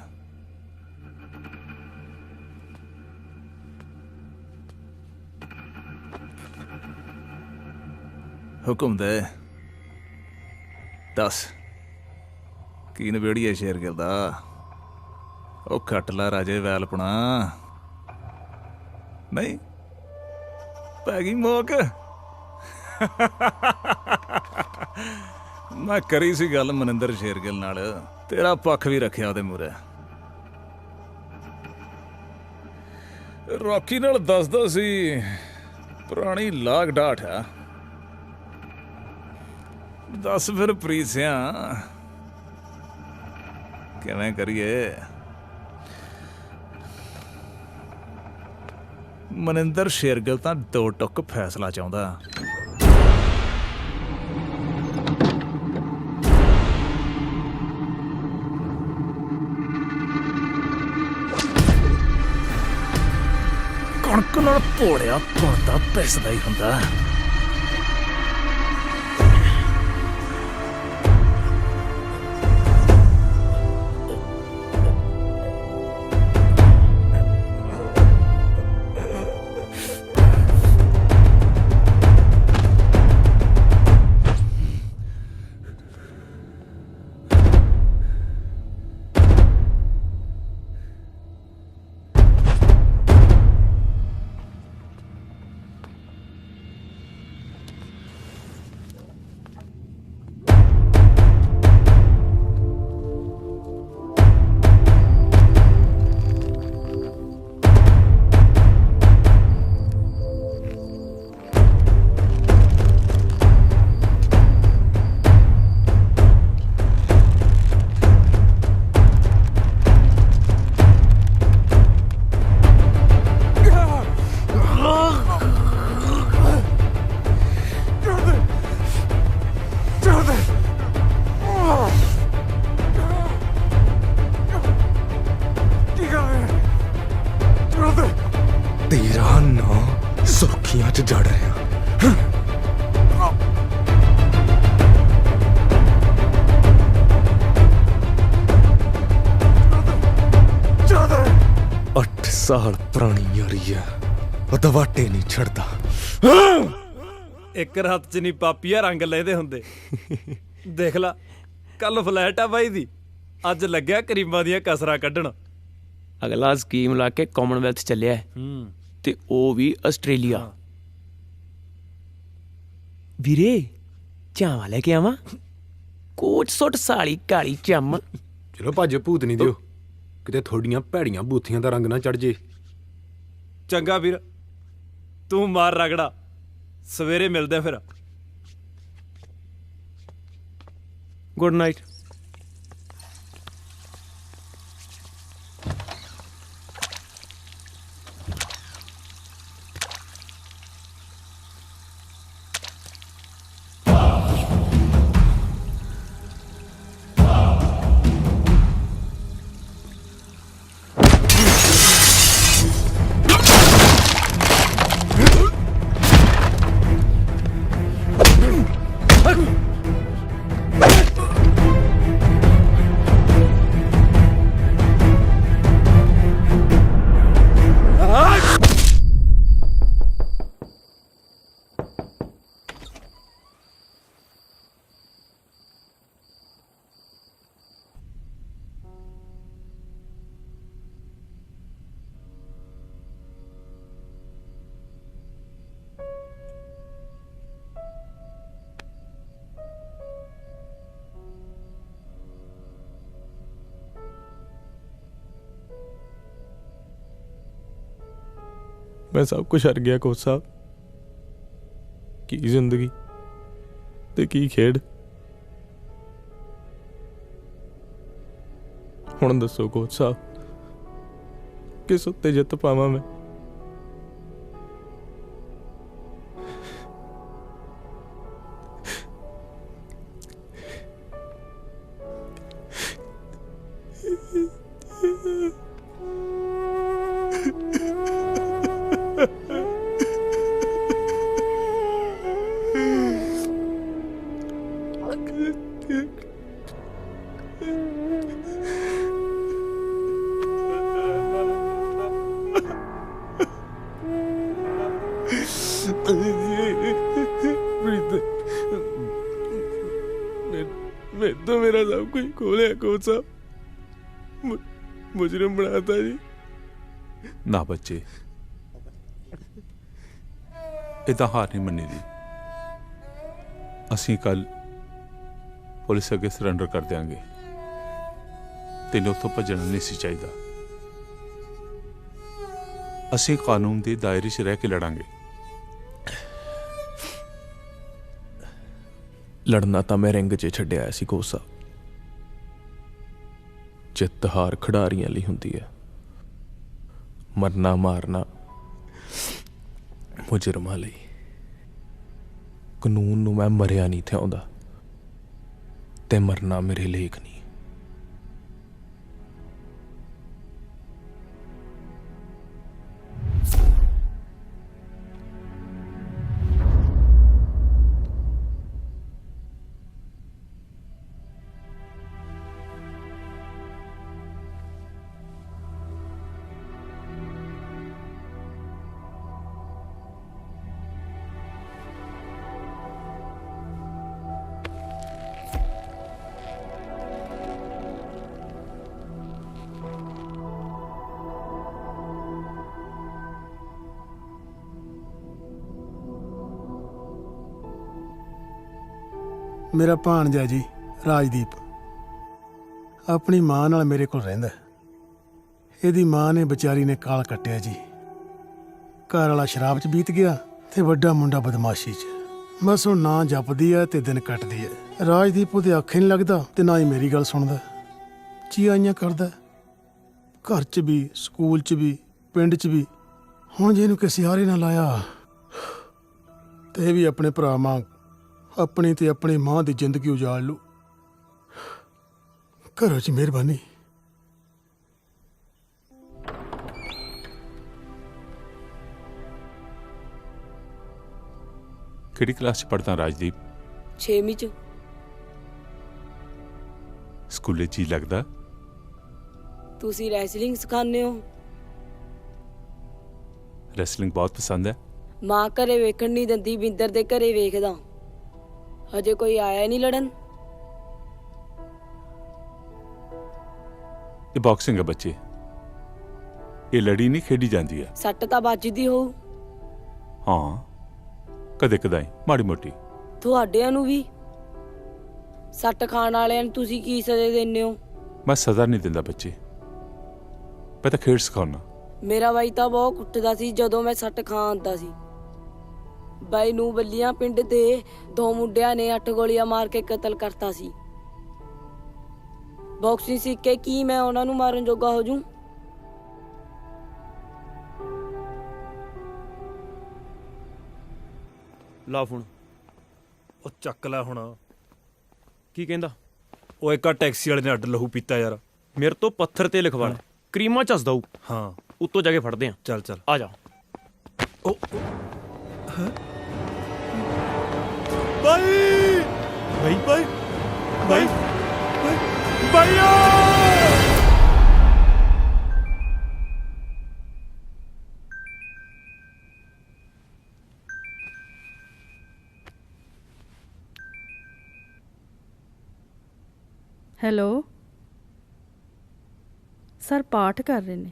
ਹੁਕਮ ਦੇ, ਦੱਸ ਕੀ ਨਵੇੜੀਏ ਸ਼ੇਰਗਿਲ ਦਾ। ਉਹ ਖੱਟ ਲਾ ਰਾਜੇ ਵੈਲਪਣਾ। ਨਹੀਂ ਪੈ ਗਈ ਮੋਕ। ਮੈਂ ਕਰੀ ਸੀ ਗੱਲ ਮਨਿੰਦਰ ਸ਼ੇਰਗਿਲ ਨਾਲ, ਤੇਰਾ ਪੱਖ ਵੀ ਰੱਖਿਆ ਉਹਦੇ ਮੂਹਰੇ। ਰੌਕੀ ਨਾਲ ਦੱਸਦਾ ਸੀ ਪੁਰਾਣੀ ਲਾਗ ਡਾਠ ਆ। ਦੱਸ ਫਿਰ ਪ੍ਰੀਤ ਸਿਆ ਕਿਵੇਂ ਕਰੀਏ। ਮਨਿੰਦਰ ਸ਼ੇਰਗਿਲ ਤਾਂ ਦੋ ਟੁੱਕ ਫੈਸਲਾ ਚਾਹੁੰਦਾ। ਕਣਕ ਨਾਲ ਭੋੜਿਆ ਭੁਣਦਾ ਪਿਸਦਾ ਹੀ ਹੁੰਦਾ। तेरा नाम सुर्खियां च जड़ रहा। 8 ਸਾਲ ਪੁਰਾਣੀ ਯਾਰੀ ਆ, ਉਹ ਦਵਾਟੇ ਨਹੀਂ ਛੱਡਦਾ। ਇੱਕ ਰਾਤ ਚ ਨਹੀਂ ਪਾਪੀਆ ਰੰਗ ਲੈਦੇ ਹੁੰਦੇ। ਦੇਖ ਲਾ, ਕੱਲ ਫਲੈਟ ਆ ਬਾਈ ਦੀ, ਅੱਜ ਲੱਗਿਆ ਕਰੀਮਾਂ ਦੀਆਂ ਕਸਰਾਂ ਕੱਢਣ। ਅਗਲਾ ਸਕੀਮ ਲਾ ਕੇ ਕਾਮਨਵੈਲਥ ਚੱਲਿਆ ਤੇ ਉਹ ਵੀ ਆਸਟ੍ਰੇਲੀਆ। ਵੀਰੇ ਚਾਵਾ ਲੈ ਕੇ ਆਵਾਂ? ਕੋਟ ਸੁੱਟ ਸਾਲੀ ਕਾਲੀ ਚੰਮ। ਚਲੋ ਭੱਜ ਭੂਤ ਨਹੀਂ ਦਿਓ, ਕਿਤੇ ਥੋੜੀਆਂ ਭੈੜੀਆਂ ਬੂਥੀਆਂ ਦਾ ਰੰਗ ਨਾ ਚੜ ਜੇ। ਚੰਗਾ ਵੀਰ, ਤੂੰ ਮਾਰ ਰਗੜਾ, ਸਵੇਰੇ ਮਿਲਦੇ ਫਿਰ। Good night. ਮੈਂ ਸਭ ਕੁਝ ਹਰ ਗਿਆ ਕੋਚ ਸਾਹਿਬ। ਕੀ ਜ਼ਿੰਦਗੀ ਤੇ ਕੀ ਖੇਡ। ਹੁਣ ਦੱਸੋ ਕੋਚ ਸਾਹਿਬ, ਕਿਸ ਉੱਤੇ ਜਿੱਤ ਪਾਵਾਂ ਮੈਂ? मैं तो मेरा सब कुछ खोले कोच साहब, मुजरिम बनाता जी। ना बच्चे, इदा हार नहीं मन्नी दी। ਅਸੀਂ ਕੱਲ ਪੁਲਿਸ ਅੱਗੇ ਸਰੈਂਡਰ ਕਰ ਦਿਆਂਗੇ। ਤੈਨੂੰ ਉੱਥੋਂ ਭੱਜਣਾ ਨਹੀਂ ਸੀ ਚਾਹੀਦਾ। ਅਸੀਂ ਕਾਨੂੰਨ ਦੇ ਦਾਇਰੇ 'ਚ ਰਹਿ ਕੇ ਲੜਾਂਗੇ। ਲੜਨਾ ਤਾਂ ਮੈਂ ਰਿੰਗ 'ਚ ਛੱਡਿਆ ਸੀ ਕੋਚ ਸਾਹਿਬ। ਜਿੱਤ ਹਾਰ ਖਿਡਾਰੀਆਂ ਲਈ ਹੁੰਦੀ ਹੈ, ਮਰਨਾ ਮਾਰਨਾ ਮੁਜਰਮਾਂ ਲਈ। ਕਾਨੂੰਨ ਨੂੰ ਮੈਂ ਮਰਿਆ ਨਹੀਂ ਥਿਆਉਂਦਾ ਤੇ ਮਰਨਾ ਮੇਰੇ ਲੇਖ ਨਹੀਂ। ਮੇਰਾ ਭਾਣਜਾ ਜੀ ਰਾਜਦੀਪ ਆਪਣੀ ਮਾਂ ਨਾਲ ਮੇਰੇ ਕੋਲ ਰਹਿੰਦਾ। ਇਹਦੀ ਮਾਂ ਨੇ ਵਿਚਾਰੀ ਨੇ ਕਾਲ ਕੱਟਿਆ ਜੀ। ਘਰ ਵਾਲਾ ਸ਼ਰਾਬ 'ਚ ਬੀਤ ਗਿਆ ਤੇ ਵੱਡਾ ਮੁੰਡਾ ਬਦਮਾਸ਼ੀ 'ਚ। ਬਸ ਉਹ ਨਾ ਜਪਦੀ ਹੈ ਤੇ ਦਿਨ ਕੱਟਦੀ ਹੈ। ਰਾਜਦੀਪ ਉਹਦੇ ਅੱਖੇ ਨਹੀਂ ਲੱਗਦਾ ਤੇ ਨਾ ਹੀ ਮੇਰੀ ਗੱਲ ਸੁਣਦਾ। ਚੀਆਈਆਂ ਕਰਦਾ, ਘਰ 'ਚ ਵੀ, ਸਕੂਲ 'ਚ ਵੀ, ਪਿੰਡ 'ਚ ਵੀ। ਹੁਣ ਜੇ ਇਹਨੂੰ ਕਿਸੇ ਹਾਰੇ ਨਾ ਲਾਇਆ ਤੇ ਇਹ ਵੀ ਆਪਣੇ ਭਰਾ ਵਾਂਗ ਆਪਣੀ ਤੇ ਆਪਣੀ ਮਾਂ ਦੀ ਜ਼ਿੰਦਗੀ ਉਜਾੜ ਲੂ। ਕਰੋ ਜੀ ਮਿਹਰਬਾਨੀ। ਕਿਹੜੀ ਕਲਾਸ 'ਚ ਪੜ੍ਹਦਾ ਰਾਜਦੀਪ? 6ਵੀਂ 'ਚ। ਸਕੂਲੇ ਜੀ ਲੱਗਦਾ? ਤੁਸੀਂ ਰੈਸਲਿੰਗ ਸਿਖਾਉਂਦੇ ਹੋ? ਰੈਸਲਿੰਗ ਬਹੁਤ ਪਸੰਦ ਹੈ। ਮਾਂ ਘਰੇ ਵੇਖਣ ਨਹੀਂ ਦਿੰਦੀ, ਬਿੰਦਰ ਦੇ ਘਰੇ ਵੇਖਦਾ। ਹਜੇ ਕੋਈ ਆਇਆ ਨਹੀਂ ਲੜਨ। ਇਹ ਬਾਕਸਿੰਗ ਹੈ ਬੱਚੇ, ਇਹ ਲੜੀ ਨਹੀਂ ਖੇਡੀ ਜਾਂਦੀ ਹੈ। ਸੱਟ ਤਾਂ ਵੱਜਦੀ ਹੋਊ। ਹਾਂ, ਕਦੇ ਕਦਾਈ ਮਾੜੀ ਮੋਟੀ। ਤੁਹਾਡਿਆਂ ਨੂੰ ਵੀ? ਸੱਟ ਖਾਣ ਵਾਲਿਆਂ ਨੂੰ ਤੁਸੀਂ ਕੀ ਸਜ਼ਾ ਦਿੰਦੇ ਹੋ? ਮੈਂ ਸਜ਼ਾ ਨਹੀਂ ਦਿੰਦਾ ਬੱਚੇ, ਮੈਂ ਤਾਂ ਖੇਡ ਸਿਖਾਉਣਾ। ਮੇਰਾ ਬਾਈ ਤਾਂ ਬਹੁਤ ਕੁੱਟਦਾ ਸੀ ਜਦੋਂ ਮੈਂ ਸੱਟ ਖਾ ਆਉਂਦਾ ਸੀ। ਬਾਈ ਨੂੰ ਬੱਲੀਆਂ ਪਿੰਡ ਦੇ 2 ਮੁੰਡਿਆਂ ਨੇ 8 ਗੋਲੀਆਂ ਮਾਰ ਕੇ ਕਤਲ ਕਰਤਾ ਸੀ। ਬਾਕਸਿੰਗ ਸਿੱਖ ਕੇ ਕੀ ਮੈਂ ਉਹਨਾਂ ਨੂੰ ਮਾਰਨ ਜੋਗਾ ਹੋ ਜੂ? ਲਾ ਫੋਨ। ਉਹ ਚੱਕ ਲੈ ਹੁਣ। ਕੀ ਕਹਿੰਦਾ? ਉਹ ਇੱਕ ਟੈਕਸੀ ਵਾਲੇ ਨੇ ਅੱਡ ਲਹੂ ਪੀਤਾ ਯਾਰ। ਮੇਰੇ ਤੋਂ ਪੱਥਰ ਤੇ ਲਿਖਵਾ ਲੈ, ਕਰੀਮਾਂ ਚੱਸਦਾ ਹੂੰ। ਹਾਂ, ਉੱਤੋਂ ਜਾ ਕੇ ਫੜਦੇ ਆ। ਚੱਲ ਚੱਲ ਆ ਜਾ। ਉਹ ਬਾਈ ਬਾਈ ਬਾਈ ਬਾਈ ਬਾਈਆ। ਹੈਲੋ ਸਰ, ਪਾਠ ਕਰ ਰਹੇ ਨੇ।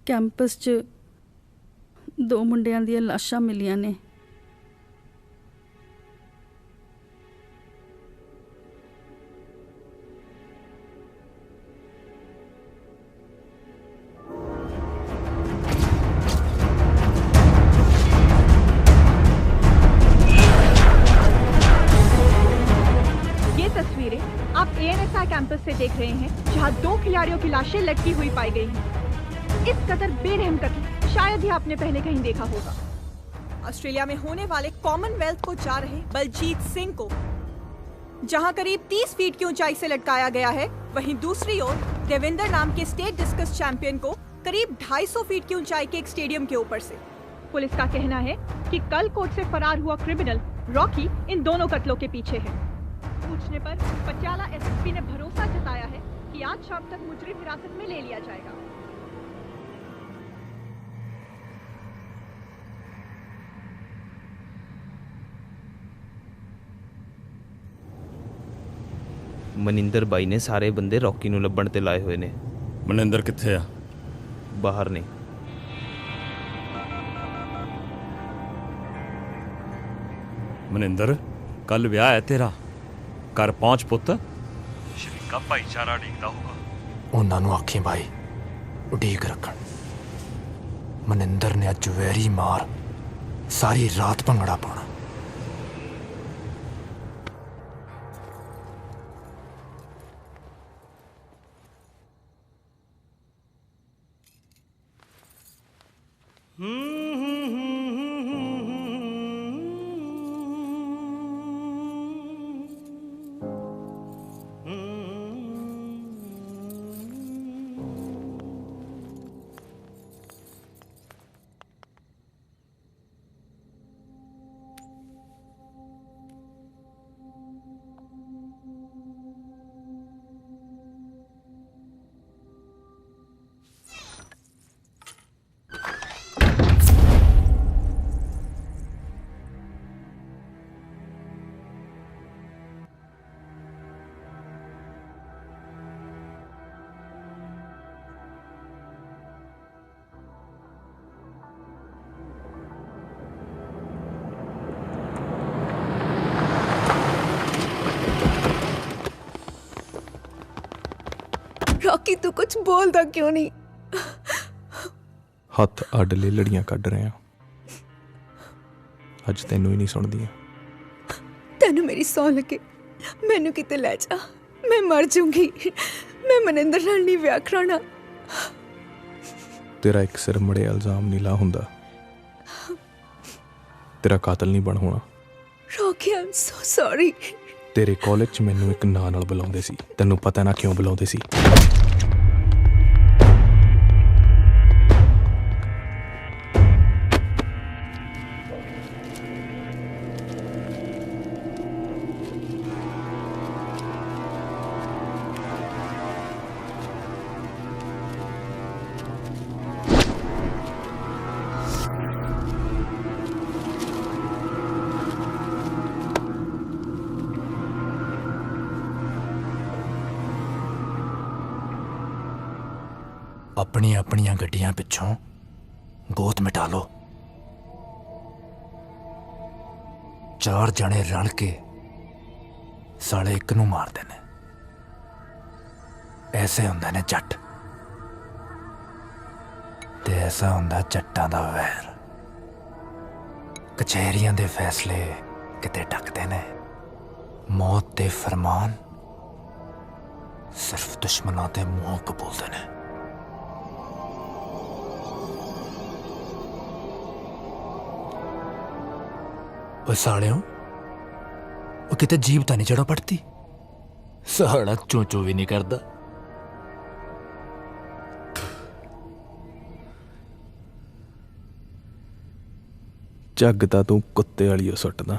ਕੈਂਪਸ 'ਚ 2 ਮੁੰਡਿਆਂ ਦੀਆਂ ਲਾਸ਼ਾਂ ਮਿਲੀਆਂ ਨੇ। आप एएनएसआई कैंपस से देख रहे हैं, जहां 2 खिलाड़ियों की लाशें लटकी हुई पाई गई हैं। इस कदर बेरहम कत्ल शायद ही आपने पहले कहीं देखा होगा। ऑस्ट्रेलिया में होने वाले कॉमनवेल्थ को जा रहे बलजीत सिंह को जहां करीब 30 फीट की ऊंचाई से लटकाया गया है, वहीं दूसरी ओर देवेंद्र नाम के स्टेट डिस्कस चैंपियन को करीब 250 फीट की ऊंचाई के एक स्टेडियम के ऊपर से। पुलिस का कहना है कि कल कोर्ट से फरार हुआ क्रिमिनल रॉकी इन दोनों कत्लों के पीछे है। पूछने पर पटियाला एसएसपी ने भरोसा जताया है कि आज शाम तक मुजरिम हिरासत में ले लिया जाएगा। ਮਨਿੰਦਰ ਬਾਈ ਨੇ ਸਾਰੇ ਬੰਦੇ ਰੌਕੀ ਨੂੰ ਲੱਭਣ ਤੇ ਲਾਏ ਹੋਏ ਨੇ। ਮਨਿੰਦਰ ਕਿੱਥੇ ਆ? ਬਾਹਰ ਨੇ। ਮਨਿੰਦਰ, ਕੱਲ ਵਿਆਹ ਹੈ ਤੇਰਾ, ਘਰ ਪਹੁੰਚ ਪੁੱਤ। ਸ਼ਰੀਕਾ ਭਾਈਚਾਰਾ ਡੀਕਦਾ ਹੋਊਗਾ। ਉਹਨਾਂ ਨੂੰ ਆਖੀ ਬਾਈ ਉਡੀਕ ਰੱਖਣ। ਮਨਿੰਦਰ ਨੇ ਅੱਜ ਵੈਰੀ ਮਾਰ ਸਾਰੀ ਰਾਤ ਭੰਗੜਾ ਪਾਉਣਾ। रॉकी तू कुछ बोलता क्यों नहीं? ਹੱਥ ਅੱਡ ਲੈ ਲੜੀਆਂ ਕੱਢ ਰਹੇ ਆ। ਅੱਜ ਤੈਨੂੰ ਹੀ ਨਹੀਂ ਸੁਣਦੀਆਂ। तेनू मेरी सौ लगे, मैनू किते ले जा, मैं मर जाऊंगी। मैं मनिंदर नाल नहीं विआह कराना। ਤੇਰਾ ਇੱਕ ਸਿਰ ਮੜੇ ਇਲਜ਼ਾਮ ਨਹੀਂ ਲਾ ਹੁੰਦਾ। ਤੇਰਾ ਕਾਤਲ ਨਹੀਂ ਬਣ ਹੋਣਾ। रॉकी ਰੌਕੀ ਆਮ ਸੋ ਸੌਰੀ। ਤੇਰੇ ਕਾਲਜ 'ਚ ਮੈਨੂੰ ਇੱਕ ਨਾਂ ਨਾਲ ਬੁਲਾਉਂਦੇ ਸੀ, ਤੈਨੂੰ ਪਤਾ ਨਾ ਕਿਉਂ ਬੁਲਾਉਂਦੇ ਸੀ? ਆਪਣੀਆਂ ਆਪਣੀਆਂ ਗੱਡੀਆਂ ਪਿੱਛੋਂ ਗੋਤ ਮਿਟਾ ਲਓ। 4 ਜਣੇ ਰਲ ਕੇ ਸਾਲੇ ਇੱਕ ਨੂੰ ਮਾਰਦੇ ਨੇ। ਐਸੇ ਹੁੰਦੇ ਨੇ ਜੱਟ, ਤੇ ਐਸਾ ਹੁੰਦਾ ਜੱਟਾਂ ਦਾ ਵੈਰ। ਕਚਹਿਰੀਆਂ ਦੇ ਫੈਸਲੇ ਕਿਤੇ ਟੱਕਦੇ ਨੇ, ਮੌਤ ਦੇ ਫਰਮਾਨ ਸਿਰਫ ਦੁਸ਼ਮਣਾਂ ਦੇ ਮੂੰਹੋਂ ਕਬੂਲਦੇ ਨੇ। ਓਏ ਸਾਲਿਓ, ਉਹ ਕਿਤੇ ਜੀਭ ਤਾਂ ਨਹੀਂ ਜੜੋਂ ਪੜਤੀ? ਸਾਲਾ ਚੋਂ ਵੀ ਨਹੀਂ ਕਰਦਾ। ਝੱਗ ਤਾਂ ਤੂੰ ਕੁੱਤੇ ਵਾਲੀ ਓ ਸੁੱਟਦਾ,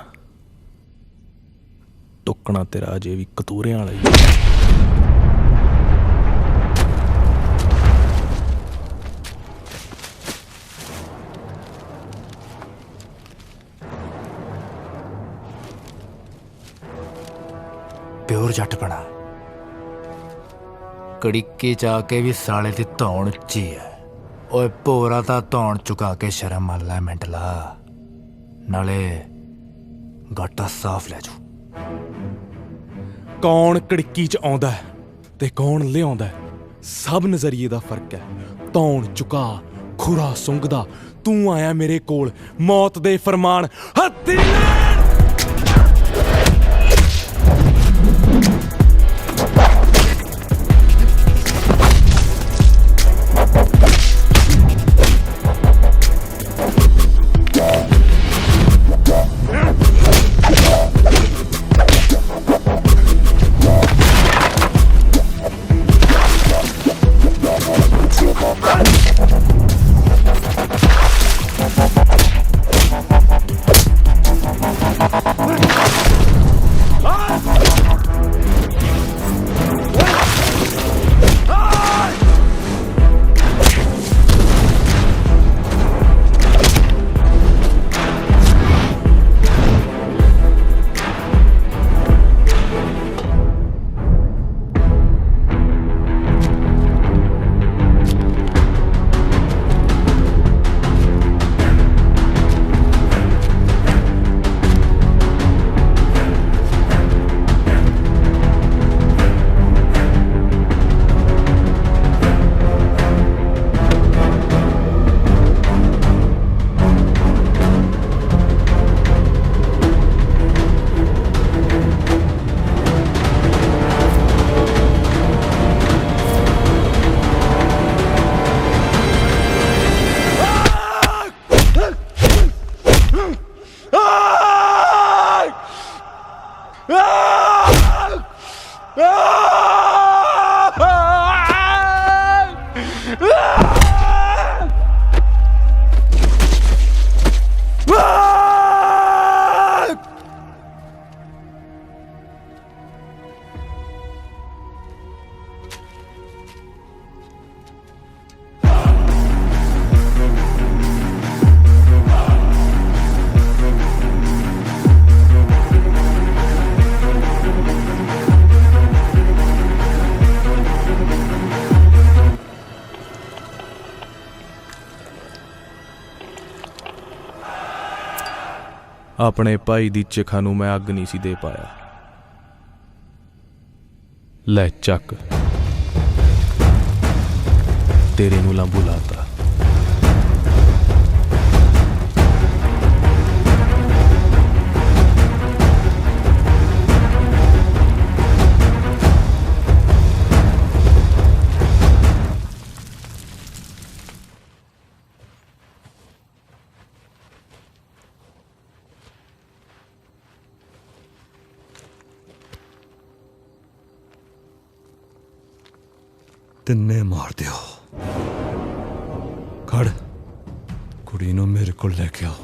ਟੁੱਕਣਾ ਤੇਰਾ ਅਜੇ ਵੀ ਕਤੂਰਿਆਂ ਵਾਲਾ ਹੀ। ਪਿਓਰ ਜੱਟ ਬਣਾ, ਕੜਿੱਕੀ ਚ ਆ ਕੇ ਵੀ ਸਾਲੇ ਦੀ ਧੌਣ ਉੱਚੀ ਹੈ। ਓਏ ਭੋਰਾ ਤਾਂ ਧੌਣ ਚੁਕਾ ਕੇ ਸ਼ਰਮ ਮੰਨ ਲੈ ਮੈਂਟਲਾ, ਨਾਲੇ ਗਾਟਾ ਸਾਫ਼ ਲੈ ਜੂ। ਕੌਣ ਕੜਿੱਕੀ 'ਚ ਆਉਂਦਾ ਤੇ ਕੌਣ ਲਿਆਉਂਦਾ, ਸਭ ਨਜ਼ਰੀਏ ਦਾ ਫਰਕ ਹੈ। ਧੌਣ ਚੁਕਾ, ਖੁਰਾ ਸੁੰਘਦਾ, ਤੂੰ ਆਇਆ ਮੇਰੇ ਕੋਲ ਮੌਤ ਦੇ ਫਰਮਾਨ ਹੱਥੀ ਲੈਣ। ਆਪਣੇ ਭਾਈ ਦੀ ਚਿਖਾ ਨੂੰ ਮੈਂ ਅੱਗ ਨਹੀਂ ਸੀ ਦੇ ਪਾਇਆ। ਲੈ ਚੱਕ, ਤੇਰੇ ਨੂੰ ਲਾਂਬੂ ਲਾਤਾ। ਤਿੰਨੇ ਮਾਰ ਦਿਓ। ਖੜ, ਕੁੜੀ ਨੂੰ ਮੇਰੇ ਕੋਲ ਲੈ ਕੇ ਆਓ।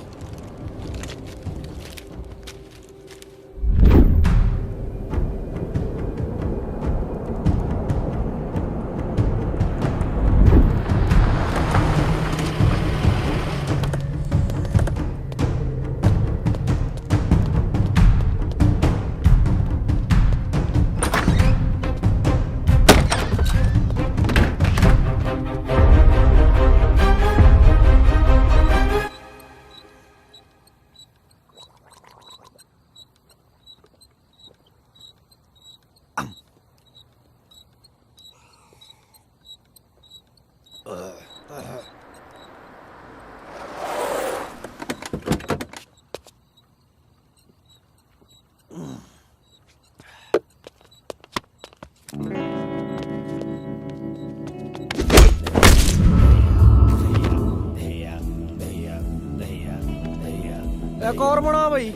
एक और बना भाई।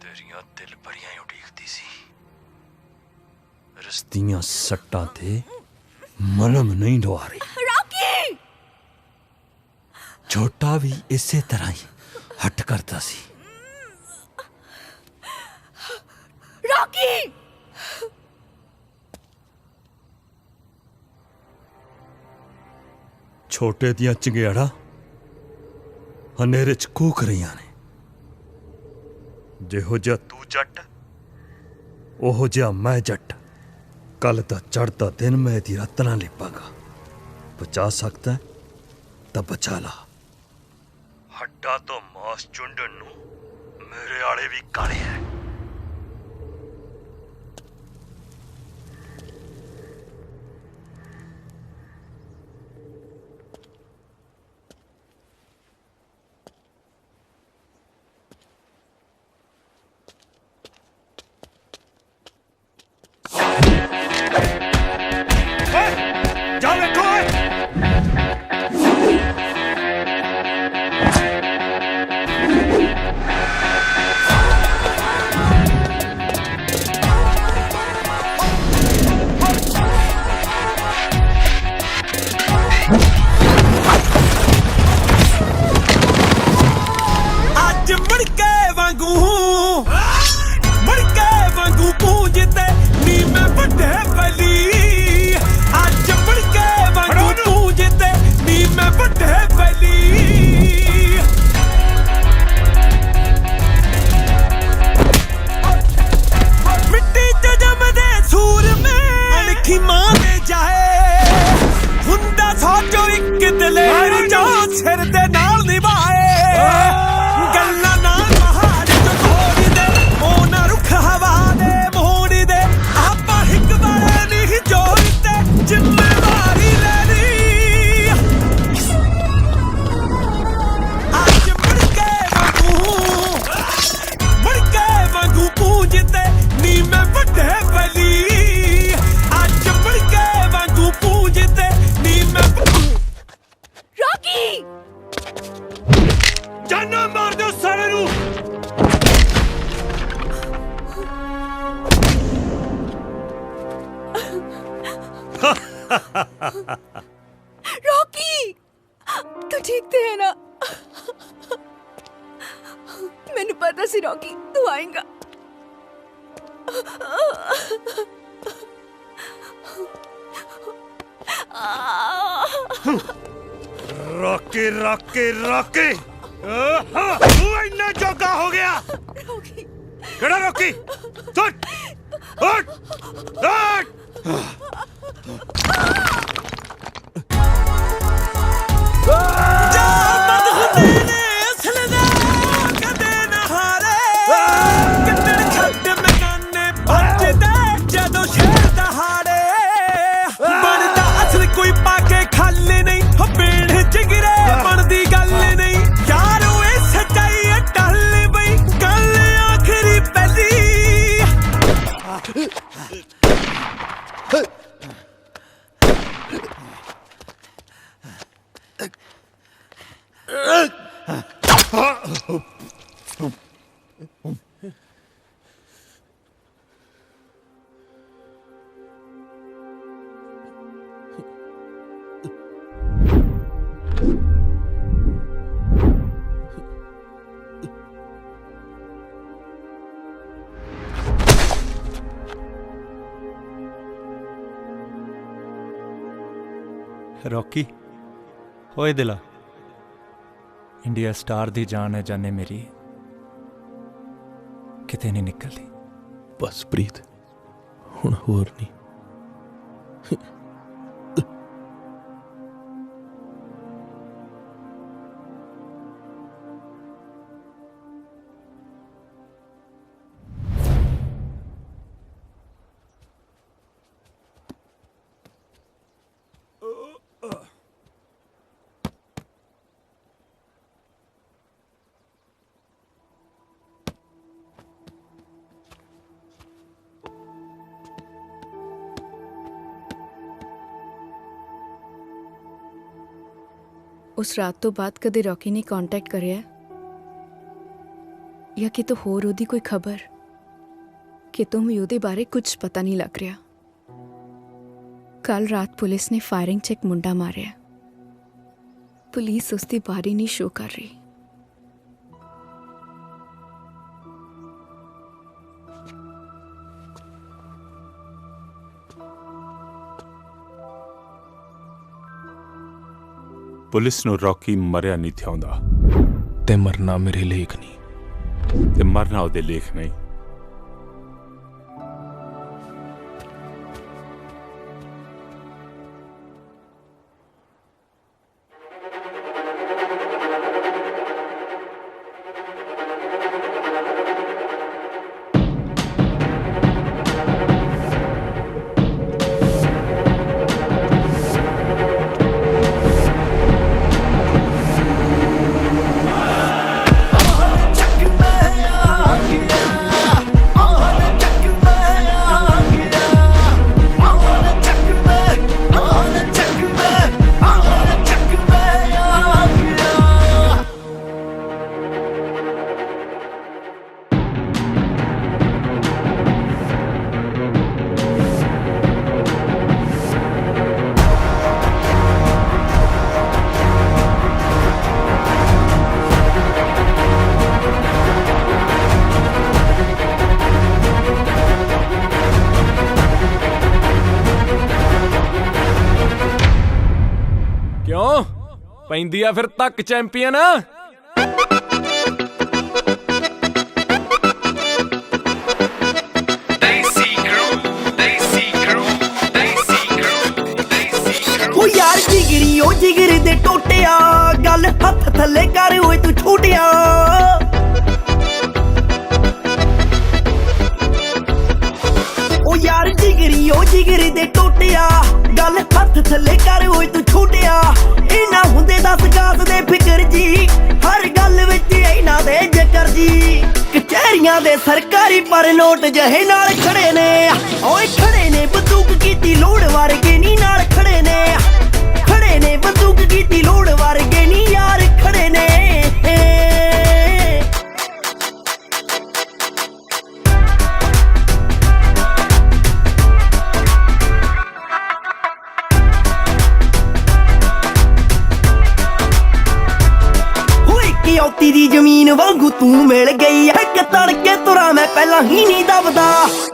तेरियां दिल भरियां उड़ीकदी सी। रस्तियां सट्टां ते मलम नहीं लवा रही। रॉकी! छोटा भी इसे तरह ही हट करता सी। रॉकी! छोटे दियां चंगेड़ा हनेरे च कूक रहियां ने। ਜਿਹੋ ਜਿਹਾ ਤੂੰ ਜੱਟ ਉਹੋ ਜਿਹਾ ਮੈਂ ਜੱਟ। ਕੱਲ ਦਾ ਚੜ੍ਹਦਾ ਦਿਨ ਮੈਂ ਇਹਦੀ ਰਾਤ ਨਾ ਲਿਪਾਂਗਾ। ਬਚਾ ਸਕਦਾ ਤਾਂ ਬਚਾ ਲਾ। ਹੱਡਾ ਤੋਂ ਮਾਸ ਚੁੰਡਣ ਨੂੰ ਮੇਰੇ ਆਲੇ ਵੀ ਕਾਲੇ ਹੈ। रॉकी, तू ਮੈਨੂੰ ਪਤਾ ਸੀ ਰੌਕੀ ਤੂੰ ਆਏਗਾ। रॉकी रॉकी रॉकी तू इन्ना जोगा हो गया। केड़ा रॉकी उठ उठ उठ। रॉकी होए दिला इंडिया स्टार दी जान है जाने मेरी किते नहीं निकलती। बस प्रीत हुण होर नहीं। ਉਸ ਰਾਤ ਤੋਂ ਬਾਅਦ ਕਦੇ ਰੌਕੀ ਨੇ ਕੰਟੈਕਟ ਕਰਿਆ ਜਾਂ ਕਿਤੋਂ ਹੋਰ ਉਹਦੀ ਕੋਈ ਖਬਰ? ਕਿਤੋਂ ਵੀ ਉਹਦੇ ਬਾਰੇ ਕੁਝ ਪਤਾ ਨਹੀਂ ਲੱਗ ਰਿਹਾ। ਕੱਲ ਰਾਤ ਪੁਲਿਸ ਨੇ ਫਾਇਰਿੰਗ 'ਚ ਇੱਕ ਮੁੰਡਾ ਮਾਰਿਆ। ਪੁਲਿਸ ਉਸ ਦੀ ਬਾਰੀ ਨਹੀਂ ਸ਼ੋ ਕਰ ਰਹੀ। पुलिस नु रॉकी मरिया नहीं थियाउंदा ते मरना मेरे लेख नहीं ते मरना ओदे लेख नहीं। ਪੈਂਦੀ ਆ ਫਿਰ ਤੱਕ ਚੈਂਪੀਅਨ। ਉਹ ਯਾਰ ਜਿਗਰੀ ਉਹ ਜਿਗਰ ਦੇ ਟੋਟਿਆ ਗੱਲ ਹੱਥ ਥੱਲੇ ਕਰ ਓਏ ਤੂੰ ਛੋਟਿਆ। ਉਹ ਯਾਰ ਜਿਗਰੀ ਉਹ ਜਿਗਰ ਦੇ ਟੋਟਿਆ ਗੱਲ ਹੱਥ ਥੱਲੇ ਕਰ ਓਏ ਤੂੰ ਛੋਟਿਆ। ਇਹਨਾਂ ਹੁੰਦੇ 10 ਗਾਸ ਦੇ ਫਿਕਰ ਜੀ ਹਰ ਗੱਲ ਵਿੱਚ ਇਹਨਾਂ ਦੇ ਜ਼ਿਕਰ ਜੀ। ਕਚਹਿਰੀਆਂ ਦੇ ਸਰਕਾਰੀ ਪਰ ਨੋਟ ਜਿਹੇ ਨਾਲ ਖੜੇ ਨੇ ਓਏ ਖੜੇ ਨੇ ਬੰਦੂਕ ਕੀਤੀ ਲੋੜ ਵਰਗੇ ਨੀ ਨਾਲ ਖੜੇ ਨੇ ਬੰਦੂਕ ਕੀਤੀ ਲੋੜ ਵਰਗੇ ਨੀ ਯਾਰ ਖੜੇ ਨੇ। ਔਤੀ ਦੀ ਜ਼ਮੀਨ ਵਾਂਗੂ ਤੂੰ ਤੂੰ ਮਿਲ ਗਈ ਇੱਕ ਤੜਕੇ ਤੁਰਾਂ ਮੈਂ ਪਹਿਲਾਂ ਹੀ ਨਹੀਂ ਦਬਦਾ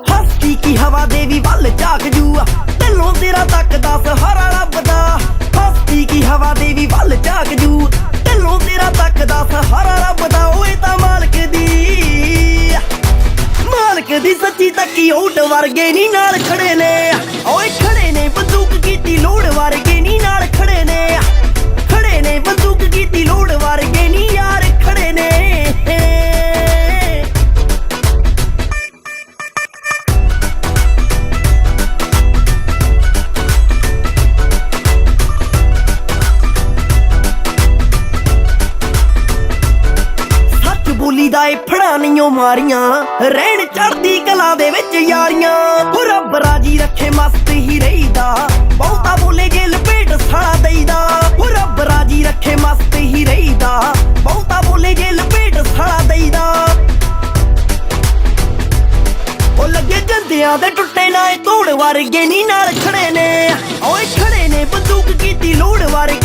ਹਸਤੀ ਕੀ ਹਵਾ ਦੇ ਵੀ ਵੱਲ ਝਾਕ ਜੂ ਢਿੱਲੋਂ ਤੇਰਾ ਤੱਕਦਾ ਸਹਾਰਾ ਲੱਭਦਾ ਹਸਤੀ ਕੀ ਹਵਾ ਦੇ ਵੀ ਵੱਲ ਝਾਕ ਜੂ ਢਿੱਲੋਂ ਤੇਰਾ ਤੱਕਦਾ ਸਹਾਰਾ ਲੱਭਦਾ ਓਏ ਤਾਂ ਮਾਲਕ ਦੀ ਸੱਚੀ ਤੱਕੀ ਓਟ ਵਰਗੇ ਨੀ ਨਾਲ ਖੜੇ ਨੇ ਓਏ ਖੜੇ ਨੇ ਬੰਦੂਕ ਕੀਤੀ ਲੋੜ ਵਰਗੇ ਨੀ ਨਾਲ ਖੜੇ ਨੇ ਬੰਦੂਕ ਕੀਤੀ ਲੋੜ ਵਰਗੇ ਨੀ ਯਾਰ ਖੜੇ ਨੇ ਬੋਲੀ ਦਾ ਏ ਫੜਾ ਨਹੀਂਓ ਮਾਰੀਆਂ ਰਹਿਣ ਚੜਦੀ ਕਲਾ ਦੇ ਵਿੱਚ ਯਾਰੀਆਂ ਹੋ ਰੱਬ ਰਾਜੀ ਰੱਖੇ ਮਸਤ ਹੀ ਰਹੀਦਾ ਬਹੁਤਾ ਬੋਲੇ ਜੇ ਲਪੇਟ ਸਾਲਾ ਦੇਈਦਾ ਹੋ ਰੱਬ ਰਾਜੀ ਰੱਖੇ ਮਸਤ ਹੀ ਰਹੀਦਾ ਬਹੁਤਾ ਬੋਲੇ ਜੇ ਲਪੇਟ ਸਾਲਾ ਦੇਈਦਾ ਉਹ ਲੱਗੇ ਜੰਦਿਆਂ ਦੇ ਟੁੱਟੇ ਨਾ ਤੋੜ ਵਰਗੇ ਨੀ ਨਾਲ ਖੜੇ ਨੇ ਓਏ ਖੜੇ ਨੇ ਬੰਦੂਕ ਕੀਤੀ ਲੋੜ ਵਰਗੇ